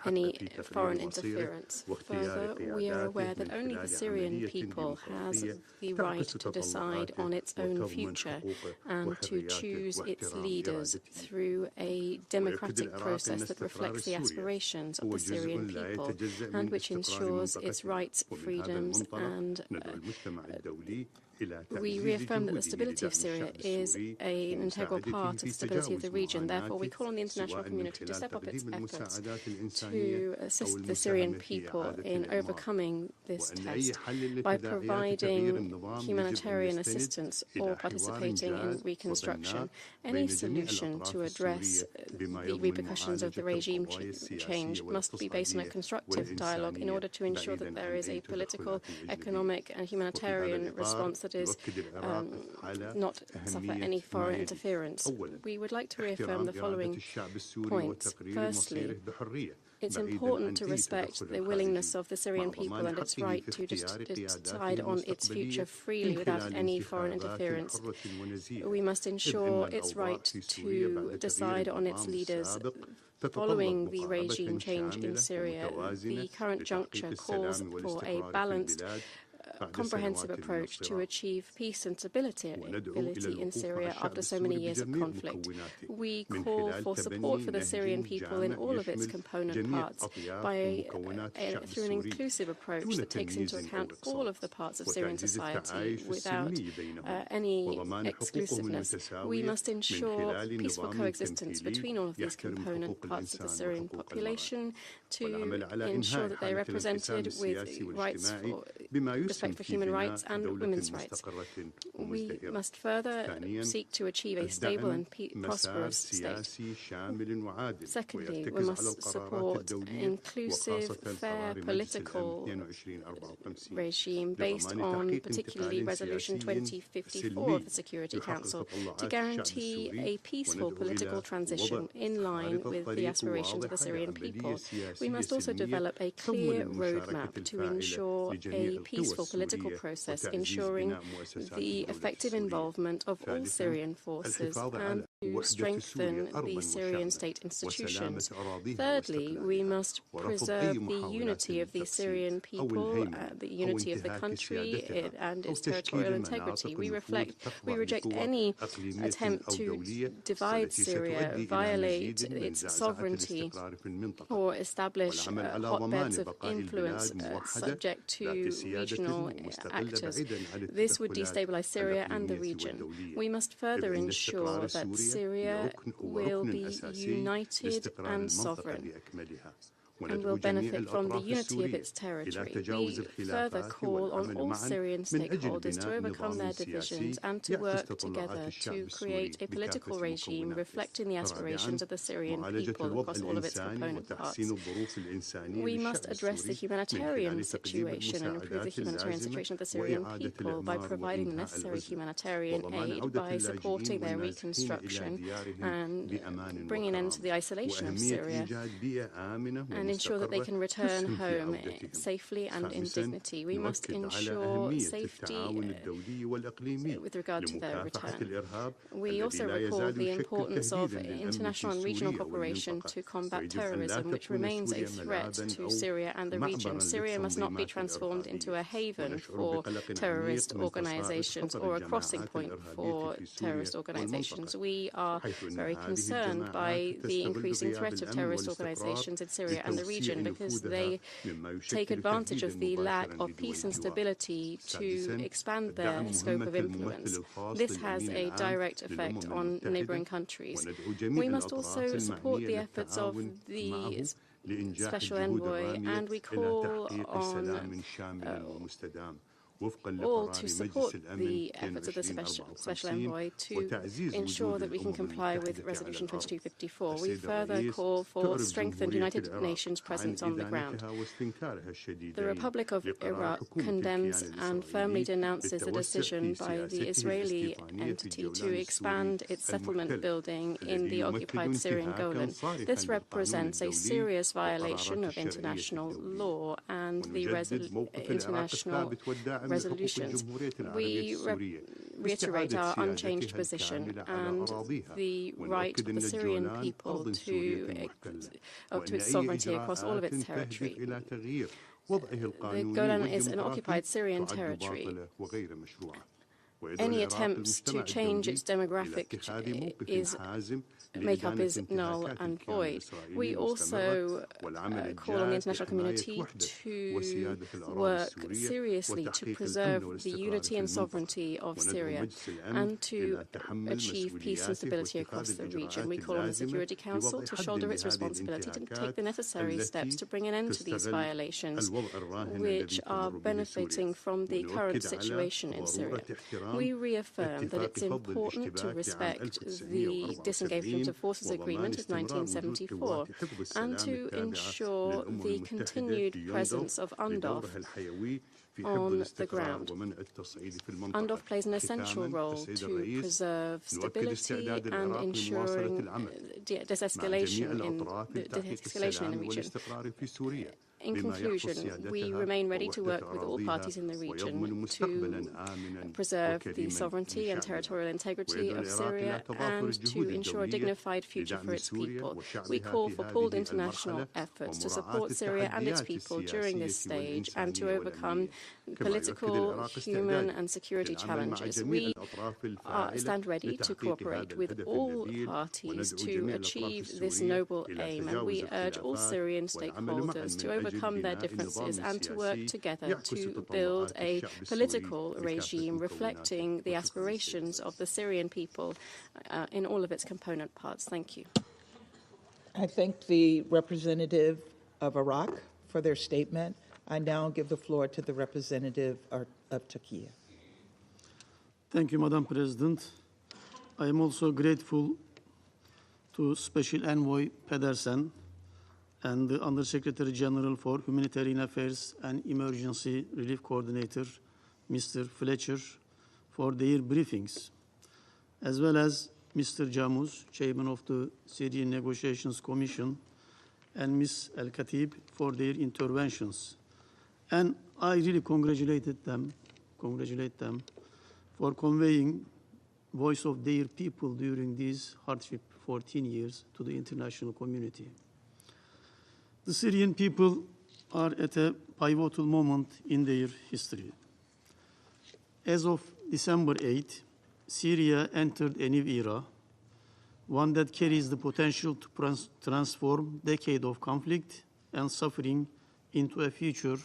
[SPEAKER 8] any foreign interference. Further, we are aware that only the Syrian people has the right to decide on its own future and to choose its leaders through a democratic process that reflects the aspirations of the Syrian people and which ensures its rights, freedoms, and we reaffirm that the stability of Syria is an integral part of the stability of the region. Therefore, we call on the international community to step up its efforts to assist the Syrian people in overcoming this test by providing humanitarian assistance or participating in reconstruction. Any solution to address the repercussions of the regime change must be based on a constructive dialogue in order to ensure that there is a political, economic, and humanitarian response that is not suffer any foreign interference. We would like to reaffirm the following points. Firstly, it's important to respect the willingness of the Syrian people and its right to decide on its future freely without any foreign interference. We must ensure its right to decide on its leaders following the regime change in Syria. The current juncture calls for a balanced comprehensive approach to achieve peace and stability in Syria after so many years of conflict. We call for support for the Syrian people in all of its component parts through an inclusive approach that takes into account all of the parts of Syrian society without any exclusiveness. We must ensure peaceful coexistence between all of these component parts of the Syrian population to ensure that they're represented with respect for human rights and women's rights. We must further seek to achieve a stable and prosperous state. Secondly, we must support an inclusive, fair political regime based on particularly Resolution 2054 of the Security Council to guarantee a peaceful political transition in line with the aspirations of the Syrian people. We must also develop a clear roadmap to ensure a peaceful political process, ensuring the effective involvement of all Syrian forces and to strengthen the Syrian state institutions. Thirdly, we must preserve the unity of the Syrian people, the unity of the country and its territorial integrity. We reject any attempt to divide Syria, violate its sovereignty, or establish hotbeds of influence subject to regional actors. This would destabilize Syria and the region. We must further ensure that Syria will be united and sovereign and will benefit from the unity of its territory. We further call on all Syrian stakeholders to overcome their divisions and to work together to create a political regime reflecting the aspirations of the Syrian people across all of its component parts. We must address the humanitarian situation and improve the humanitarian situation of the Syrian people by providing the necessary humanitarian aid, by supporting their reconstruction and bringing an end to the isolation of Syria, and ensure that they can return home safely and in dignity. We must ensure safety with regard to their return. We also recall the importance of international and regional cooperation to combat terrorism, which remains a threat to Syria and the region. Syria must not be transformed into a haven for terrorist organizations or a crossing point for terrorist organizations. We are very concerned by the increasing threat of terrorist organizations in Syria and the region because they take advantage of the lack of peace and stability to expand their scope of influence. This has a direct effect on neighboring countries. We must also support the efforts of the Special Envoy, and we call on all to support the efforts of the Special Envoy to ensure that we can comply with Resolution 2254. We further call for strengthened United Nations presence on the ground. The Republic of Iraq condemns and firmly denounces the decision by the Israeli entity to expand its settlement building in the occupied Syrian Golan. This represents a serious violation of international law and the international resolutions. We reiterate our unchanged position and the right of the Syrian people to its sovereignty across all of its territory. The Golan is an occupied Syrian territory. Any attempts to change its demographic makeup is null and void. We also call on the international community to work seriously to preserve the unity and sovereignty of Syria and to achieve peace and stability across the region. We call on the Security Council to shoulder its responsibility to take the necessary steps to bring an end to these violations, which are benefiting from the current situation in Syria. We reaffirm that it's important to respect the disengagement of forces agreement of 1974 and to ensure the continued presence of UNDOF on the ground. UNDOF plays an essential role to preserve stability and ensuring de-escalation in the region. In conclusion, we remain ready to work with all parties in the region to preserve the sovereignty and territorial integrity of Syria and to ensure a dignified future for its people. We call for pooled international efforts to support Syria and its people during this stage and to overcome political, human and security challenges. We stand ready to cooperate with all parties to achieve this noble aim, and we urge all Syrian stakeholders to overcome their differences and to work together to build a political regime reflecting the aspirations of the Syrian people in all of its component parts. Thank you.
[SPEAKER 2] I thank the representative of Iraq for their statement. I now give the floor to the representative of Turkey.
[SPEAKER 9] Thank you, Madam President. I am also grateful to Special Envoy Pedersen and the Undersecretary General for Humanitarian Affairs and Emergency Relief Coordinator, Mr. Fletcher, for their briefings, as well as Mr. Jamuz, Chairman of the Syrian Negotiations Commission, and Ms. Al-Khatib for their interventions. And I really congratulate them for conveying voice of their people during these hardship 14 years to the international community. The Syrian people are at a pivotal moment in their history. As of December 8, Syria entered a new era, one that carries the potential to transform a decade of conflict and suffering into a future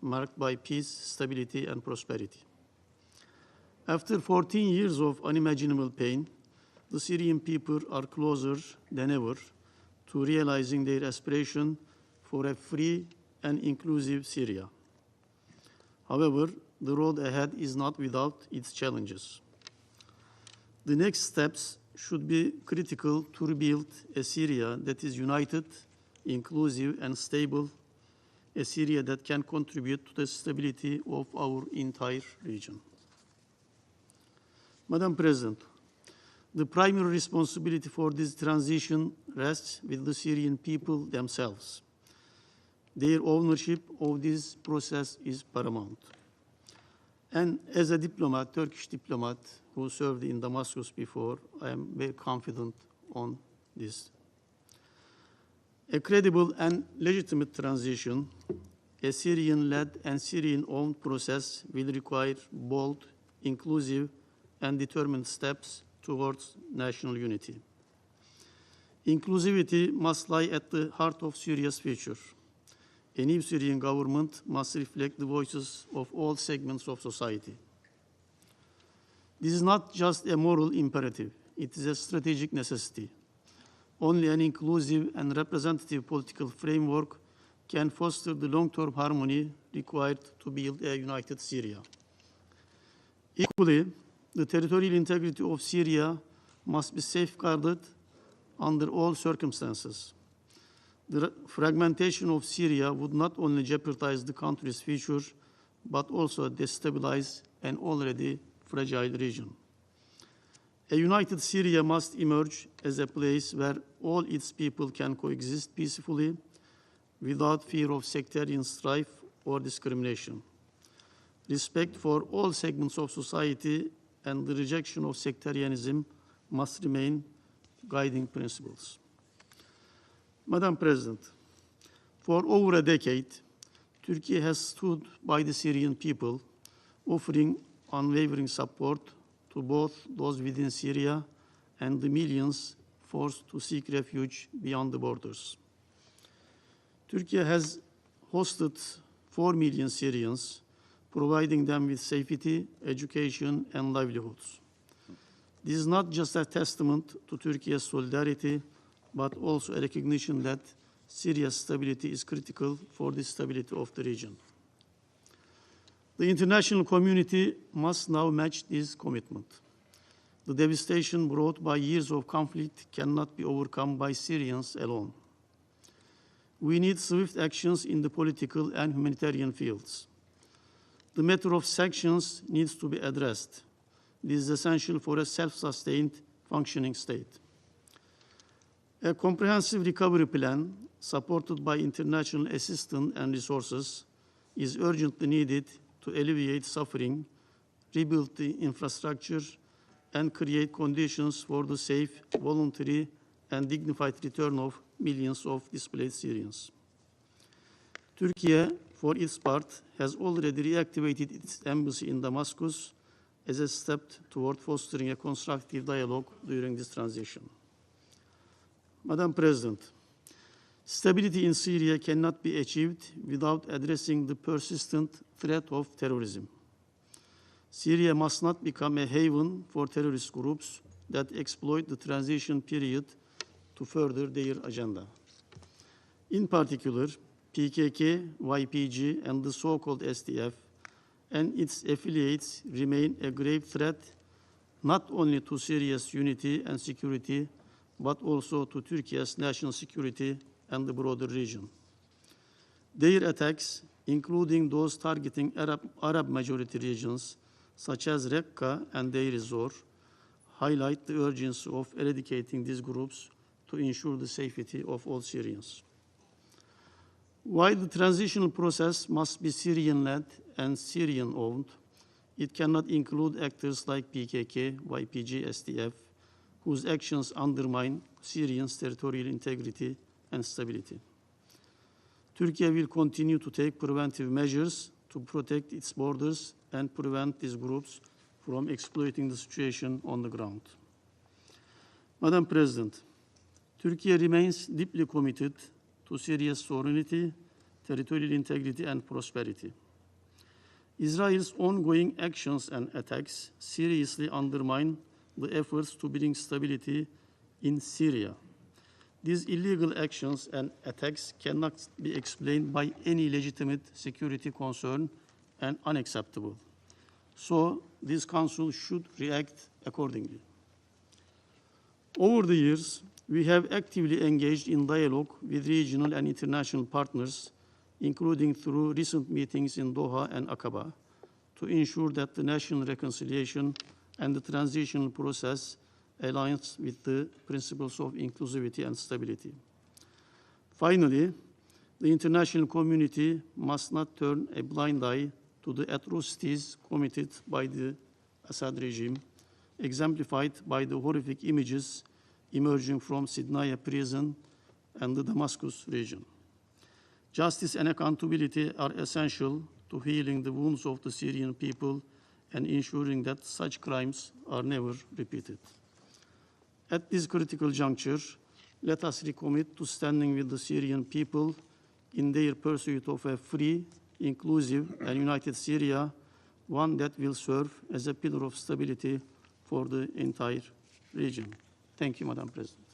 [SPEAKER 9] marked by peace, stability, and prosperity. After 14 years of unimaginable pain, the Syrian people are closer than ever to realizing their aspiration for a free and inclusive Syria. However, the road ahead is not without its challenges. The next steps should be critical to rebuild a Syria that is united, inclusive, and stable, a Syria that can contribute to the stability of our entire region. Madam President, the primary responsibility for this transition rests with the Syrian people themselves. Their ownership of this process is paramount. And as a diplomat, Turkish diplomat who served in Damascus before, I am very confident on this. A credible and legitimate transition, a Syrian-led and Syrian-owned process will require bold, inclusive, and determined steps towards national unity. Inclusivity must lie at the heart of Syria's future. A new Syrian government must reflect the voices of all segments of society. This is not just a moral imperative, it is a strategic necessity. Only an inclusive and representative political framework can foster the long-term harmony required to build a united Syria. Equally, the territorial integrity of Syria must be safeguarded under all circumstances. The fragmentation of Syria would not only jeopardize the country's future, but also destabilize an already fragile region. A united Syria must emerge as a place where all its people can coexist peacefully without fear of sectarian strife or discrimination. Respect for all segments of society and the rejection of sectarianism must remain guiding principles. Madam President, for over a decade, Turkey has stood by the Syrian people, offering unwavering support to both those within Syria and the millions forced to seek refuge beyond the borders. Turkey has hosted 4 million Syrians, providing them with safety, education, and livelihoods. This is not just a testament to Turkey's solidarity, but also a recognition that Syria's stability is critical for the stability of the region. The international community must now match this commitment. The devastation brought by years of conflict cannot be overcome by Syrians alone. We need swift actions in the political and humanitarian fields. The matter of sanctions needs to be addressed. This is essential for a self-sustained, functioning state. A comprehensive recovery plan, supported by international assistance and resources, is urgently needed to alleviate suffering, rebuild the infrastructure, and create conditions for the safe, voluntary, and dignified return of millions of displaced Syrians. Turkey, for its part, has already reactivated its embassy in Damascus as a step toward fostering a constructive dialogue during this transition. Madam President, stability in Syria cannot be achieved without addressing the persistent threat of terrorism. Syria must not become a haven for terrorist groups that exploit the transition period to further their agenda. In particular, PKK, YPG, and the so-called SDF and its affiliates remain a grave threat not only to Syria's unity and security, but also to Turkey's national security and the broader region. Their attacks, including those targeting Arab-majority regions, such as Raqqa and Deir ez-Zor, highlight the urgency of eradicating these groups to ensure the safety of all Syrians. While the transitional process must be Syrian-led and Syrian-owned, it cannot include actors like PKK, YPG, SDF, whose actions undermine Syrians' territorial integrity and stability. Turkey will continue to take preventive measures to protect its borders and prevent these groups from exploiting the situation on the ground. Madam President, Turkey remains deeply committed to Syria's sovereignty, territorial integrity, and prosperity. Israel's ongoing actions and attacks seriously undermine the efforts to bring stability in Syria. These illegal actions and attacks cannot be explained by any legitimate security concern and unacceptable. So this Council should react accordingly. Over the years, we have actively engaged in dialogue with regional and international partners, including through recent meetings in Doha and Aqaba, to ensure that the national reconciliation and the transitional process aligns with the principles of inclusivity and stability. Finally, the international community must not turn a blind eye to the atrocities committed by the Assad regime, exemplified by the horrific images emerging from Sidnaya prison and the Damascus region. Justice and accountability are essential to healing the wounds of the Syrian people and ensuring that such crimes are never repeated. At this critical juncture, let us recommit to standing with the Syrian people in their pursuit of a free, inclusive, and united Syria, one that will serve as a pillar of stability for the entire region. Thank you, Madam President.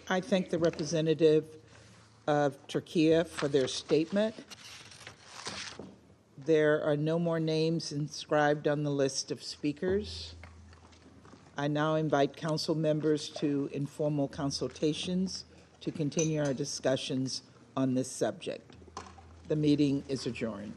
[SPEAKER 2] I thank the representative of Turkey for their statement. There are no more names inscribed on the list of speakers. I now invite council members to informal consultations to continue our discussions on this subject. The meeting is adjourned.